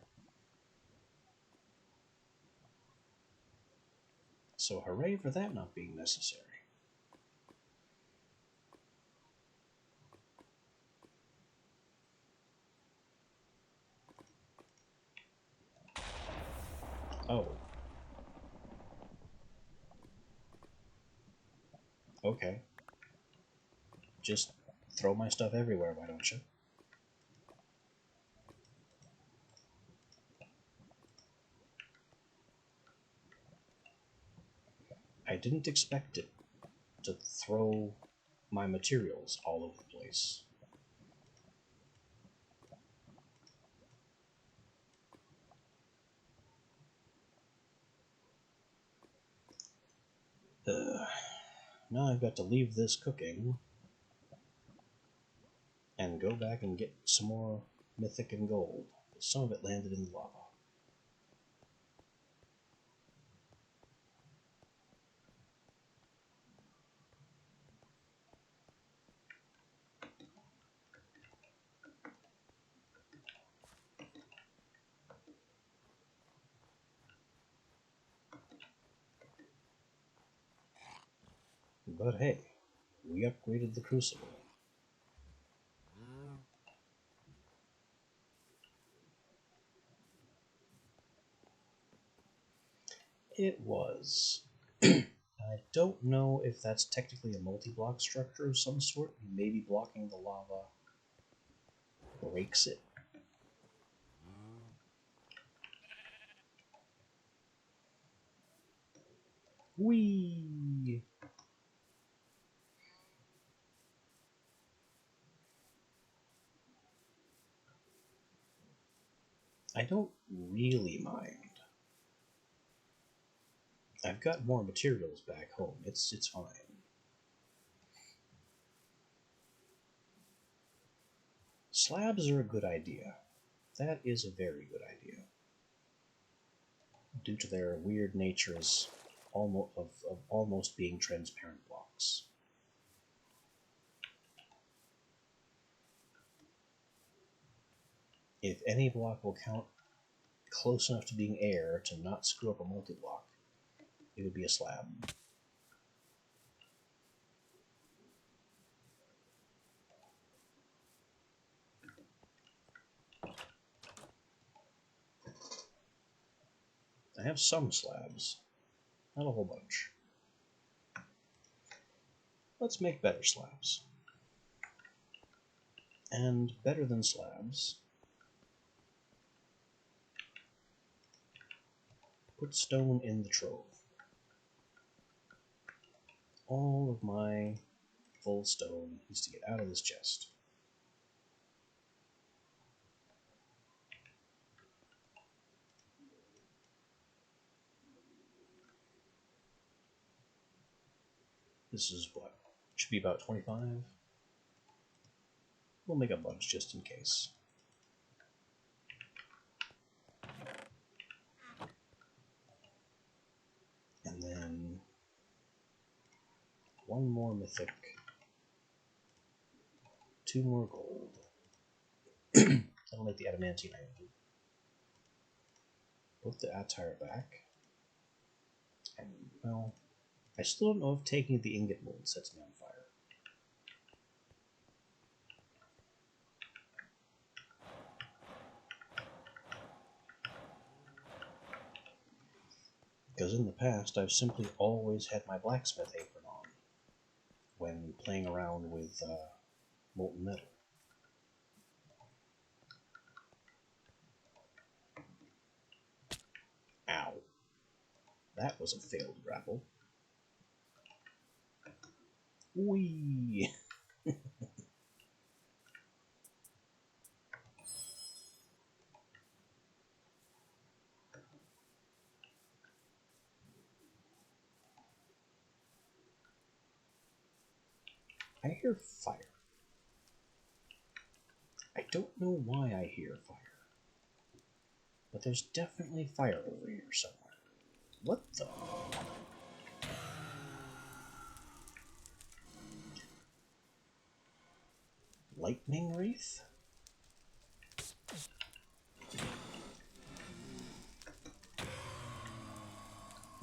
So hooray for that not being necessary. Oh. Okay. Just throw my stuff everywhere, why don't you? I didn't expect it to throw my materials all over the place. Now I've got to leave this cooking and go back and get some more mythic and gold. Some of it landed in the lava. But hey, we upgraded the crucible. It was. I don't know if that's technically a multi-block structure of some sort. Maybe blocking the lava breaks it. Whee! I don't really mind. I've got more materials back home. It's fine. Slabs are a good idea. That is a very good idea. Due to their weird nature as almost being transparent blocks. if any block will count close enough to being air to not screw up a multi-block, it would be a slab. I have some slabs, not a whole bunch. Let's make better slabs. And better than slabs, put stone in the trove. All of my full stone needs to get out of this chest. This is what? Should be about 25. We'll make a bunch just in case. And then one more mythic, 2 more gold. That'll make the adamantine iron. Put the attire back. And, well, I still don't know if taking the ingot mold sets me on fire. Because in the past, I've simply always had my blacksmith apron on when playing around with molten metal. Ow. That was a failed grapple. Whee! I hear fire. I don't know why I hear fire. But there's definitely fire over here somewhere. What the? Lightning Wraith?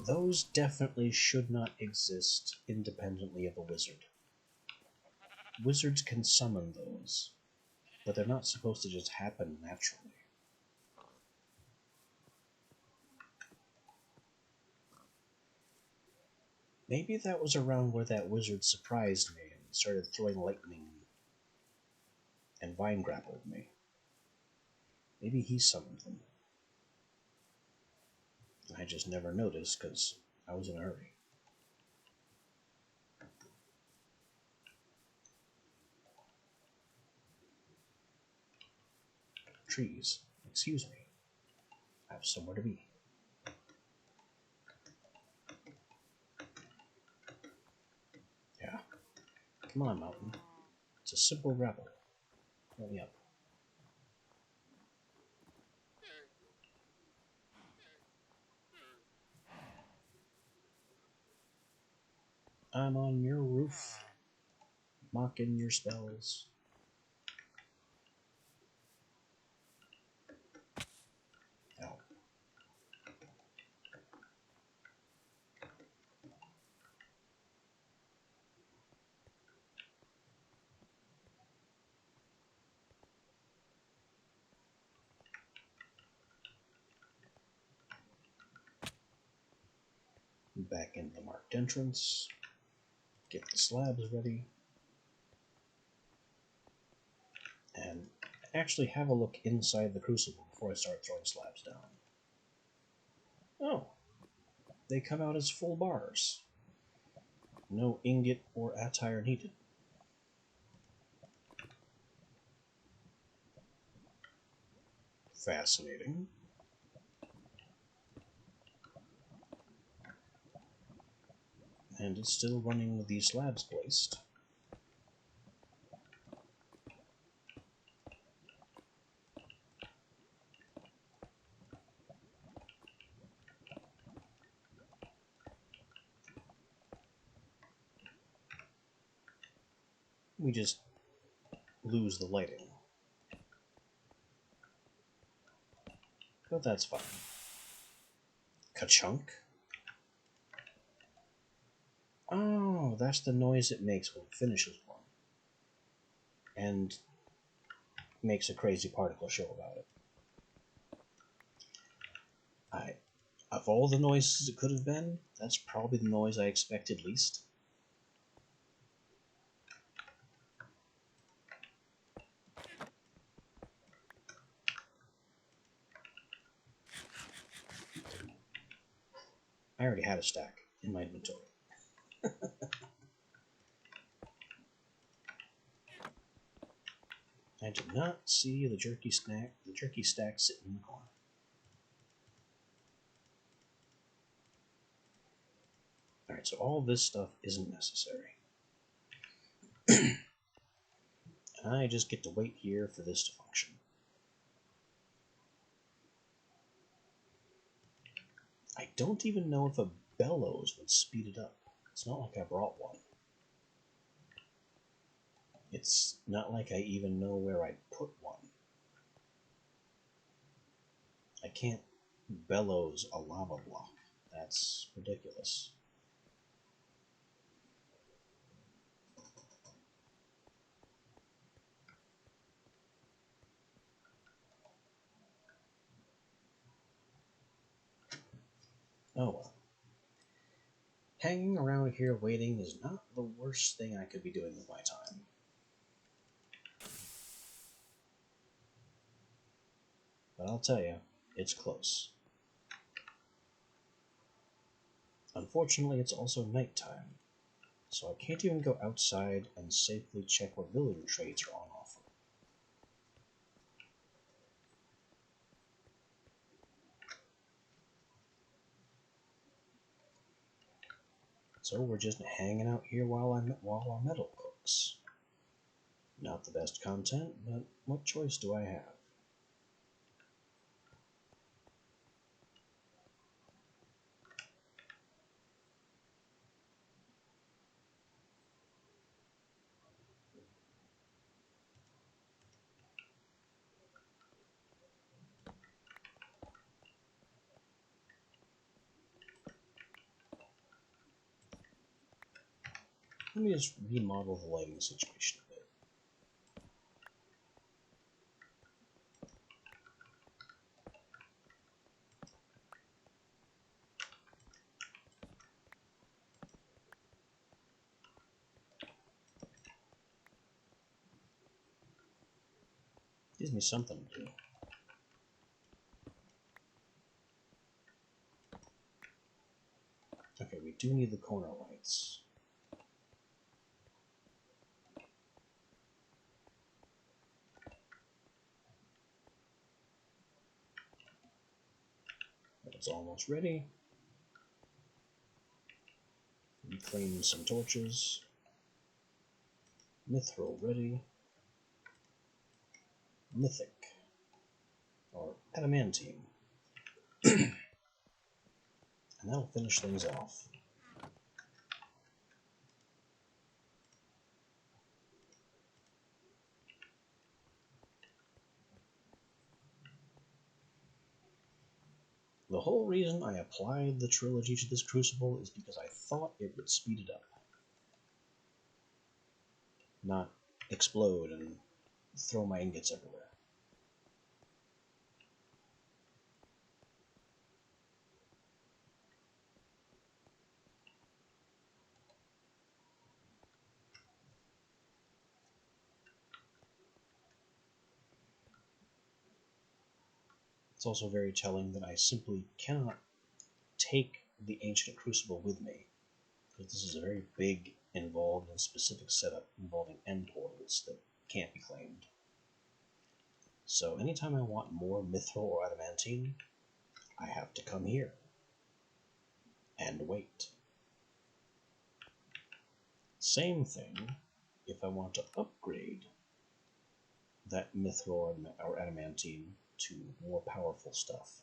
Those definitely should not exist independently of a wizard. Wizards can summon those, but they're not supposed to just happen naturally. Maybe that was around where that wizard surprised me and started throwing lightning and vine grappled me. Maybe he summoned them. I just never noticed because I was in a hurry. Trees, excuse me. I have somewhere to be. Yeah. Come on, mountain. It's a simple grapple. Let me up. I'm on your roof, mocking your spells. Ow. Back into the marked entrance. Get the slabs ready. And actually have a look inside the crucible before I start throwing slabs down. Oh, they come out as full bars. No ingot or attire needed. Fascinating. And it's still running with these slabs placed. We just lose the lighting. but that's fine. Ka-chunk? Oh, that's the noise it makes when it finishes one. And makes a crazy particle show about it. Of all the noises it could have been, that's probably the noise I expected least. I already had a stack in my inventory. I did not see the jerky stack sitting in the corner. Alright, so all this stuff isn't necessary. I just get to wait here for this to function. I don't even know if a bellows would speed it up. It's not like I brought one. It's not like I even know where I put one. I can't bellows a lava block. That's ridiculous. Oh well. Hanging around here waiting is not the worst thing I could be doing with my time. But I'll tell you, it's close. Unfortunately, it's also nighttime, so I can't even go outside and safely check what villager trades are on offer. So we're just hanging out here while our metal cooks. Not the best content, but what choice do I have? Let me just remodel the lighting situation a bit. Gives me something to do. Okay, we do need the corner lights. It's almost ready. Reclaim some torches. Mithril ready. Mythic. Or adamantine. And that'll finish things off. The whole reason I applied the trilogy to this crucible is because I thought it would speed it up. Not explode and throw my ingots everywhere. It's also very telling that I simply cannot take the ancient crucible with me, because this is a very big, involved, and specific setup involving end portals that can't be claimed. So anytime I want more mithril or adamantine, I have to come here and wait. Same thing if I want to upgrade that mithril or adamantine to more powerful stuff.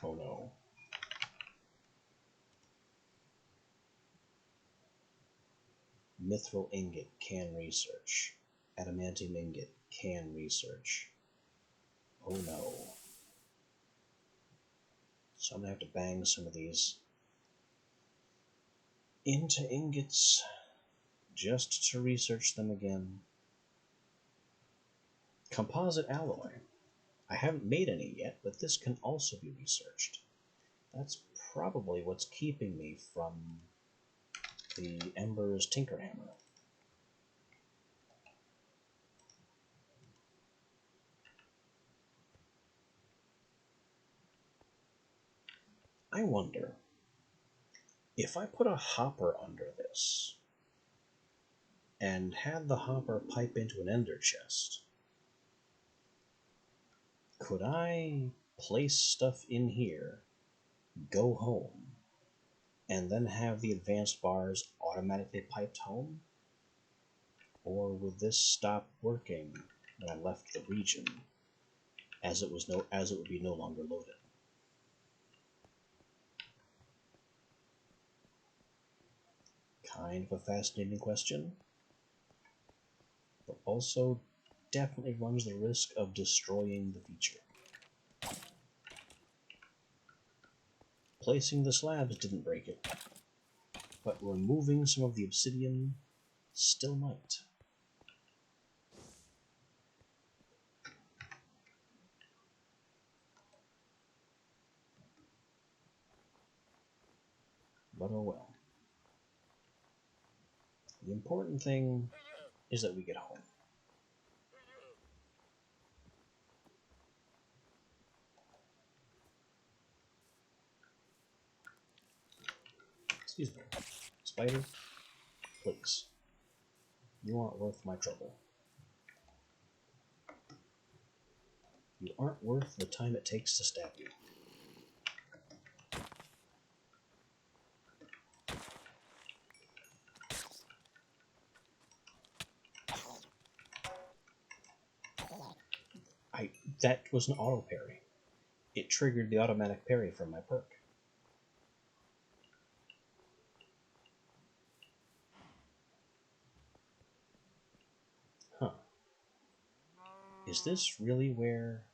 Oh no. Mithril ingot, can research. Adamantium ingot, can research. Oh no. So I'm gonna have to bang some of these into ingots just to research them again. Composite alloy. I haven't made any yet, but this can also be researched. That's probably what's keeping me from the Ember's Tinkerhammer. I wonder, if I put a hopper under this and had the hopper pipe into an ender chest, could I place stuff in here, go home, and then have the advanced bars automatically piped home? Or would this stop working when I left the region, as it would be no longer loaded? Kind of a fascinating question, but also definitely runs the risk of destroying the feature. Placing the slabs didn't break it, but removing some of the obsidian still might. But oh well. The important thing is that we get home. Excuse me. Spider, please. You aren't worth my trouble. You aren't worth the time it takes to stab you. That was an auto parry. It triggered the automatic parry from my perk. Huh. Is this really where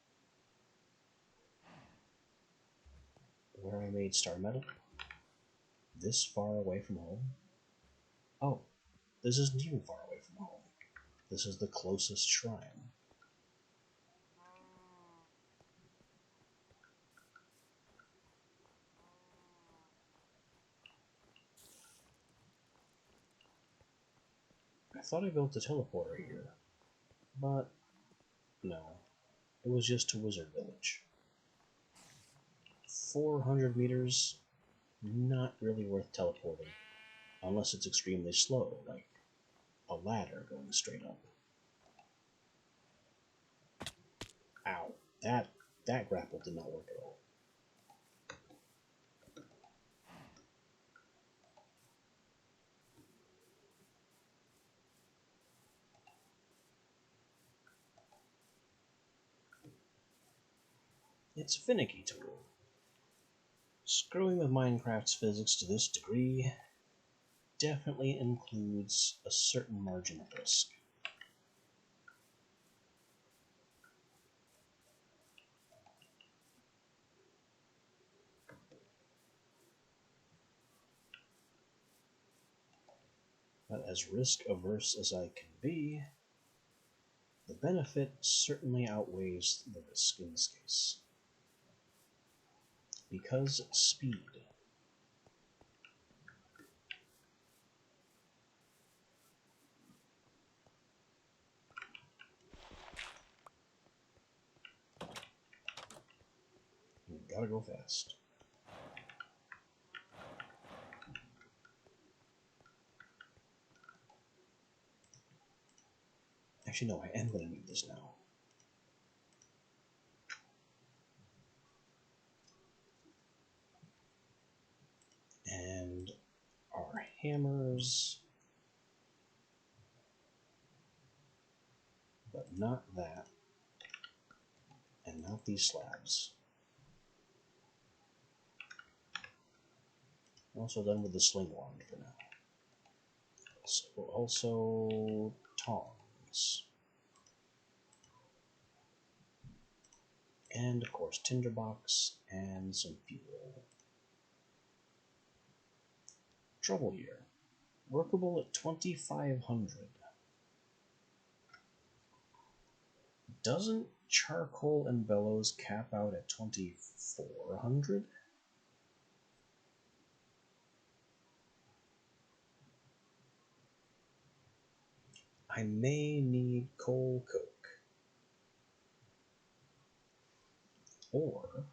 I made Star Metal? This far away from home? Oh, this isn't even far away from home. This is the closest shrine. I thought I built a teleporter here, but no, it was just to Wizard Village. 400 meters, not really worth teleporting, unless it's extremely slow, like a ladder going straight up. Ow, that grapple did not work at all. It's a finicky tool. Screwing with Minecraft's physics to this degree definitely includes a certain margin of risk. But as risk-averse as I can be, the benefit certainly outweighs the risk in this case. Because speed. You gotta go fast. Actually, no, I am gonna need this now. And our hammers. But not that. And not these slabs. Also done with the sling wand for now. So also tongs. And of course tinderbox and some fuel. Trouble here. Workable at 2,500. Doesn't charcoal and bellows cap out at 2,400? I may need coal coke. Or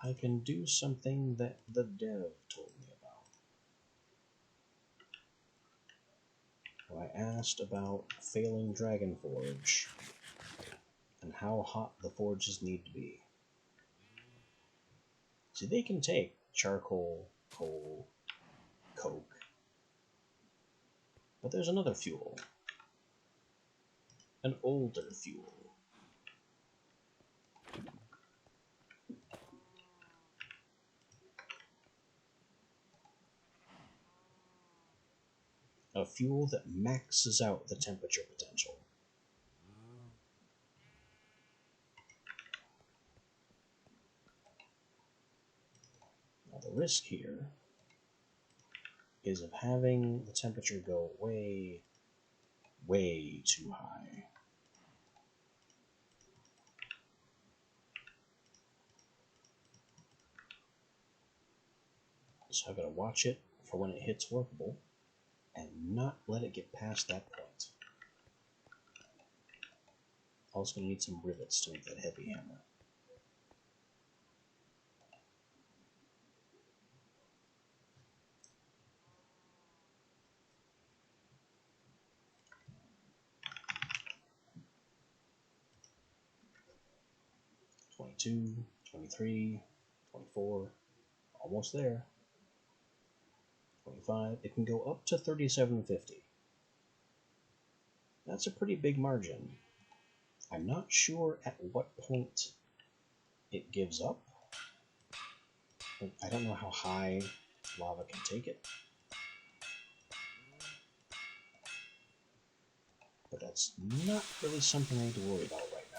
I can do something that the dev told me about. When I asked about failing Dragon Forge and how hot the forges need to be. See, they can take charcoal, coal, coke, but there's another fuel. An older fuel. A fuel that maxes out the temperature potential. Now the risk here is of having the temperature go way, way too high. So I've got to watch it for when it hits workable and not let it get past that point. Also going to need some rivets to make that heavy hammer. $22, $23, $24, almost there. $25. It can go up to $37.50. That's a pretty big margin. I'm not sure at what point it gives up. I don't know how high lava can take it. But that's not really something I need to worry about right now.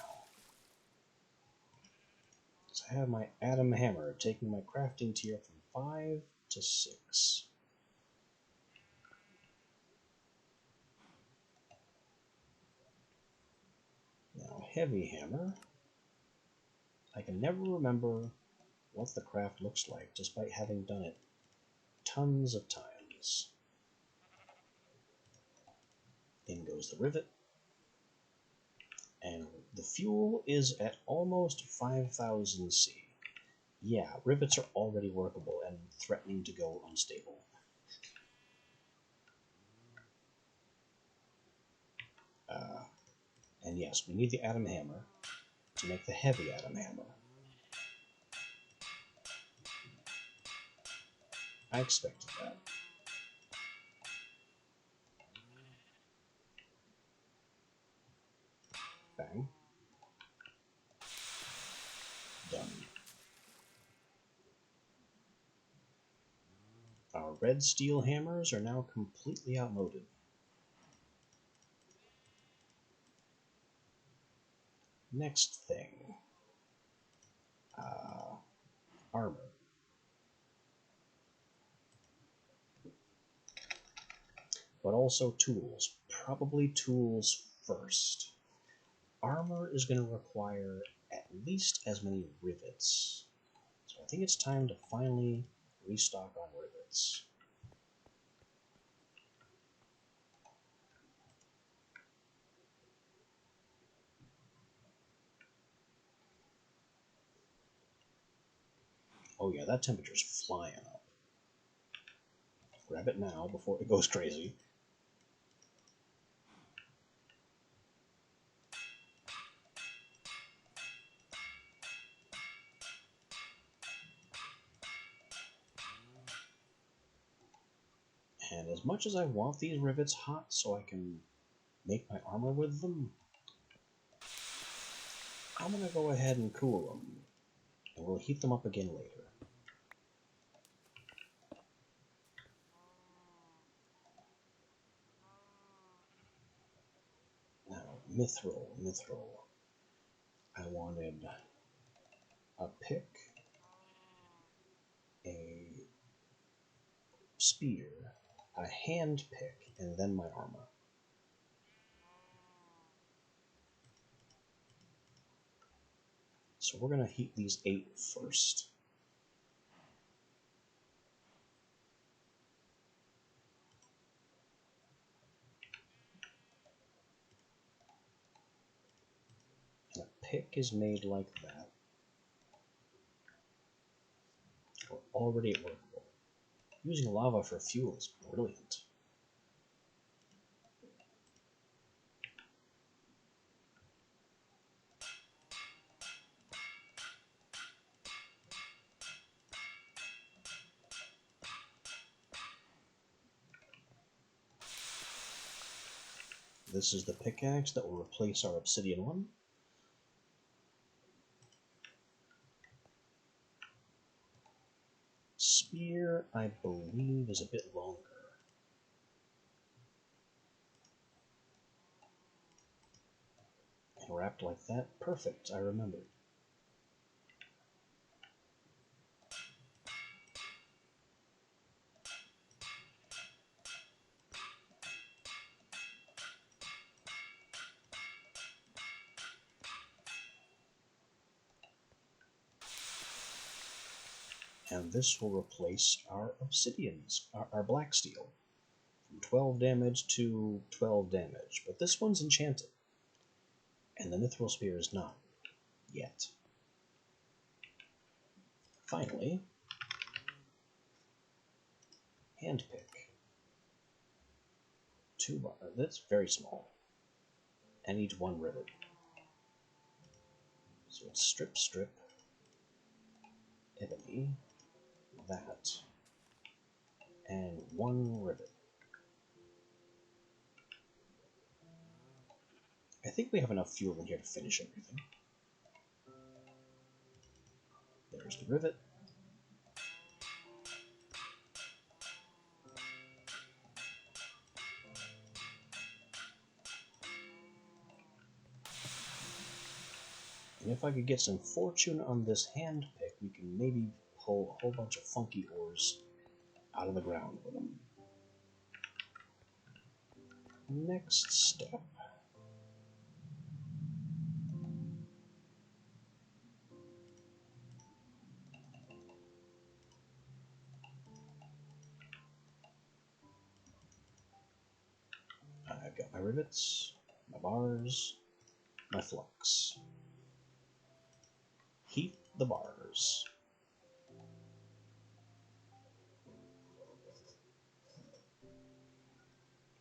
So I have my Atom Hammer taking my crafting tier from 5 to 6. Now, Heavy Hammer. I can never remember what the craft looks like, despite having done it tons of times. In goes the rivet. And the fuel is at almost 5,000 C. Yeah, rivets are already workable and threatening to go unstable. And yes, we need the Atom Hammer to make the heavy Atom Hammer. I expected that. Bang. Done. Our red steel hammers are now completely outmoded. Next thing. Armor. But also tools. Probably tools first. Armor is going to require at least as many rivets. So I think it's time to finally restock on rivets. Oh yeah, that temperature's flying up. Grab it now before it goes crazy. And as much as I want these rivets hot so I can make my armor with them, I'm going to go ahead and cool them. And we'll heat them up again later. Mithril. I wanted a pick, a spear, a hand pick, and then my armor. So we're going to heat these 8 first. And a pick is made like that. We're already at workable. Using lava for fuel is brilliant. This is the pickaxe that will replace our obsidian one. Spear, I believe, is a bit longer. And wrapped like that, perfect, I remember. And this will replace our obsidians, our black steel, from 12 damage to 12 damage. But this one's enchanted, and the mithril spear is not, yet. Finally, handpick. 2 bar, that's very small, and needs 1 rivet. So it's strip, ebony, that, and 1 rivet. I think we have enough fuel in here to finish everything. There's the rivet. And if I could get some fortune on this hand pick, we can maybe pull a whole bunch of funky ores out of the ground with them. Next step. I've got my rivets, my bars, my flux. Heat the bars.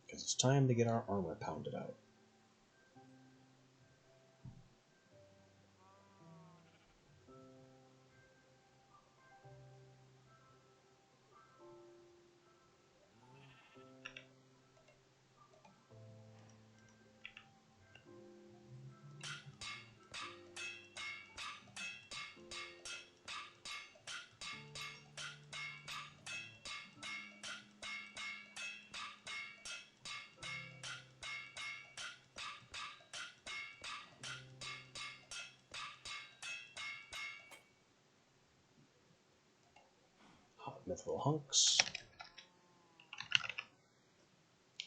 Because it's time to get our armor pounded out. Hot mithril hunks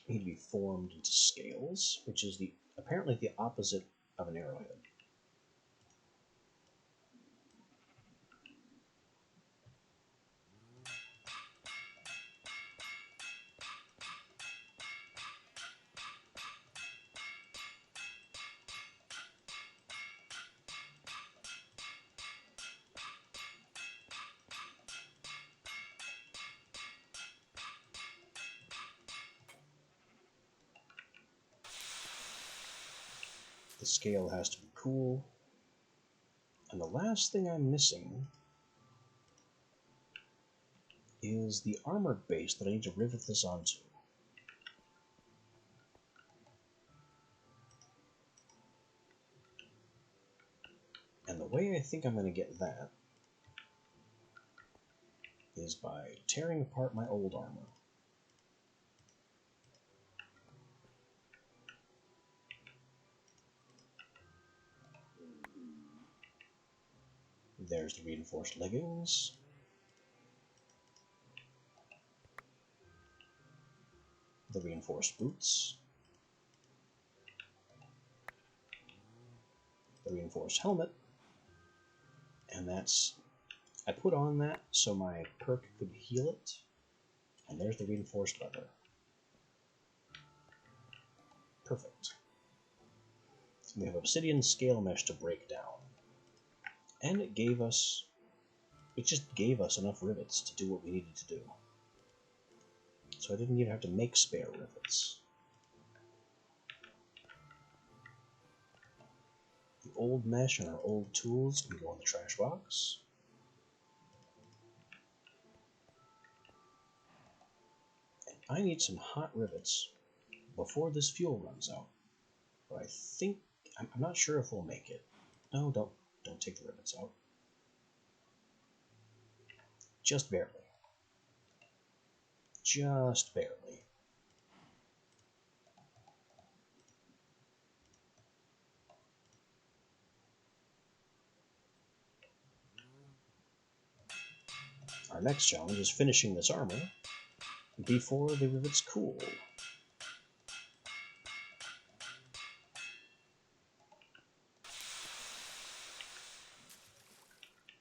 need to be formed into scales, which is apparently the opposite of an arrowhead. The scale has to be cool. And the last thing I'm missing is the armor base that I need to rivet this onto. And the way I think I'm going to get that is by tearing apart my old armor. There's the reinforced leggings. The reinforced boots. The reinforced helmet. And that's... I put on that so my perk could heal it. And there's the reinforced leather. Perfect. We have obsidian scale mesh to break down. And it just gave us enough rivets to do what we needed to do. So I didn't even have to make spare rivets. The old mesh and our old tools can go in the trash box. And I need some hot rivets before this fuel runs out. But I think... I'm not sure if we'll make it. No, don't take the rivets out. Just barely. Just barely. Our next challenge is finishing this armor before the rivets cool.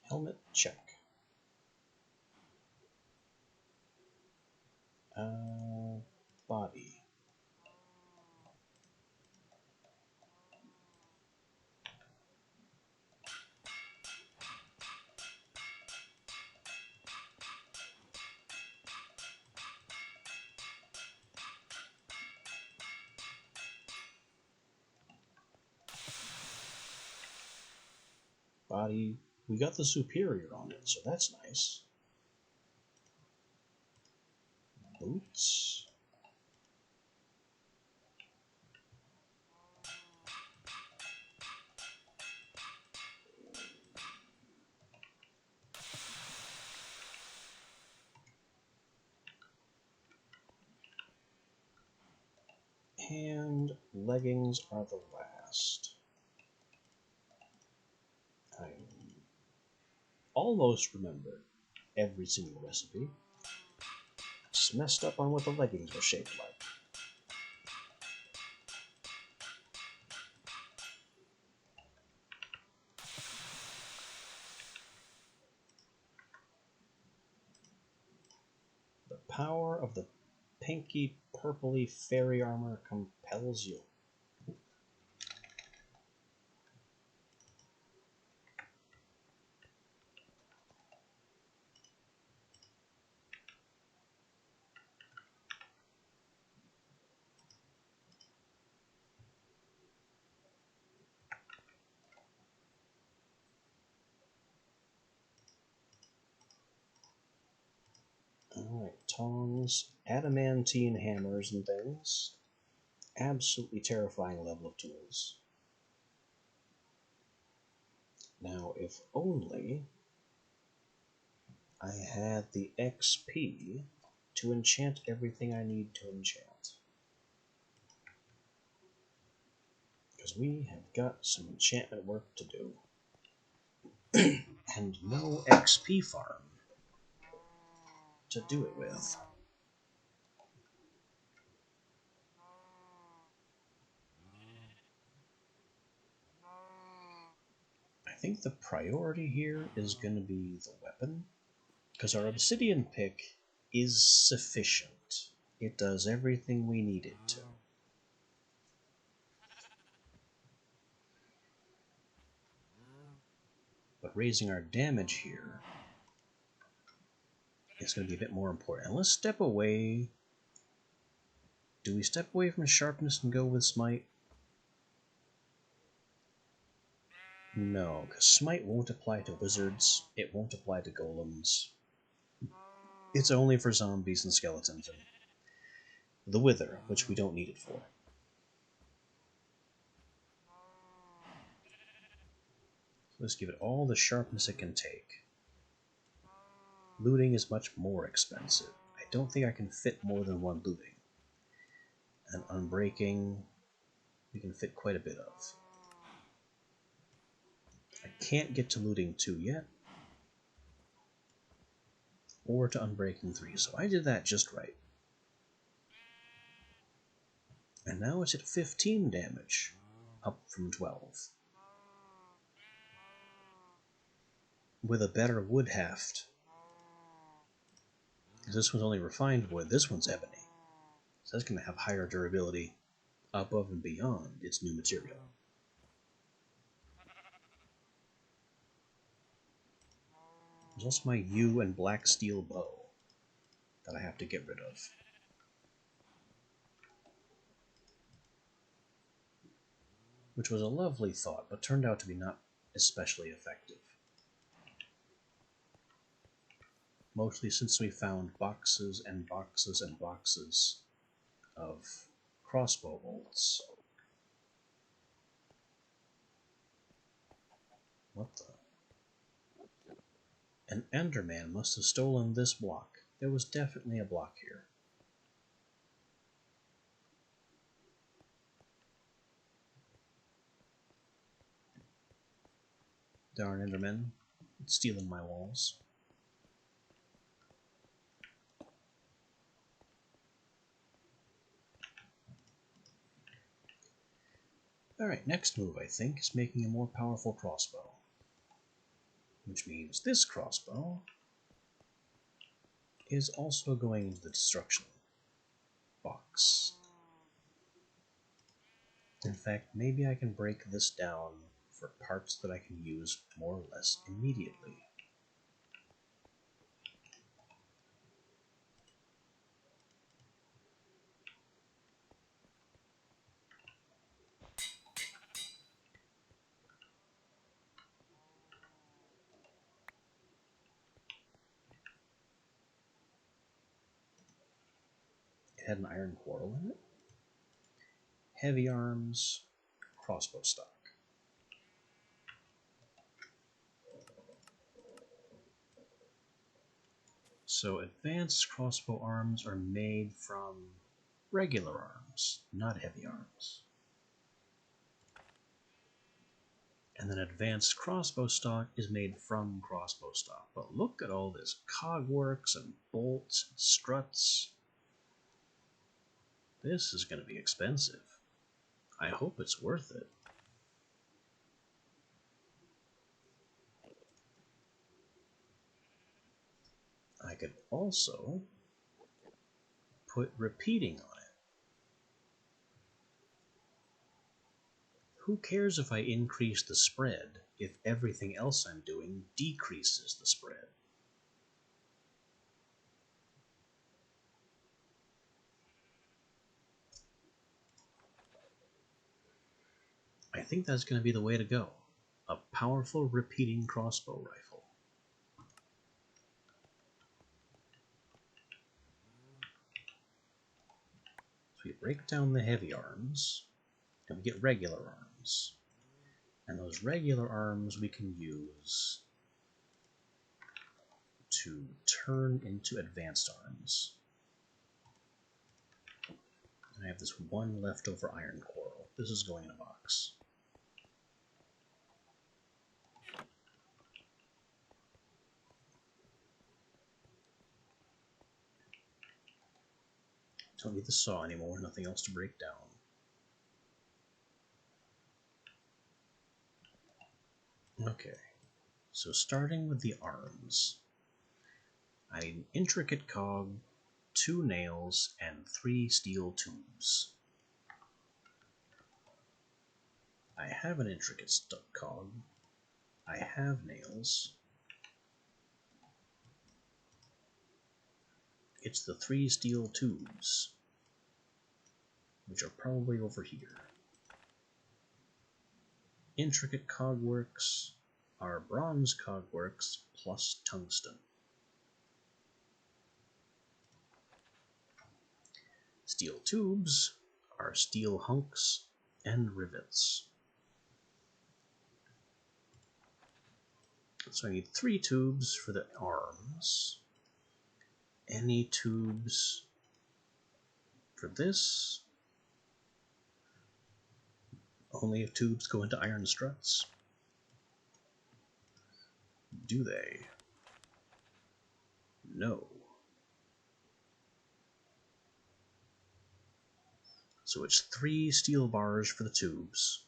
Helmet, check. Body. Body, we got the superior on it, so that's nice. Boots. And leggings are the last. I almost remembered every single recipe. Just messed up on what the leggings were shaped like. The power of the pinky purpley fairy armor compels you. Alright, tongs, adamantine hammers and things. Absolutely terrifying level of tools. Now, if only I had the XP to enchant everything I need to enchant. Because we have got some enchantment work to do. And no XP farm to do it with. I think the priority here is going to be the weapon, because our obsidian pick is sufficient. It does everything we need it to. But raising our damage here is going to be a bit more important. And let's step away. Do we step away from sharpness and go with smite? No, because smite won't apply to wizards. It won't apply to golems. It's only for zombies and skeletons and the wither, which we don't need it for. So let's give it all the sharpness it can take. Looting is much more expensive. I don't think I can fit more than one looting. And unbreaking, we can fit quite a bit of. I can't get to looting 2 yet, or to Unbreaking 3, so I did that just right. And now it's at 15 damage, up from 12. With a better wood heft. This one's only refined wood, this one's ebony. So that's going to have higher durability above and beyond its new material. There's also my yew and black steel bow that I have to get rid of. Which was a lovely thought, but turned out to be not especially effective. Mostly since we found boxes and boxes and boxes of crossbow bolts. What the? An Enderman must have stolen this block. There was definitely a block here. Darn Enderman, it's stealing my walls. Alright, next move, I think, is making a more powerful crossbow. Which means this crossbow is also going into the destruction box. In fact, maybe I can break this down for parts that I can use more or less immediately. It had an iron quarrel in it. Heavy arms, crossbow stock. So advanced crossbow arms are made from regular arms, not heavy arms. And then advanced crossbow stock is made from crossbow stock. But look at all this cogworks and bolts and struts. This is going to be expensive. I hope it's worth it. I could also put repeating on it. Who cares if I increase the spread if everything else I'm doing decreases the spread? I think that's going to be the way to go. A powerful repeating crossbow rifle. So we break down the heavy arms, and we get regular arms. And those regular arms we can use to turn into advanced arms. I have this one leftover iron quarrel. This is going in a box. Don't need the saw anymore, nothing else to break down. Okay, so starting with the arms. I need an intricate cog, 2 nails, and 3 steel tubes. I have an intricate cog. I have nails. It's the 3 steel tubes, which are probably over here. Intricate cogworks are bronze cogworks plus tungsten. Steel tubes are steel hunks and rivets. So I need 3 tubes for the arms. Any tubes for this? Only if tubes go into iron struts. Do they? No. So it's 3 steel bars for the tubes.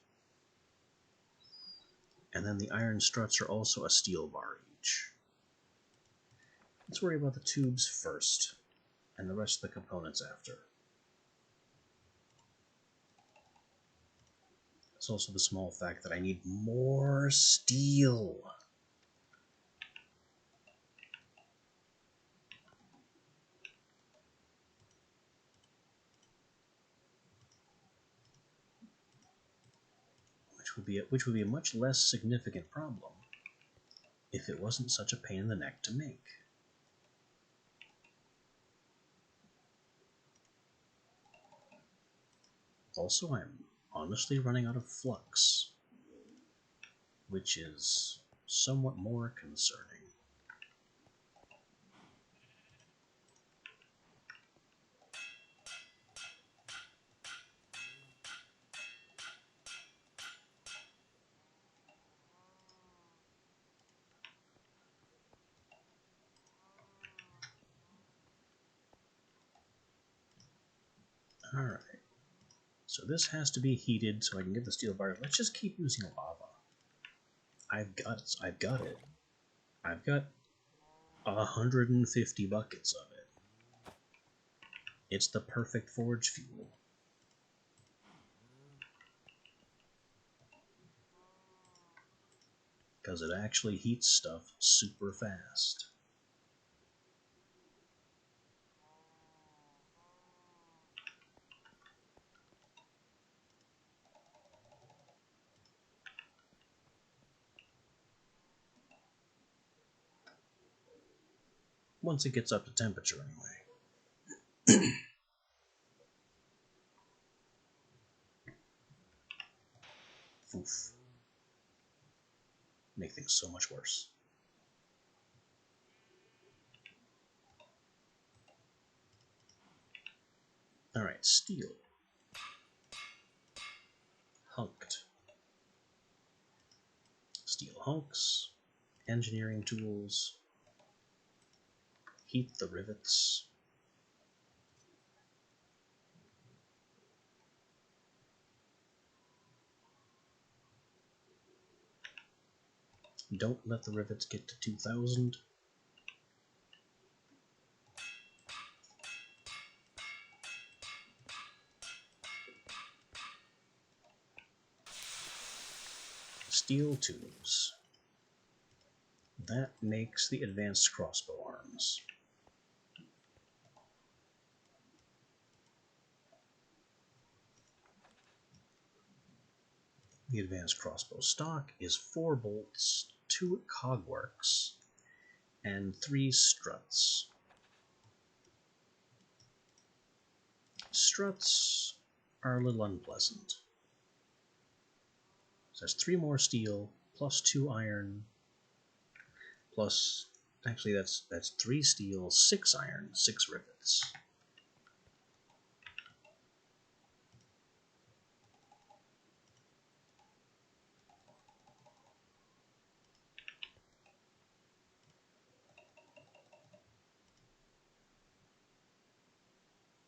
And then the iron struts are also a steel bar each. Let's worry about the tubes first, and the rest of the components after. It's also the small fact that I need more steel. Which would be a much less significant problem if it wasn't such a pain in the neck to make. Also, I'm honestly running out of flux, which is somewhat more concerning. Alright, so this has to be heated so I can get the steel bar. Let's just keep using lava. I've got it. I've got 150 buckets of it. It's the perfect forge fuel. Because it actually heats stuff super fast. Once it gets up to temperature, anyway. Oof. Make things so much worse. Alright, steel. Hunked. Steel hunks. Engineering tools. Heat the rivets. Don't let the rivets get to 2000. Steel tubes. That makes the advanced crossbow arms. The advanced crossbow stock is 4 bolts, 2 cogworks, and 3 struts. Struts are a little unpleasant. So that's 3 more steel, plus 2 iron, plus, actually that's 3 steel, 6 iron, 6 rivets.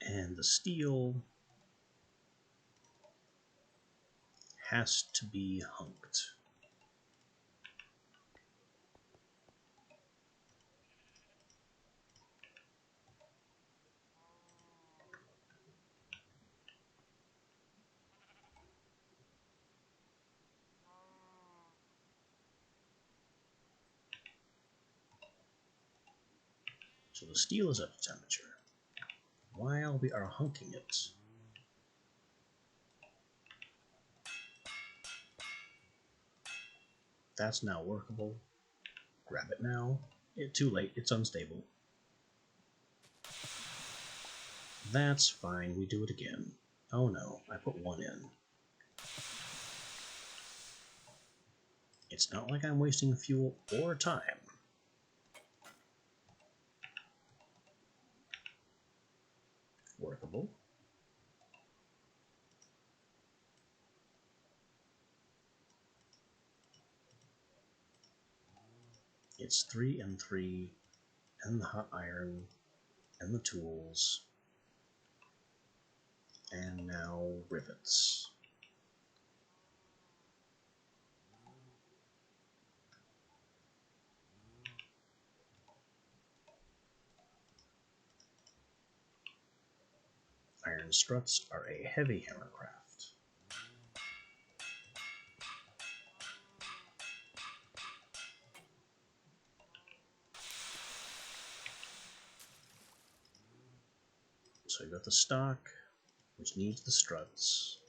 And the steel has to be hunked. So the steel is up to temperature. While we are hunking it, that's now workable. Grab it now. Too late, it's unstable. That's fine, we do it again. Oh no, I put 1 in. It's not like I'm wasting fuel or time. Workable. It's 3 and 3. and the hot iron, and the tools, and now rivets. Iron struts are a heavy hammercraft. So you got the stock, which needs the struts.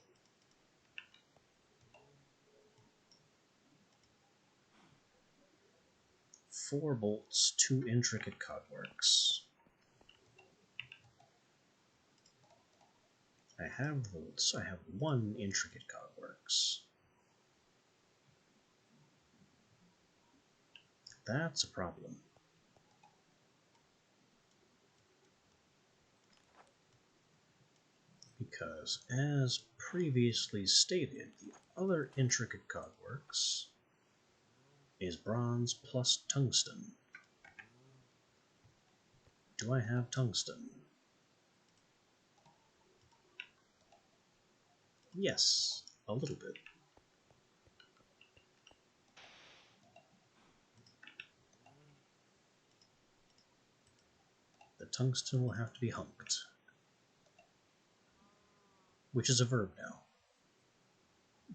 Four bolts, 2 intricate cogworks. I have bolts, I have 1 intricate cogworks. That's a problem. Because, as previously stated, the other intricate cogworks is bronze plus tungsten. Do I have tungsten? Yes, a little bit. The tungsten will have to be hunked. Which is a verb now.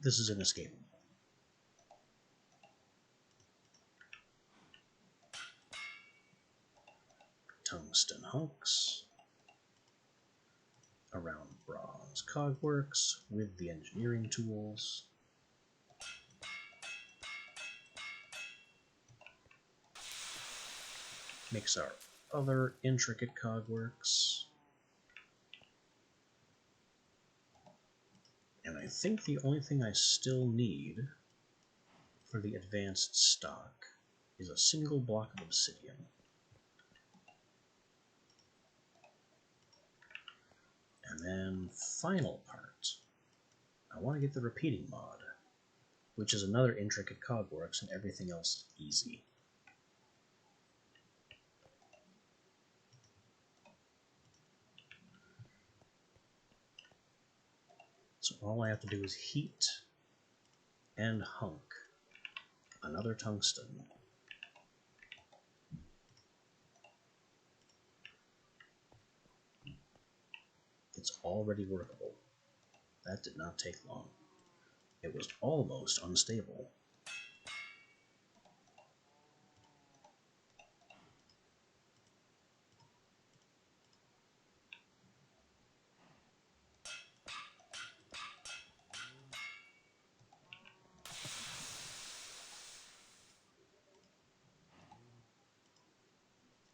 This is inescapable. Tungsten hunks around bronze cogworks with the engineering tools. Makes our other intricate cogworks. And I think the only thing I still need for the advanced stock is a single block of obsidian. And then, final part. I want to get the repeating mod, which is another intricate cogworks, and everything else is easy. So all I have to do is heat and hunk another tungsten. It's already workable. That did not take long. It was almost unstable.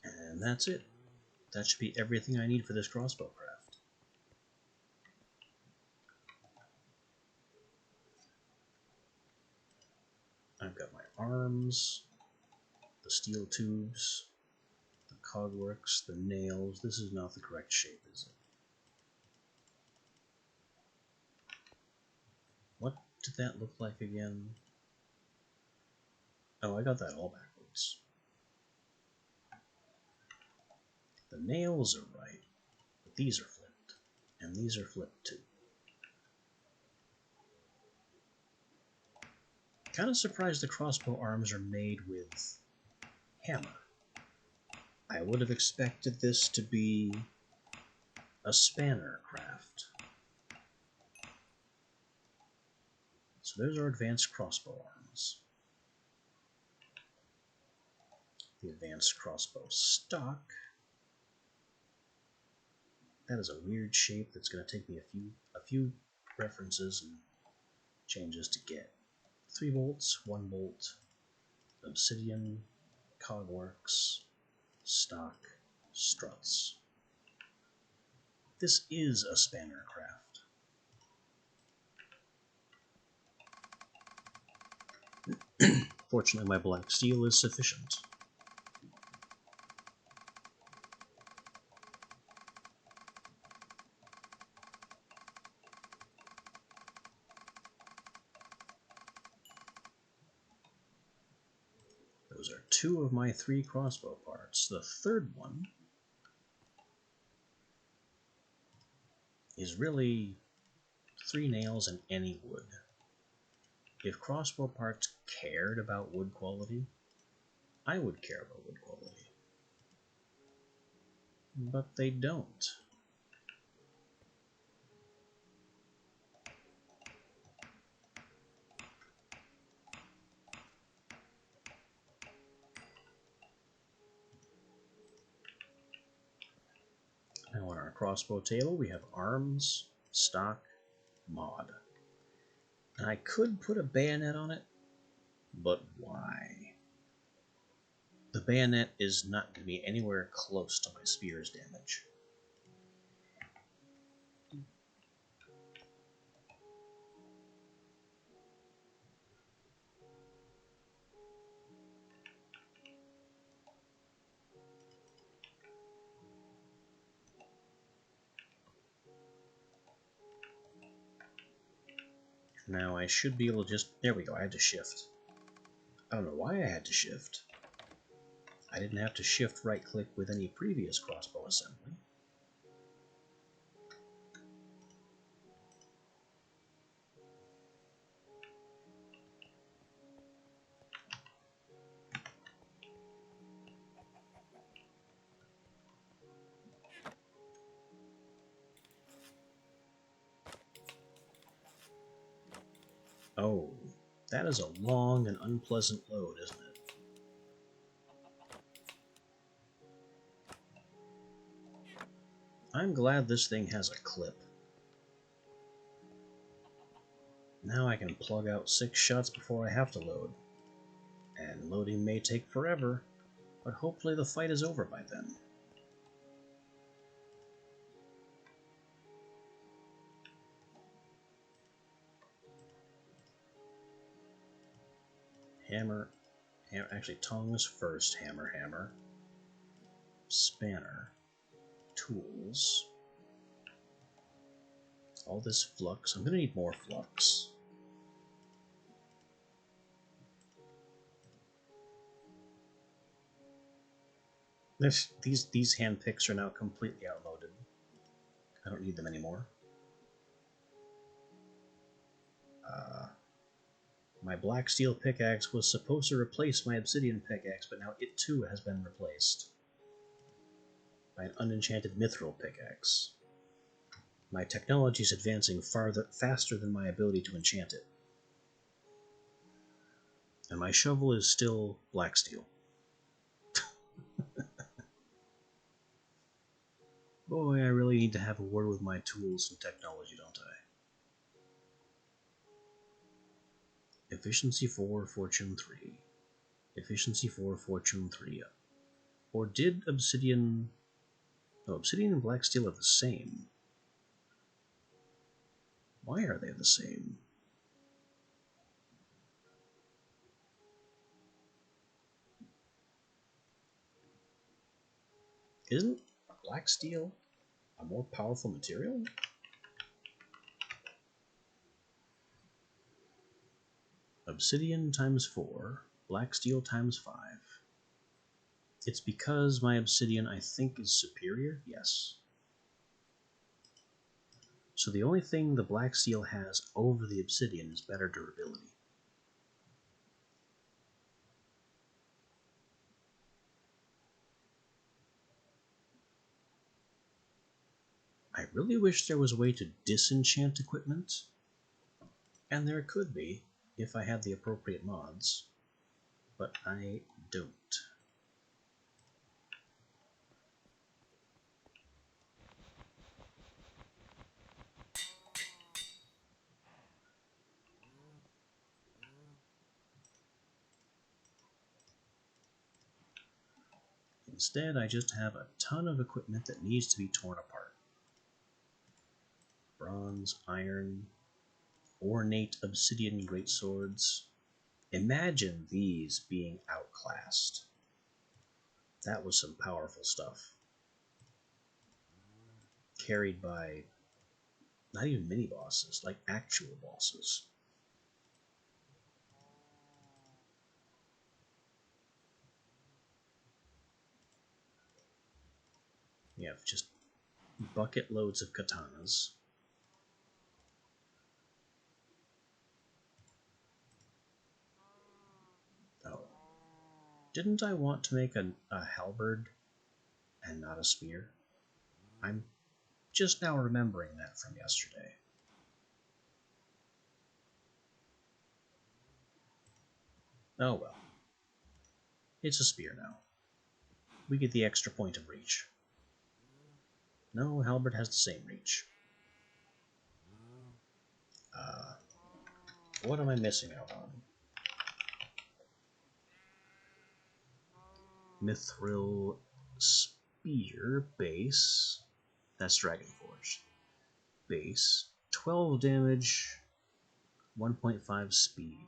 And that's it. That should be everything I need for this crossbow craft. I've got my arms, the steel tubes, the cogworks, the nails. This is not the correct shape, is it? What did that look like again? Oh, I got that all backwards. The nails are right, but these are flipped, and these are flipped too. Kind of surprised the crossbow arms are made with hammer. I would have expected this to be a spanner craft. So there's our advanced crossbow arms. The advanced crossbow stock. That is a weird shape that's going to take me a few references and changes to get. 3 bolts, 1 bolt, obsidian, cogworks, stock, struts. This is a spanner craft. Fortunately, my black steel is sufficient. Those are 2 of my 3 crossbow parts. So the third one is really 3 nails and any wood. If crossbow parts cared about wood quality, I would care about wood quality. But they don't. Now on our crossbow table we have arms, stock, mod. And I could put a bayonet on it, but why? The bayonet is not going to be anywhere close to my spear's damage. Now I should be able to just... There we go, I had to shift. I don't know why I had to shift. I didn't have to shift right-click with any previous crossbow assembly. Oh, that is a long and unpleasant load, isn't it? I'm glad this thing has a clip. Now I can plug out 6 shots before I have to load. And loading may take forever, but hopefully the fight is over by then. Hammer, actually tongs first, hammer, spanner, tools, all this flux. I'm going to need more flux. These hand picks are now completely outloaded. I don't need them anymore. My black steel pickaxe was supposed to replace my obsidian pickaxe, but now it too has been replaced by an unenchanted mithril pickaxe. My technology is advancing faster than my ability to enchant it. And my shovel is still black steel. Boy, I really need to have a word with my tools and technology, don't I? Efficiency 4, Fortune 3. Efficiency 4, Fortune 3. Or did obsidian... No, obsidian and black steel are the same. Why are they the same? Isn't black steel a more powerful material? Obsidian times 4, black steel times 5. It's because my obsidian, I think, is superior? Yes. So the only thing the black steel has over the obsidian is better durability. I really wish there was a way to disenchant equipment, and there could be if I had the appropriate mods, but I don't. Instead, I just have a ton of equipment that needs to be torn apart. Bronze, iron, ornate obsidian greatswords. Imagine these being outclassed. That was some powerful stuff. Carried by not even mini bosses, like actual bosses. You have just bucket loads of katanas. Oh. Didn't I want to make a halberd and not a spear? I'm just now remembering that from yesterday. Oh well. It's a spear now. We get the extra point of reach. No, halberd has the same reach. What am I missing out on? Mithril spear base. That's Dragonforge. Base. 12 damage, 1.5 speed.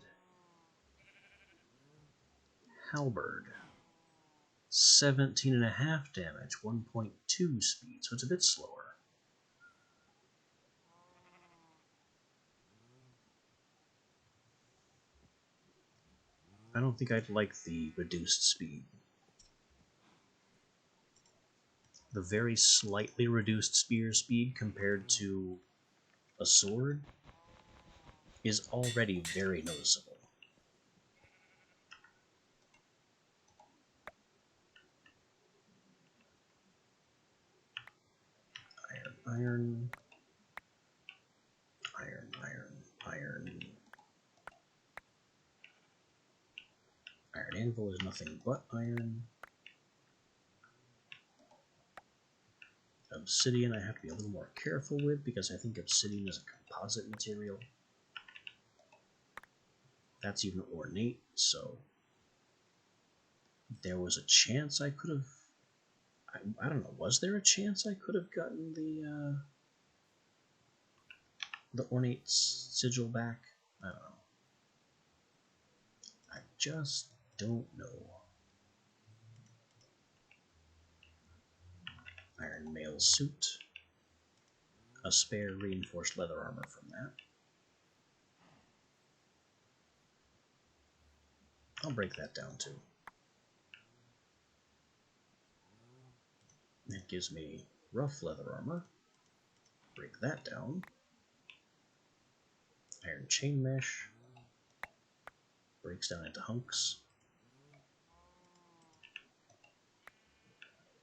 Halberd. 17.5 damage, 1.2 speed, so it's a bit slower. I don't think I'd like the reduced speed. The very slightly reduced spear speed compared to a sword is already very noticeable. Iron, iron, iron, iron. Iron anvil is nothing but iron. Obsidian I have to be a little more careful with because I think obsidian is a composite material. That's even ornate, so there was a chance I could have... I don't know, was there a chance I could have gotten the ornate sigil back? I don't know. I just don't know. Iron mail suit. A spare reinforced leather armor from that. I'll break that down too. It gives me rough leather armor. Break that down. Iron chain mesh. Breaks down into hunks.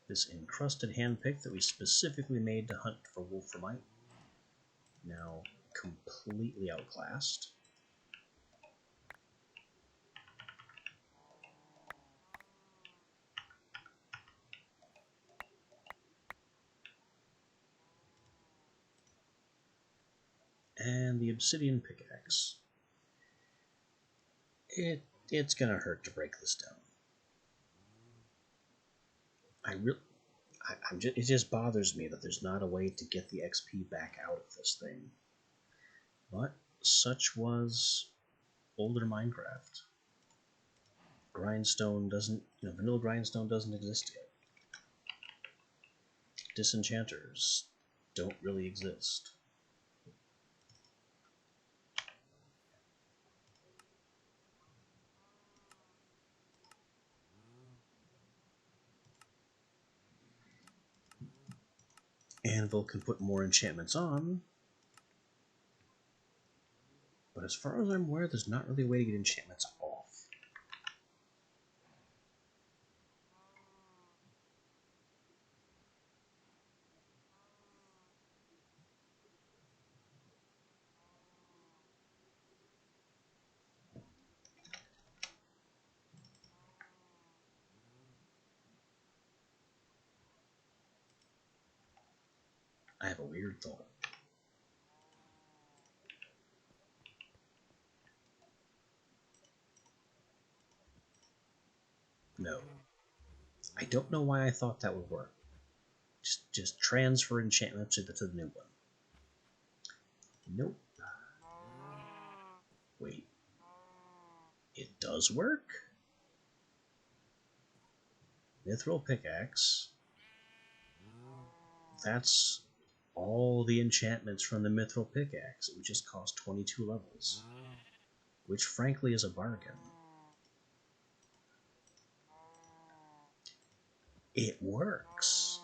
This encrusted handpick that we specifically made to hunt for wolframite. Now completely outclassed. And the obsidian pickaxe. It's gonna hurt to break this down. It just bothers me that there's not a way to get the XP back out of this thing. But such was older Minecraft. Grindstone doesn't, vanilla grindstone doesn't exist yet. Disenchanters don't really exist. Anvil can put more enchantments on, but as far as I'm aware, there's not really a way to get enchantments off. I have a weird thought. No. I don't know why I thought that would work. Just transfer enchantment to the new one. Nope. Wait. It does work? Mithril pickaxe. That's all the enchantments from the Mithril pickaxe. It would just cost 22 levels. Which frankly is a bargain. It works.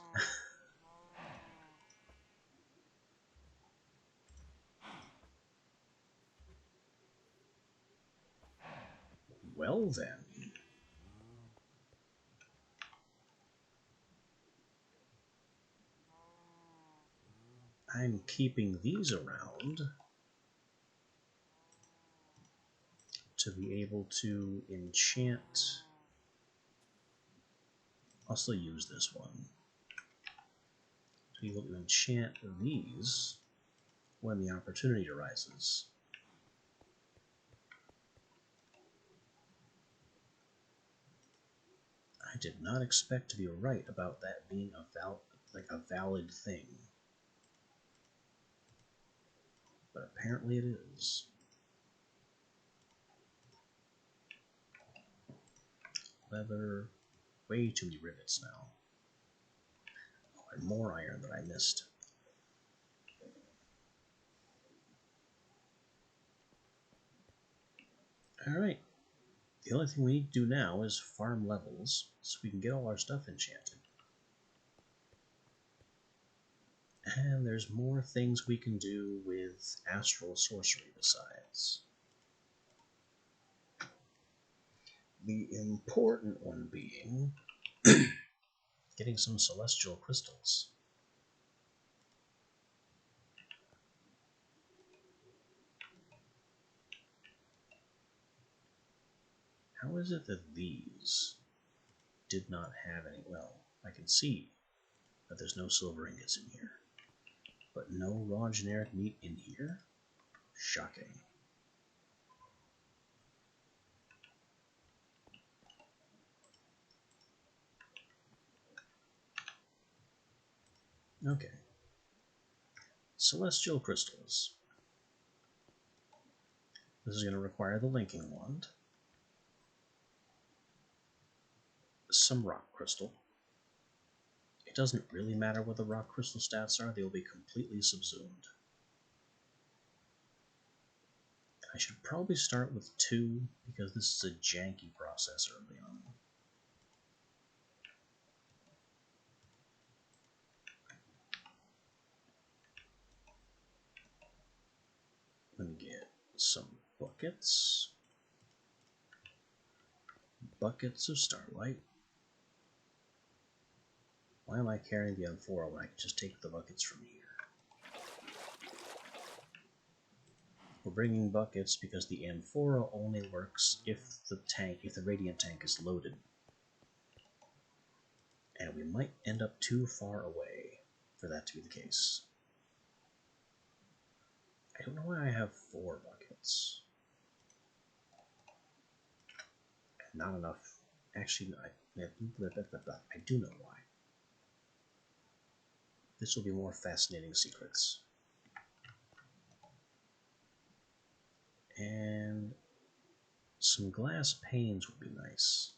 Well then. I'm keeping these around to be able to enchant. I'll still use this one. To be able to enchant these when the opportunity arises. I did not expect to be right about that being a valid thing. But apparently it is. Leather, way too many rivets now. Oh, and more iron that I missed. Alright, the only thing we need to do now is farm levels so we can get all our stuff enchanted. And there's more things we can do with astral sorcery besides. The important one being getting some celestial crystals. How is it that these did not have any? Well, I can see that there's no silver ingots in here, but no raw generic meat in here? Shocking. Okay. Celestial crystals. This is going to require the linking wand, some rock crystal. It doesn't really matter what the rock crystal stats are, they will be completely subsumed. I should probably start with 2 because this is a janky process early on. Let me get some buckets. Buckets of starlight. Why am I carrying the amphora when I can just take the buckets from here? We're bringing buckets because the amphora only works if the radiant tank is loaded. And we might end up too far away for that to be the case. I don't know why I have 4 buckets. Not enough. Actually, I do know why. This will be more fascinating secrets. And some glass panes would be nice.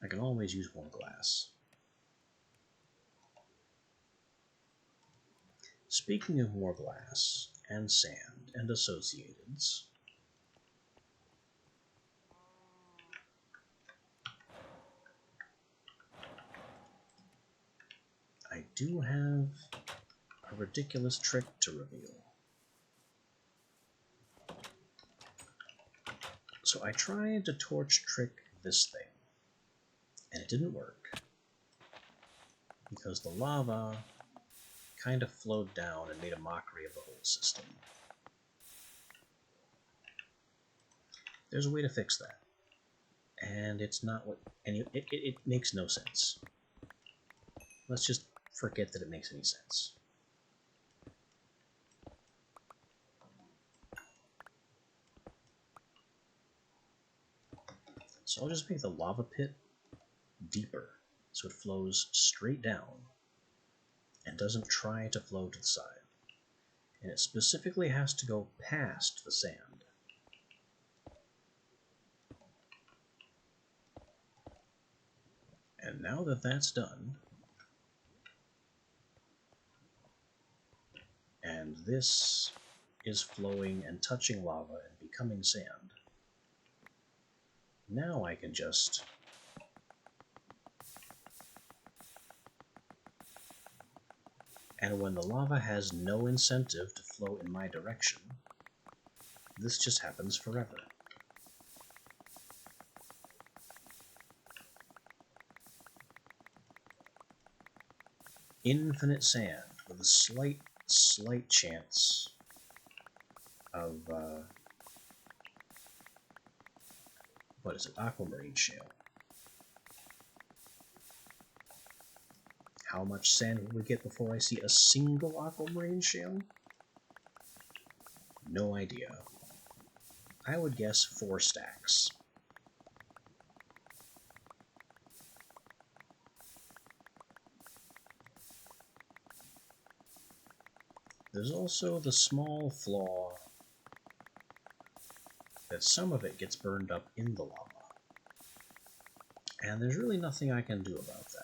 I can always use more glass. Speaking of more glass, and sand, and associateds, I do have a ridiculous trick to reveal. So I tried to torch trick this thing, and it didn't work, because the lava kind of flowed down and made a mockery of the whole system. There's a way to fix that, and it's not what it makes no sense. Let's just forget that it makes any sense. So I'll just make the lava pit deeper so it flows straight down and doesn't try to flow to the side. And it specifically has to go past the sand. And now that that's done, and this is flowing and touching lava and becoming sand, now I can just And when the lava has no incentive to flow in my direction, this just happens forever. Infinite sand with a slight chance of, what is it, aquamarine shale. How much sand will we get before I see a single aquamarine shale? No idea. I would guess 4 stacks. There's also the small flaw that some of it gets burned up in the lava. And there's really nothing I can do about that.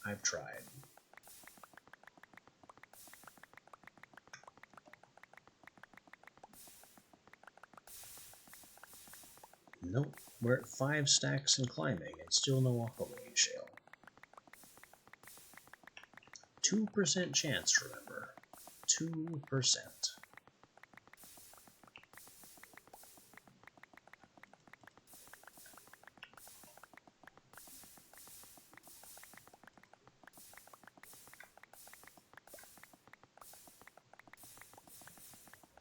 I've tried. Nope, we're at 5 stacks and climbing, and still no aquamarine shale. 2% chance, remember. 2%.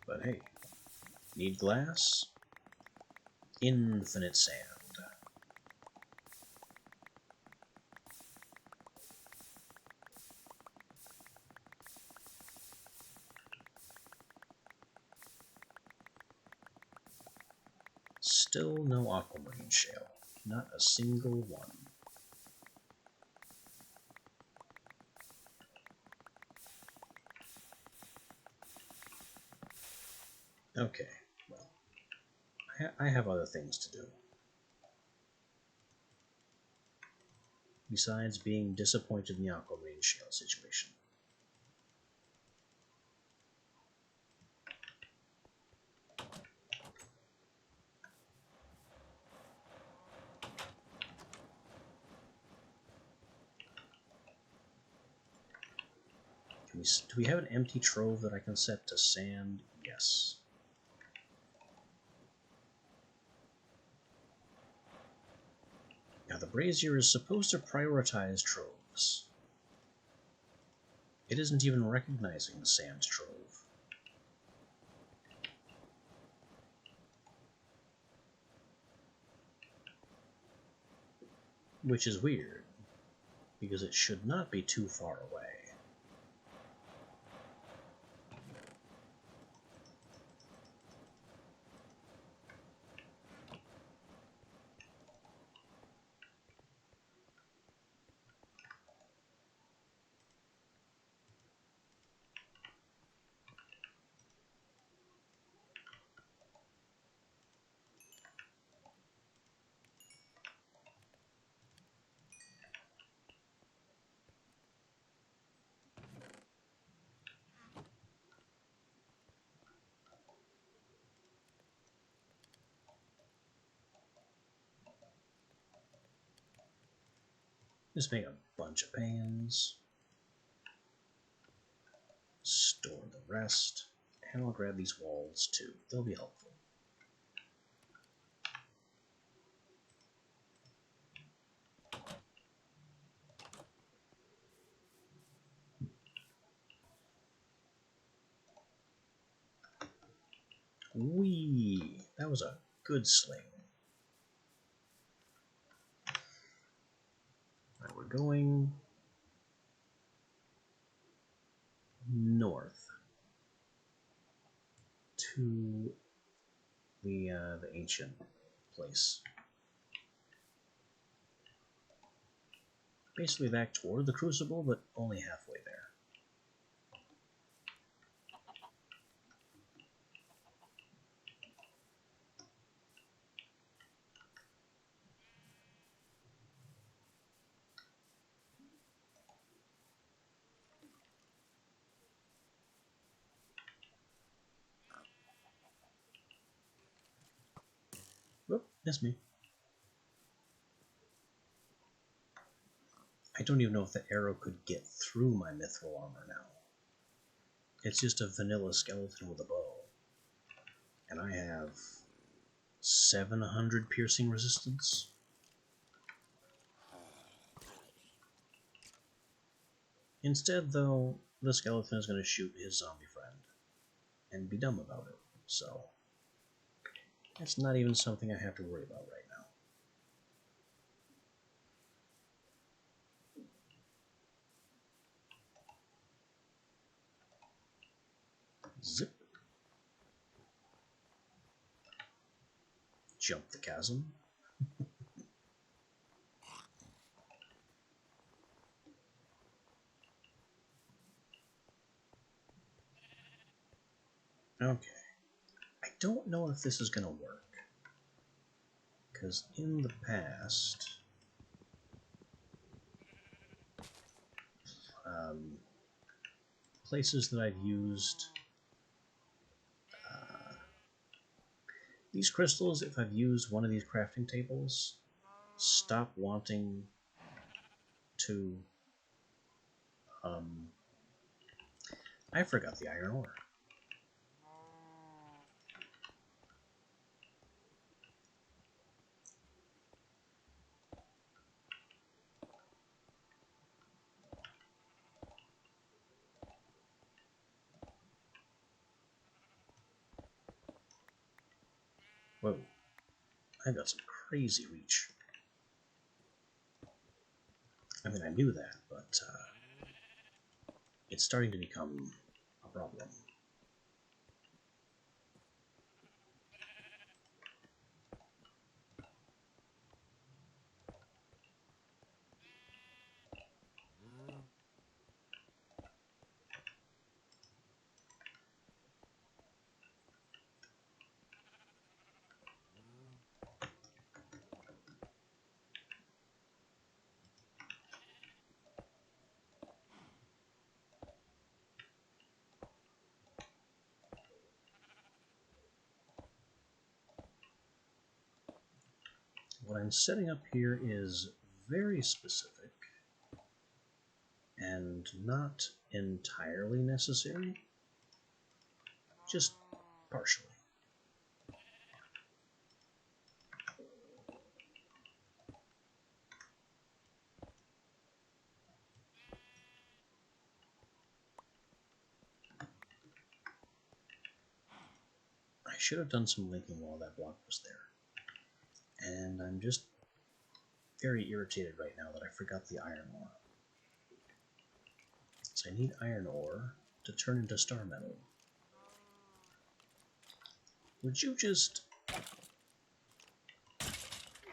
But hey, need glass? Infinite sand. Still no aquamarine shale. Not a single one. Okay, well, I have other things to do. Besides being disappointed in the aquamarine shale situation. Do we have an empty trove that I can set to sand? Yes. Now the brazier is supposed to prioritize troves. It isn't even recognizing the sand trove. Which is weird, because it should not be too far away. Just make a bunch of pans. Store the rest. And I'll grab these walls too. They'll be helpful. Whee! That was a good sling. Alright, we're going north to the ancient place. Basically back toward the Crucible, but only halfway there. Whoop, that's me. I don't even know if the arrow could get through my mithril armor now. It's just a vanilla skeleton with a bow. And I have 700 piercing resistance. Instead, though, the skeleton is going to shoot his zombie friend and be dumb about it. So, that's not even something I have to worry about right now. Zip. Jump the chasm. Okay. I don't know if this is going to work. Because in the past, places that I've used these crystals, if I've used one of these crafting tables, stop wanting to... I forgot the iron ore. Whoa. I got some crazy reach. I mean, I knew that, but it's starting to become a problem. What I'm setting up here is very specific and not entirely necessary, just partially. I should have done some linking while that block was there. And I'm just very irritated right now that I forgot the iron ore. So I need iron ore to turn into star metal. Would you just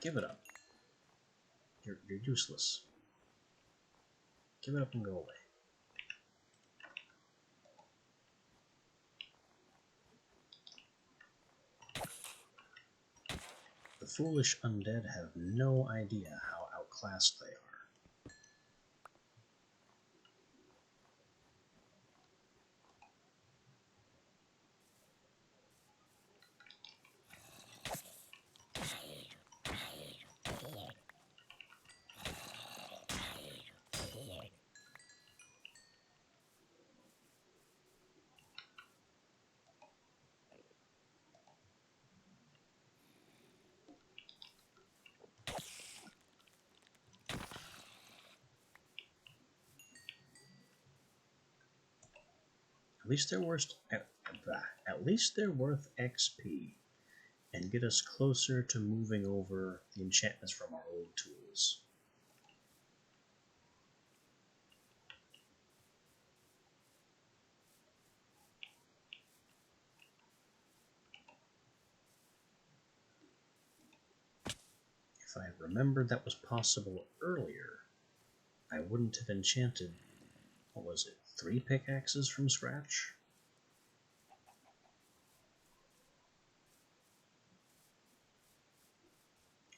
give it up? You're useless. Give it up and go away. The foolish undead have no idea how outclassed they are. At least they're worth XP and get us closer to moving over the enchantments from our old tools. If I had remembered that was possible earlier, I wouldn't have enchanted, what was it, 3 pickaxes from scratch?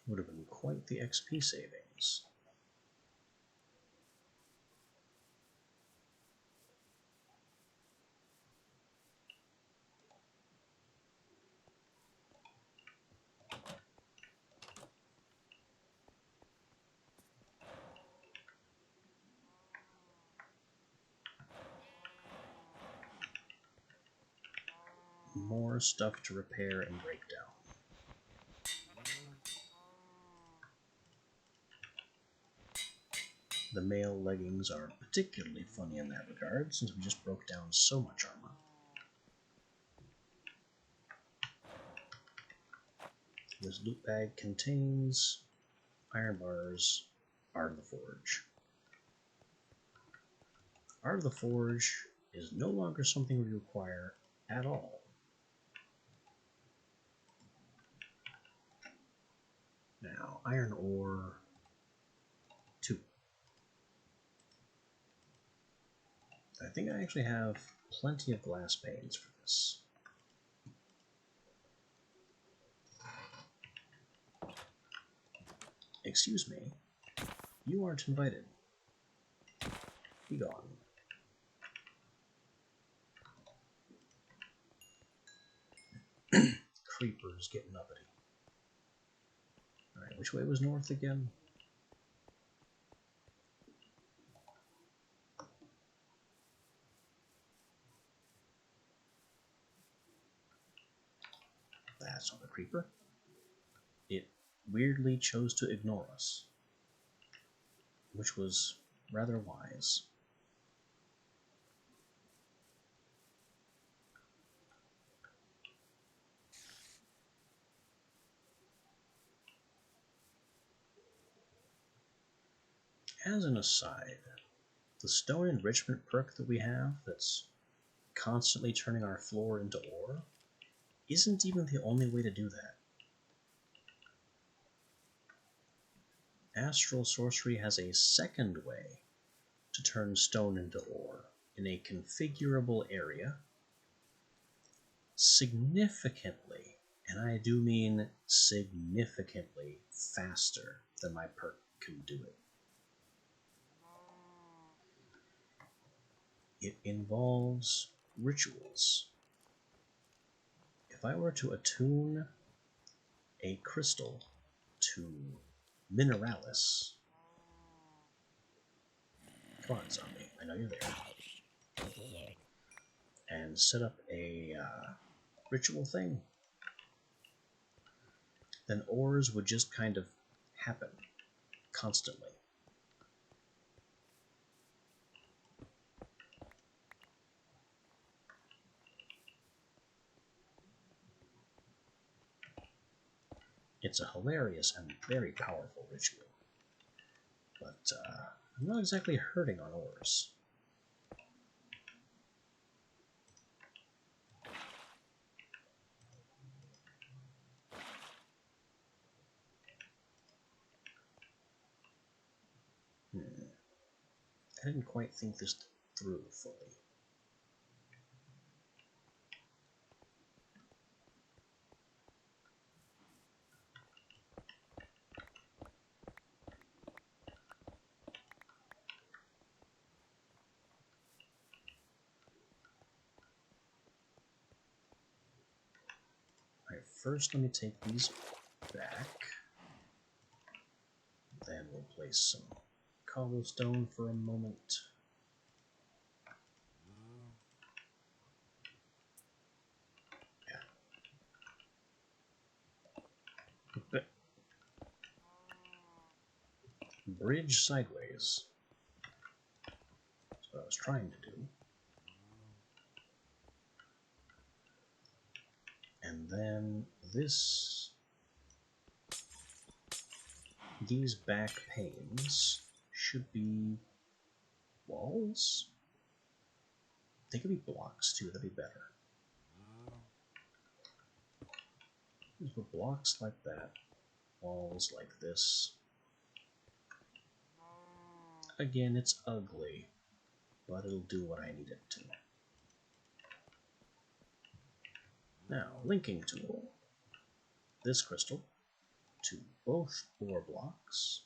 Would have been quite the XP savings. more stuff to repair and break down. The male leggings are particularly funny in that regard, since we just broke down so much armor. This loot bag contains iron bars, Art of the Forge. Art of the Forge is no longer something we require at all. Now, iron ore 2. I think I actually have plenty of glass panes for this. Excuse me, you aren't invited. Be gone. Creepers getting uppity. Alright, which way was north again? That's not a creeper. It weirdly chose to ignore us, which was rather wise. As an aside, the stone enrichment perk that we have that's constantly turning our floor into ore isn't even the only way to do that. Astral Sorcery has a second way to turn stone into ore in a configurable area significantly, and I do mean significantly, faster than my perk can do it. It involves rituals. If I were to attune a crystal to Mineralis, come on, zombie, I know you're there, and set up a ritual thing, then ores would just kind of happen constantly. It's a hilarious and very powerful ritual, but I'm not exactly hurting on ores. I didn't quite think this through fully. Alright, first let me take these back. Then we'll place some cobblestone for a moment. Yeah. Bridge sideways. That's what I was trying to do. And then these back panes should be walls? They could be blocks too, that'd be better. These were blocks like that, walls like this. Again, it's ugly, but it'll do what I need it to. Now, linking tool. This crystal to both ore blocks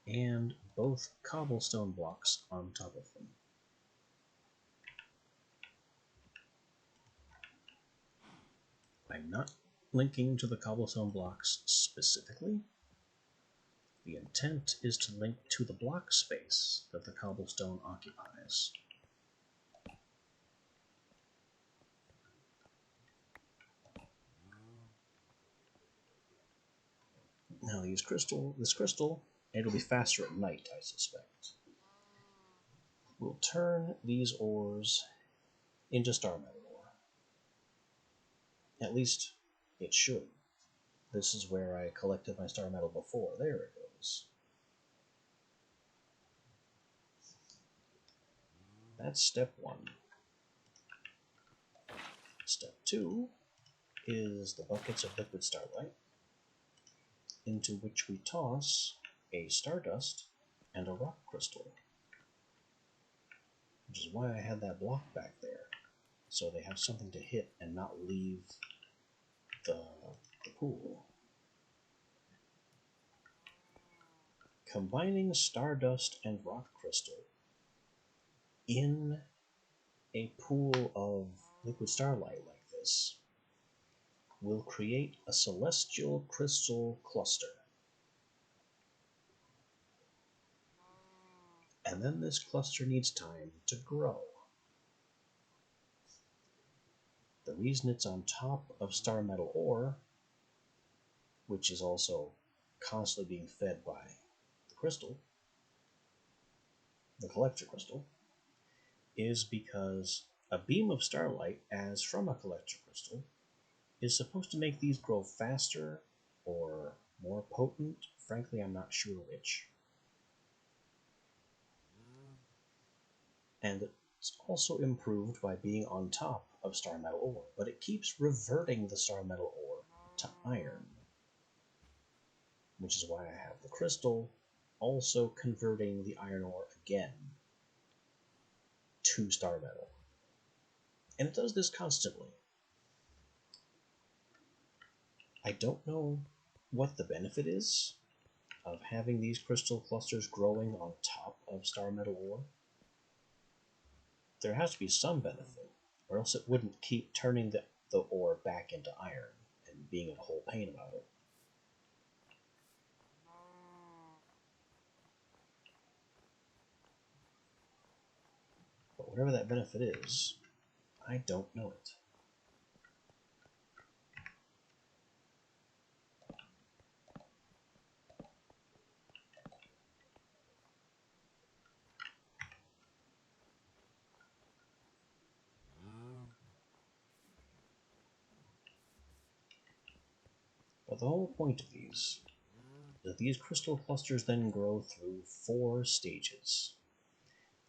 and both cobblestone blocks on top of them. I'm not linking to the cobblestone blocks specifically. The intent is to link to the block space that the cobblestone occupies. Now use this crystal, and it'll be faster at night, I suspect. We'll turn these ores into star metal ore. At least it should. This is where I collected my star metal before. There it goes. That's step 1. Step 2 is the buckets of liquid starlight, into which we toss a stardust and a rock crystal. Which is why I had that block back there, so they have something to hit and not leave the pool. Combining stardust and rock crystal in a pool of liquid starlight like this will create a celestial crystal cluster. And then this cluster needs time to grow. The reason it's on top of star metal ore, which is also constantly being fed by the crystal, the collector crystal, is because a beam of starlight, as from a collector crystal, is supposed to make these grow faster or more potent. Frankly, I'm not sure which. And it's also improved by being on top of star metal ore, but it keeps reverting the star metal ore to iron, which is why I have the crystal also converting the iron ore again to star metal. And it does this constantly. I don't know what the benefit is of having these crystal clusters growing on top of star metal ore. There has to be some benefit, or else it wouldn't keep turning the ore back into iron and being a whole pain about it. But whatever that benefit is, I don't know it. But the whole point of these is that these crystal clusters then grow through 4 stages.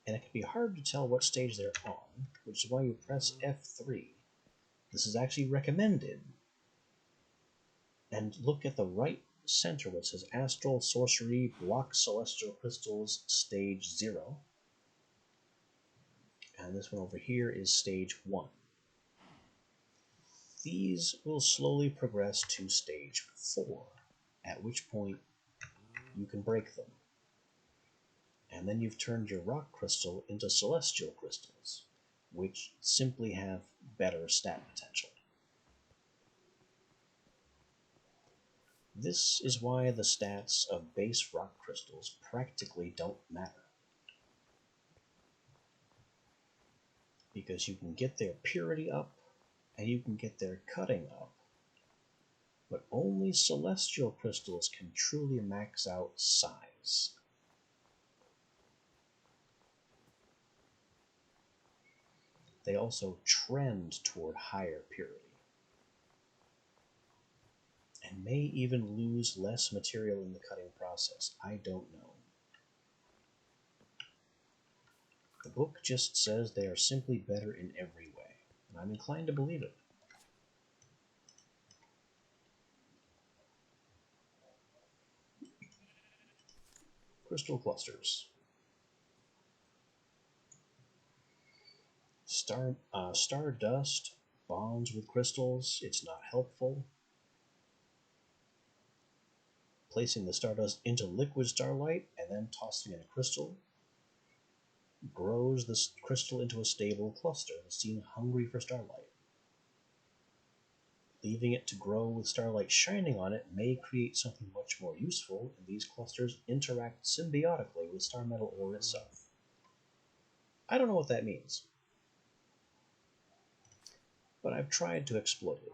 And it can be hard to tell what stage they're on, which is why you press F3. This is actually recommended. And look at the right center where it says Astral Sorcery Block Celestial Crystals Stage 0. And this one over here is Stage 1. These will slowly progress to Stage 4, at which point you can break them. And then you've turned your rock crystal into celestial crystals, which simply have better stat potential. This is why the stats of base rock crystals practically don't matter. Because you can get their purity up, and you can get their cutting up, but only celestial crystals can truly max out size. They also trend toward higher purity, and may even lose less material in the cutting process. I don't know. The book just says they are simply better in every way, and I'm inclined to believe it. Crystal clusters. Stardust bonds with crystals. It's not helpful. Placing the stardust into liquid starlight and then tossing in a crystal grows this crystal into a stable cluster that's seen hungry for starlight. Leaving it to grow with starlight shining on it may create something much more useful, and these clusters interact symbiotically with star metal ore itself. I don't know what that means, but I've tried to exploit it.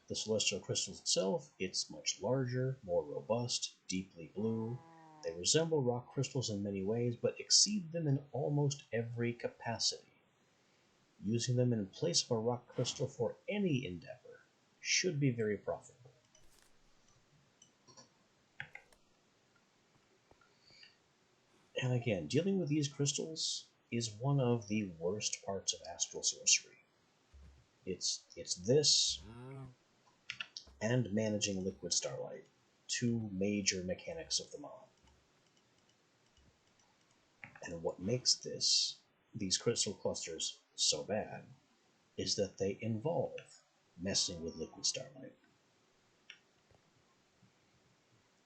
The celestial crystals itself, it's much larger, more robust, deeply blue. They resemble rock crystals in many ways, but exceed them in almost every capacity. Using them in place of a rock crystal for any endeavor should be very profitable. And again, dealing with these crystals is one of the worst parts of astral sorcery. It's this and managing liquid starlight, two major mechanics of the mod. And what makes these crystal clusters so bad is that they involve messing with liquid starlight.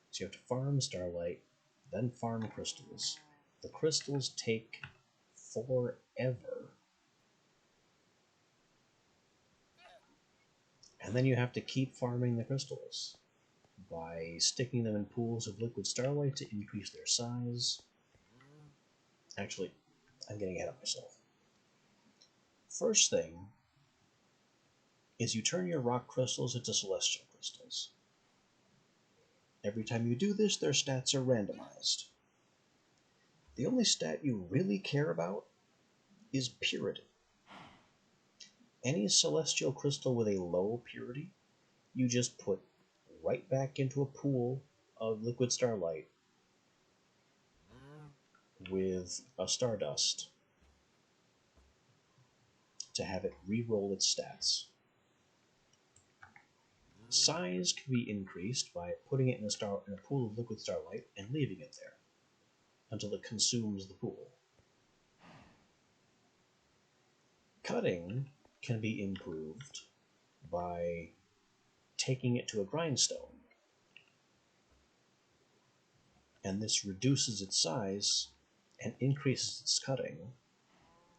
So you have to farm starlight, then farm crystals. The crystals take forever. And then you have to keep farming the crystals by sticking them in pools of liquid starlight to increase their size. Actually, I'm getting ahead of myself. First thing is you turn your rock crystals into celestial crystals. Every time you do this, their stats are randomized. The only stat you really care about is purity. Any celestial crystal with a low purity, you just put right back into a pool of liquid starlight with a stardust to have it re-roll its stats. Size can be increased by putting it in a pool of liquid starlight and leaving it there until it consumes the pool. Cutting can be improved by taking it to a grindstone, and this reduces its size and increases its cutting,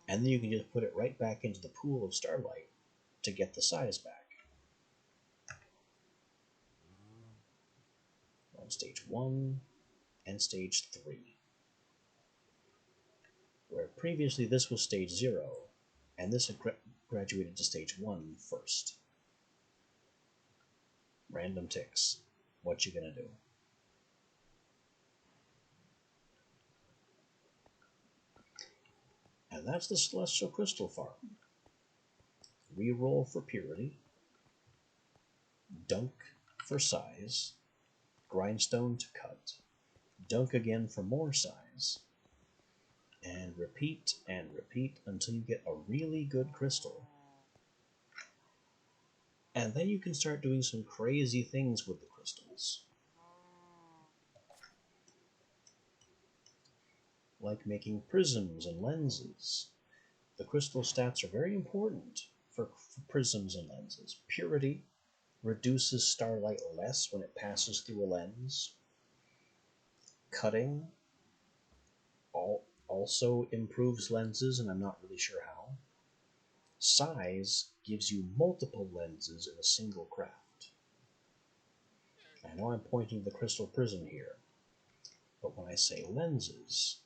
and then you can just put it right back into the pool of starlight to get the size back. On stage 1 and stage 3, where previously this was stage 0, and this had graduated to stage 1 first. Random ticks. What you gonna do? And that's the Celestial Crystal farm. Reroll for purity, dunk for size, grindstone to cut, dunk again for more size, and repeat until you get a really good crystal. And then you can start doing some crazy things with the crystals. Like making prisms and lenses. The crystal stats are very important for prisms and lenses. Purity reduces starlight less when it passes through a lens. Cutting also improves lenses, and I'm not really sure how. Size gives you multiple lenses in a single craft. I know I'm pointing to the crystal prism here, but when I say lenses,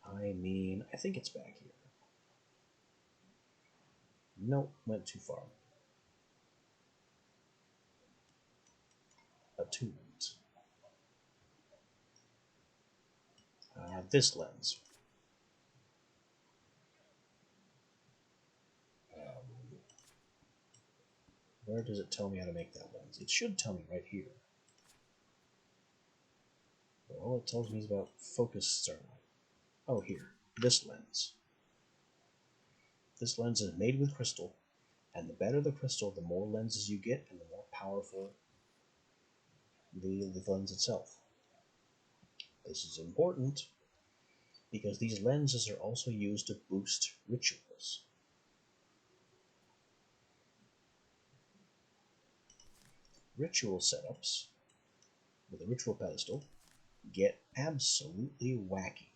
I mean, I think it's back here. Nope, went too far. Attunement. This lens. Where does it tell me how to make that lens? It should tell me right here. But all it tells me is about focus starlight. Oh, here. This lens. This lens is made with crystal, and the better the crystal, the more lenses you get, and the more powerful the lens itself. This is important because these lenses are also used to boost rituals. Ritual setups with a ritual pedestal get absolutely wacky.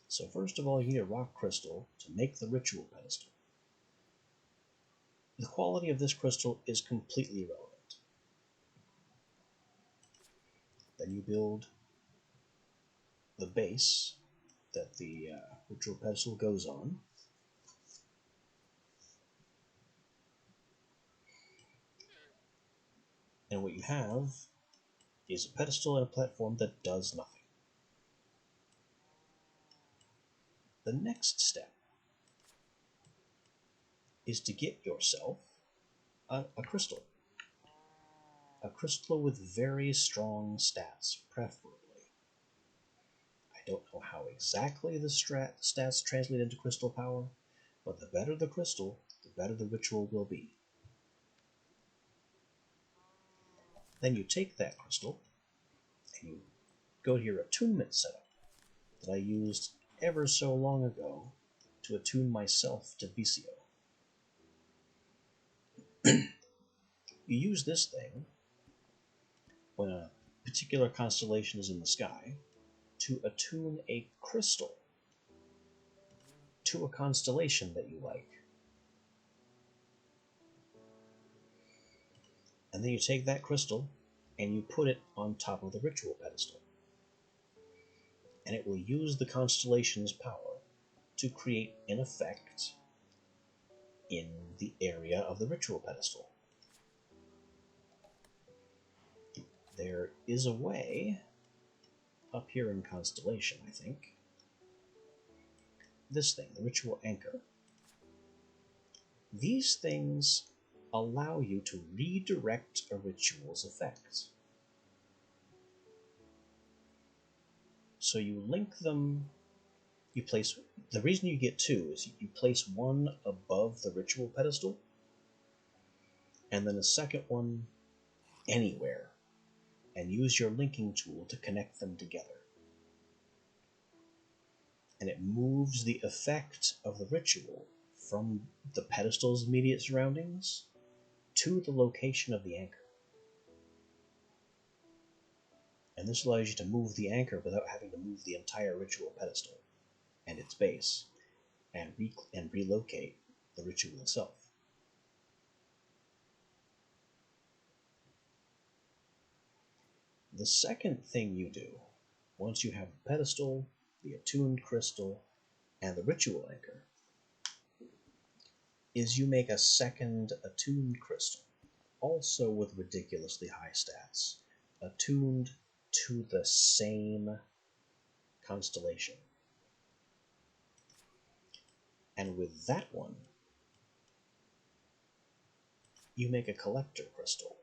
So first of all, you need a rock crystal to make the ritual pedestal. The quality of this crystal is completely irrelevant. Then you build the base that the ritual pedestal goes on. you have is a pedestal and a platform that does nothing. The next step is to get yourself a crystal. A crystal with very strong stats, preferably. I don't know how exactly the stats translate into crystal power, but the better the crystal, the better the ritual will be. Then you take that crystal, and you go to your attunement setup that I used ever so long ago to attune myself to Visio. You use this thing when a particular constellation is in the sky to attune a crystal to a constellation that you like. And then you take that crystal and you put it on top of the ritual pedestal. And it will use the constellation's power to create an effect in the area of the ritual pedestal. There is a way up here in Constellation, I think. This thing, the Ritual Anchor. These things allow you to redirect a ritual's effects. So you link them, you place, the reason you get two is you place one above the ritual pedestal, and then a second one anywhere, and use your linking tool to connect them together. And it moves the effect of the ritual from the pedestal's immediate surroundings to the location of the anchor. And this allows you to move the anchor without having to move the entire ritual pedestal and its base, and relocate the ritual itself. The second thing you do, once you have the pedestal, the attuned crystal, and the ritual anchor, is you make a second attuned crystal, also with ridiculously high stats, attuned to the same constellation. And with that one, you make a collector crystal.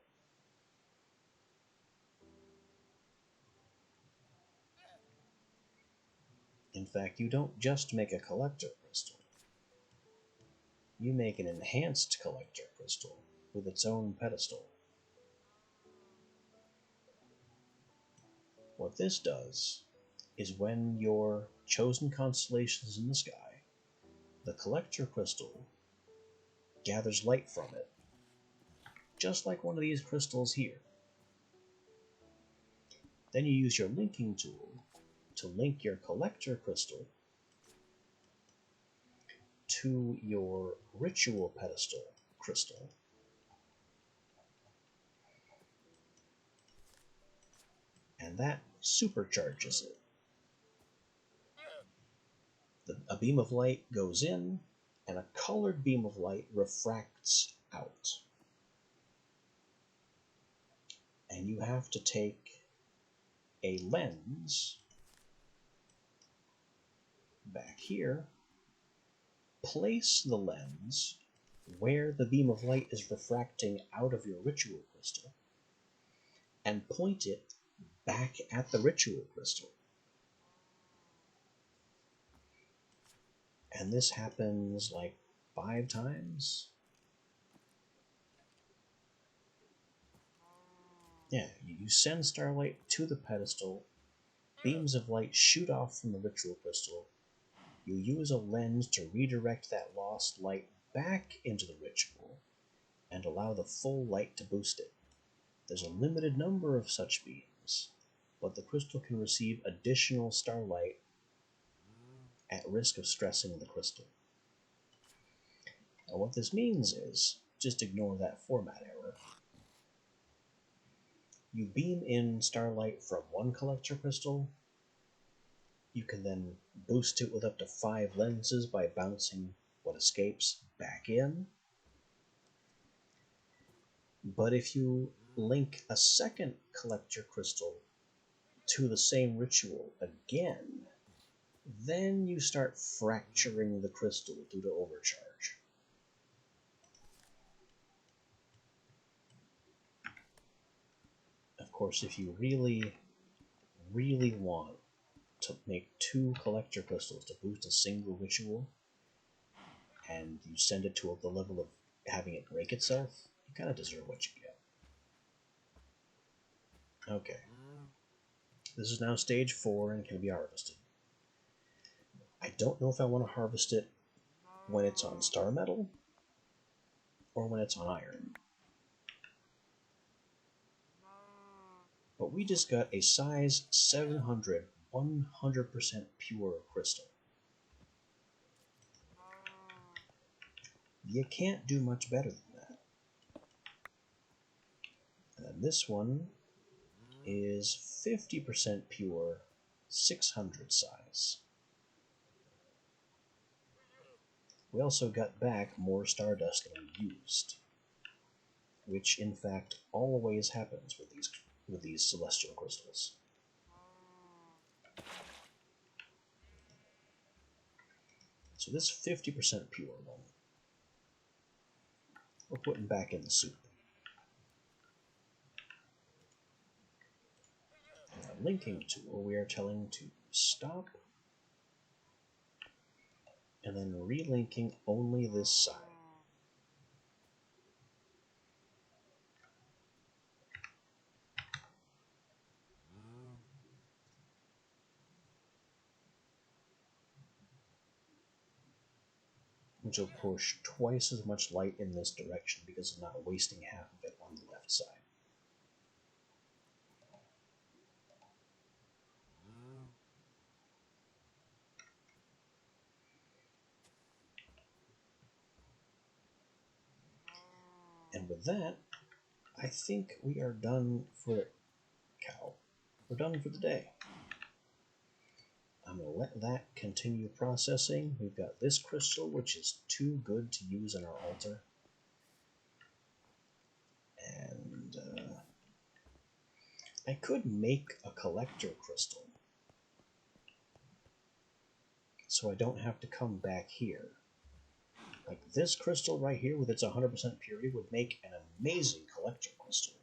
In fact, you don't just make a collector crystal. You make an enhanced collector crystal with its own pedestal. What this does is when your chosen constellation is in the sky, the collector crystal gathers light from it, just like one of these crystals here. Then you use your linking tool to link your collector crystal to your ritual pedestal crystal, and that supercharges it. A beam of light goes in, and a colored beam of light refracts out. And you have to take a lens back here, place the lens where the beam of light is refracting out of your ritual crystal, and point it back at the ritual crystal. And this happens like 5 times. Yeah, you send starlight to the pedestal, beams of light shoot off from the ritual crystal, you use a lens to redirect that lost light back into the ritual, and allow the full light to boost it. There's a limited number of such beams, but the crystal can receive additional starlight at risk of stressing the crystal. And what this means is, just ignore that format error. You beam in starlight from one collector crystal. You can then boost it with up to 5 lenses by bouncing what escapes back in. But if you link a second collector crystal to the same ritual again, then you start fracturing the crystal due to overcharge. Of course, if you really, really want to make 2 collector crystals to boost a single ritual, and you send it to the level of having it break itself, you kind of deserve what you get. Okay. This is now stage 4 and can be harvested. I don't know if I want to harvest it when it's on star metal or when it's on iron. But we just got a size 700, 100% pure crystal. You can't do much better than that. And then this one is 50% pure, 600 size. We also got back more stardust than we used, which in fact always happens with these celestial crystals. So this 50% pure one, we're putting back in the soup. And our linking tool, we are telling to stop, and then relinking only this side. Which will push twice as much light in this direction because I'm not wasting half of it on the left side. And with that, I think we are done for the cow. We're done for the day. I'm going to let that continue processing. We've got this crystal, which is too good to use in our altar. And I could make a collector crystal, so I don't have to come back here. Like this crystal right here with its 100% purity would make an amazing collector crystal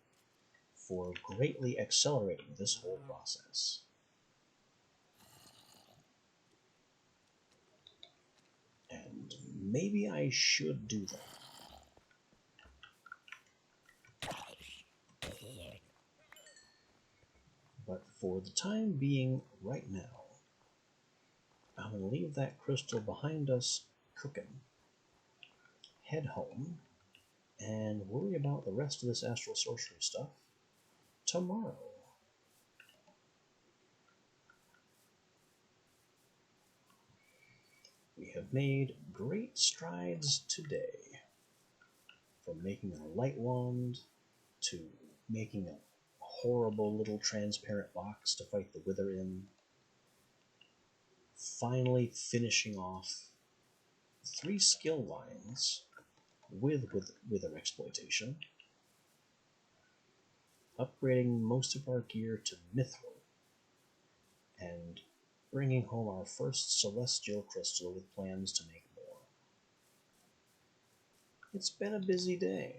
for greatly accelerating this whole process. And maybe I should do that. But for the time being, right now, I'm going to leave that crystal behind us cooking, head home, and worry about the rest of this astral sorcery stuff tomorrow. We have made great strides today, from making a light wand to making a horrible little transparent box to fight the Wither in, finally finishing off 3 skill lines with Wither exploitation, upgrading most of our gear to Mithril, and bringing home our first celestial crystal with plans to make more. It's been a busy day.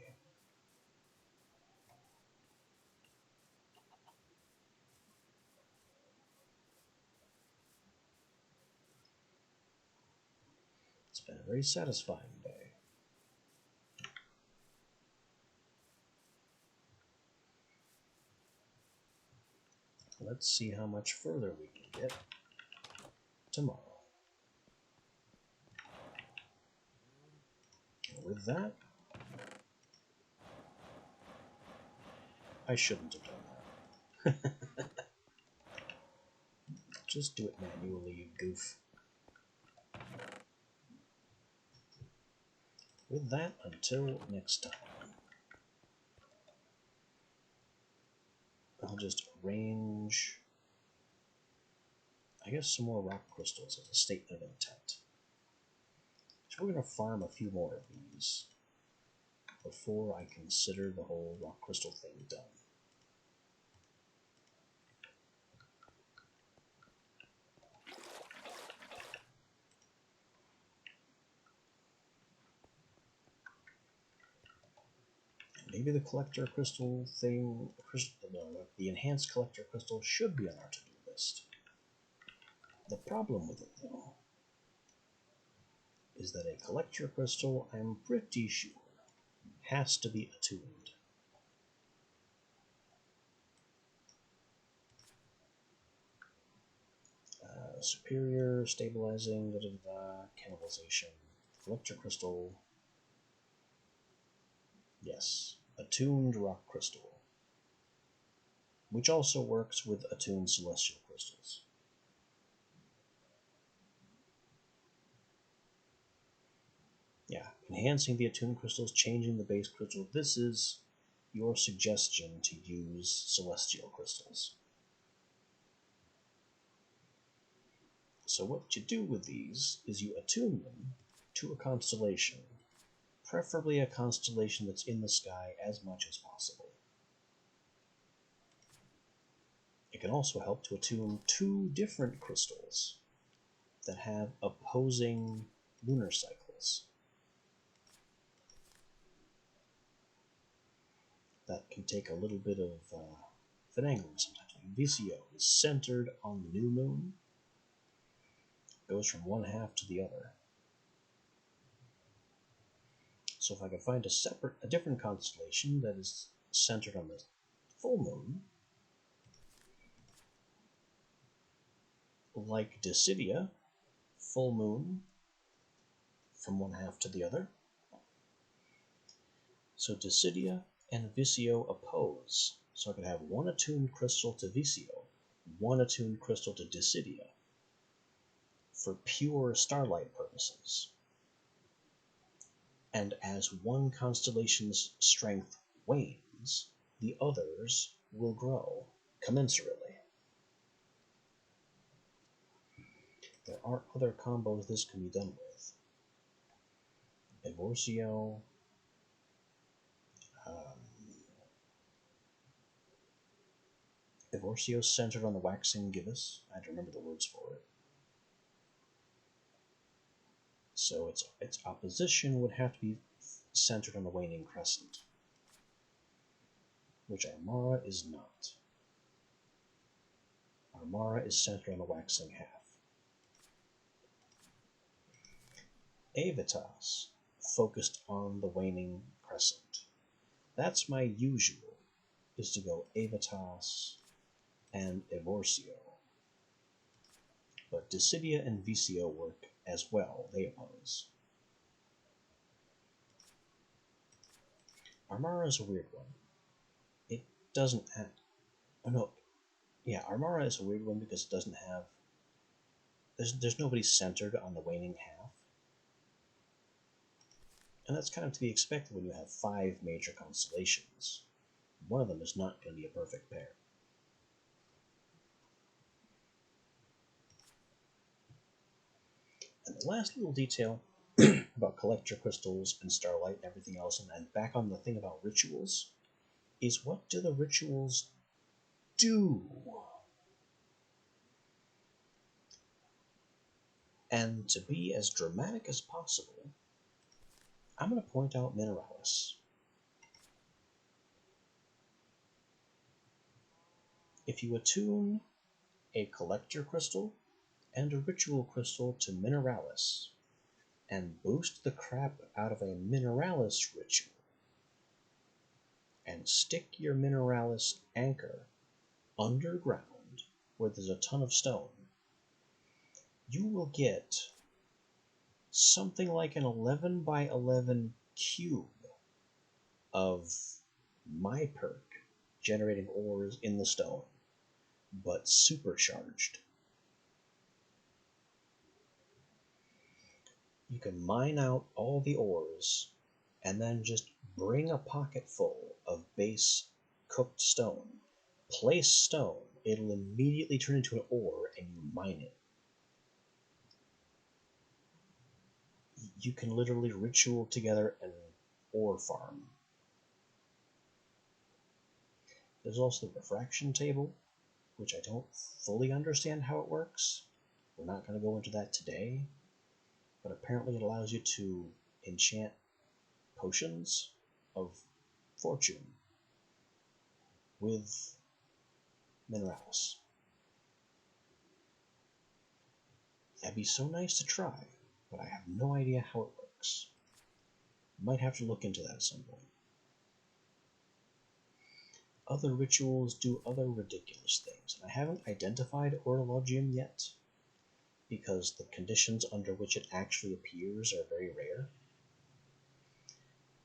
It's been a very satisfying day. Let's see how much further we can get tomorrow. And with that, I shouldn't have done that. Just do it manually, you goof. With that, until next time, I'll just arrange, I guess, some more rock crystals as a statement of intent. So we're going to farm a few more of these. before I consider the whole rock crystal thing done. Maybe the collector crystal thing, the enhanced collector crystal should be on our to-do list. The problem with it, though, is that a collector crystal, I'm pretty sure, has to be attuned. Superior, stabilizing, cannibalization, collector crystal. Yes, attuned rock crystal, which also works with attuned celestial crystals. Yeah, enhancing the attuned crystals, changing the base crystal. This is your suggestion to use celestial crystals. So what you do with these is you attune them to a constellation, preferably a constellation that's in the sky as much as possible. It can also help to attune two different crystals that have opposing lunar cycles. That can take a little bit of finagling sometimes. VCO is centered on the new moon, goes from one half to the other. So if I can find a different constellation that is centered on the full moon, like Dissidia, full moon from one half to the other. So Dissidia and VCO oppose. So I could have one attuned crystal to VCO, one attuned crystal to Dissidia, for pure starlight purposes. And as one constellation's strength wanes, the others will grow commensurately. There are other combos this can be done with. Evorcio, Evorcio centered on the waxing gibbous. I had to remember the words for it. So its opposition would have to be centered on the waning crescent, which Armara is not. Armara is centered on the waxing half. Aevitas focused on the waning crescent. That's my usual, is to go Aevitas and Evorcio. But Dissidia and VCO work as well, they oppose. Armara is a weird one. It doesn't have... Oh no, yeah, Armara is a weird one because it doesn't have... There's nobody centered on the waning half. And that's kind of to be expected when you have 5 major constellations. One of them is not going to be a perfect pair. And the last little detail about collector crystals and starlight and everything else, and back on the thing about rituals, is what do the rituals do? And to be as dramatic as possible, I'm going to point out Mineralis. If you attune a collector crystal and a ritual crystal to Mineralis, and boost the crap out of a Mineralis ritual, and stick your Mineralis anchor underground where there's a ton of stone, you will get something like an 11 by 11 cube of my perk generating ores in the stone, but supercharged. You can mine out all the ores and then just bring a pocket full of base cooked stone. Place stone, it'll immediately turn into an ore and you mine it. You can literally ritual together an ore farm There's also the refraction table, which I don't fully understand how it works. We're not going to go into that today, but apparently it allows you to enchant potions of fortune with Mineralis. That'd be so nice to try, but I have no idea how it works. Might have to look into that at some point. Other rituals do other ridiculous things, and I haven't identified Orologium yet, because the conditions under which it actually appears are very rare.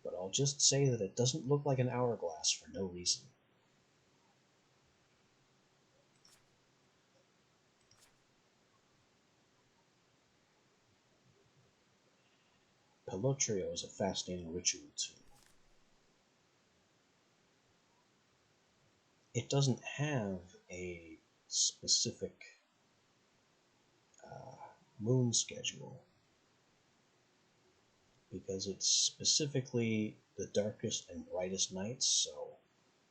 But I'll just say that it doesn't look like an hourglass for no reason. Pelotrio is a fascinating ritual too. It doesn't have a specific moon schedule, because it's specifically the darkest and brightest nights, so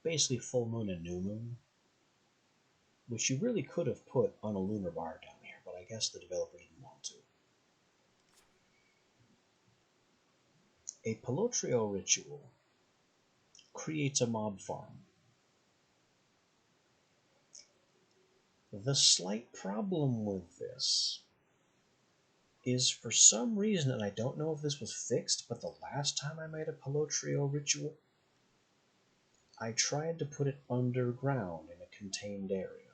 basically full moon and new moon, which you really could have put on a lunar bar down here, but I guess the developer didn't want to. A Pelotrio ritual creates a mob farm. The slight problem with this is, for some reason, and I don't know if this was fixed, but the last time I made a Pelotrio ritual, I tried to put it underground in a contained area.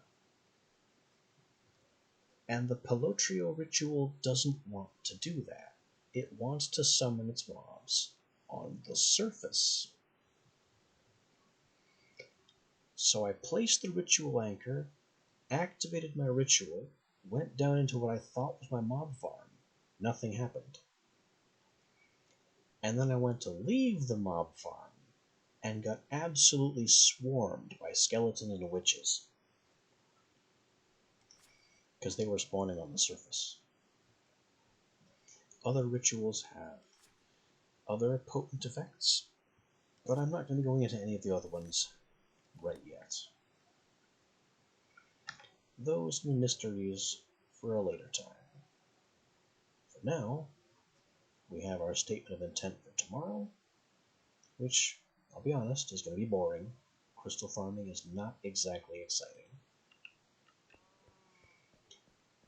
And the Pelotrio ritual doesn't want to do that. It wants to summon its mobs on the surface. So I placed the ritual anchor, activated my ritual, went down into what I thought was my mob farm. Nothing happened. And then I went to leave the mob farm and got absolutely swarmed by skeletons and witches, because they were spawning on the surface. Other rituals have other potent effects, but I'm not going to be going into any of the other ones right yet. Those are mysteries for a later time. For now, we have our statement of intent for tomorrow, which, I'll be honest, is going to be boring. Crystal farming is not exactly exciting,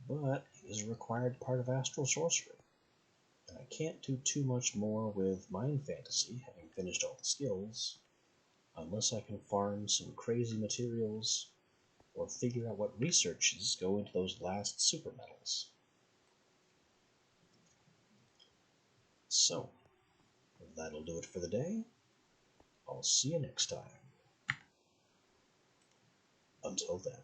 but it is a required part of Astral Sorcery, and I can't do too much more with Mind Fantasy, having finished all the skills, unless I can farm some crazy materials or figure out what researches go into those last super metals. So, that'll do it for the day. I'll see you next time. Until then.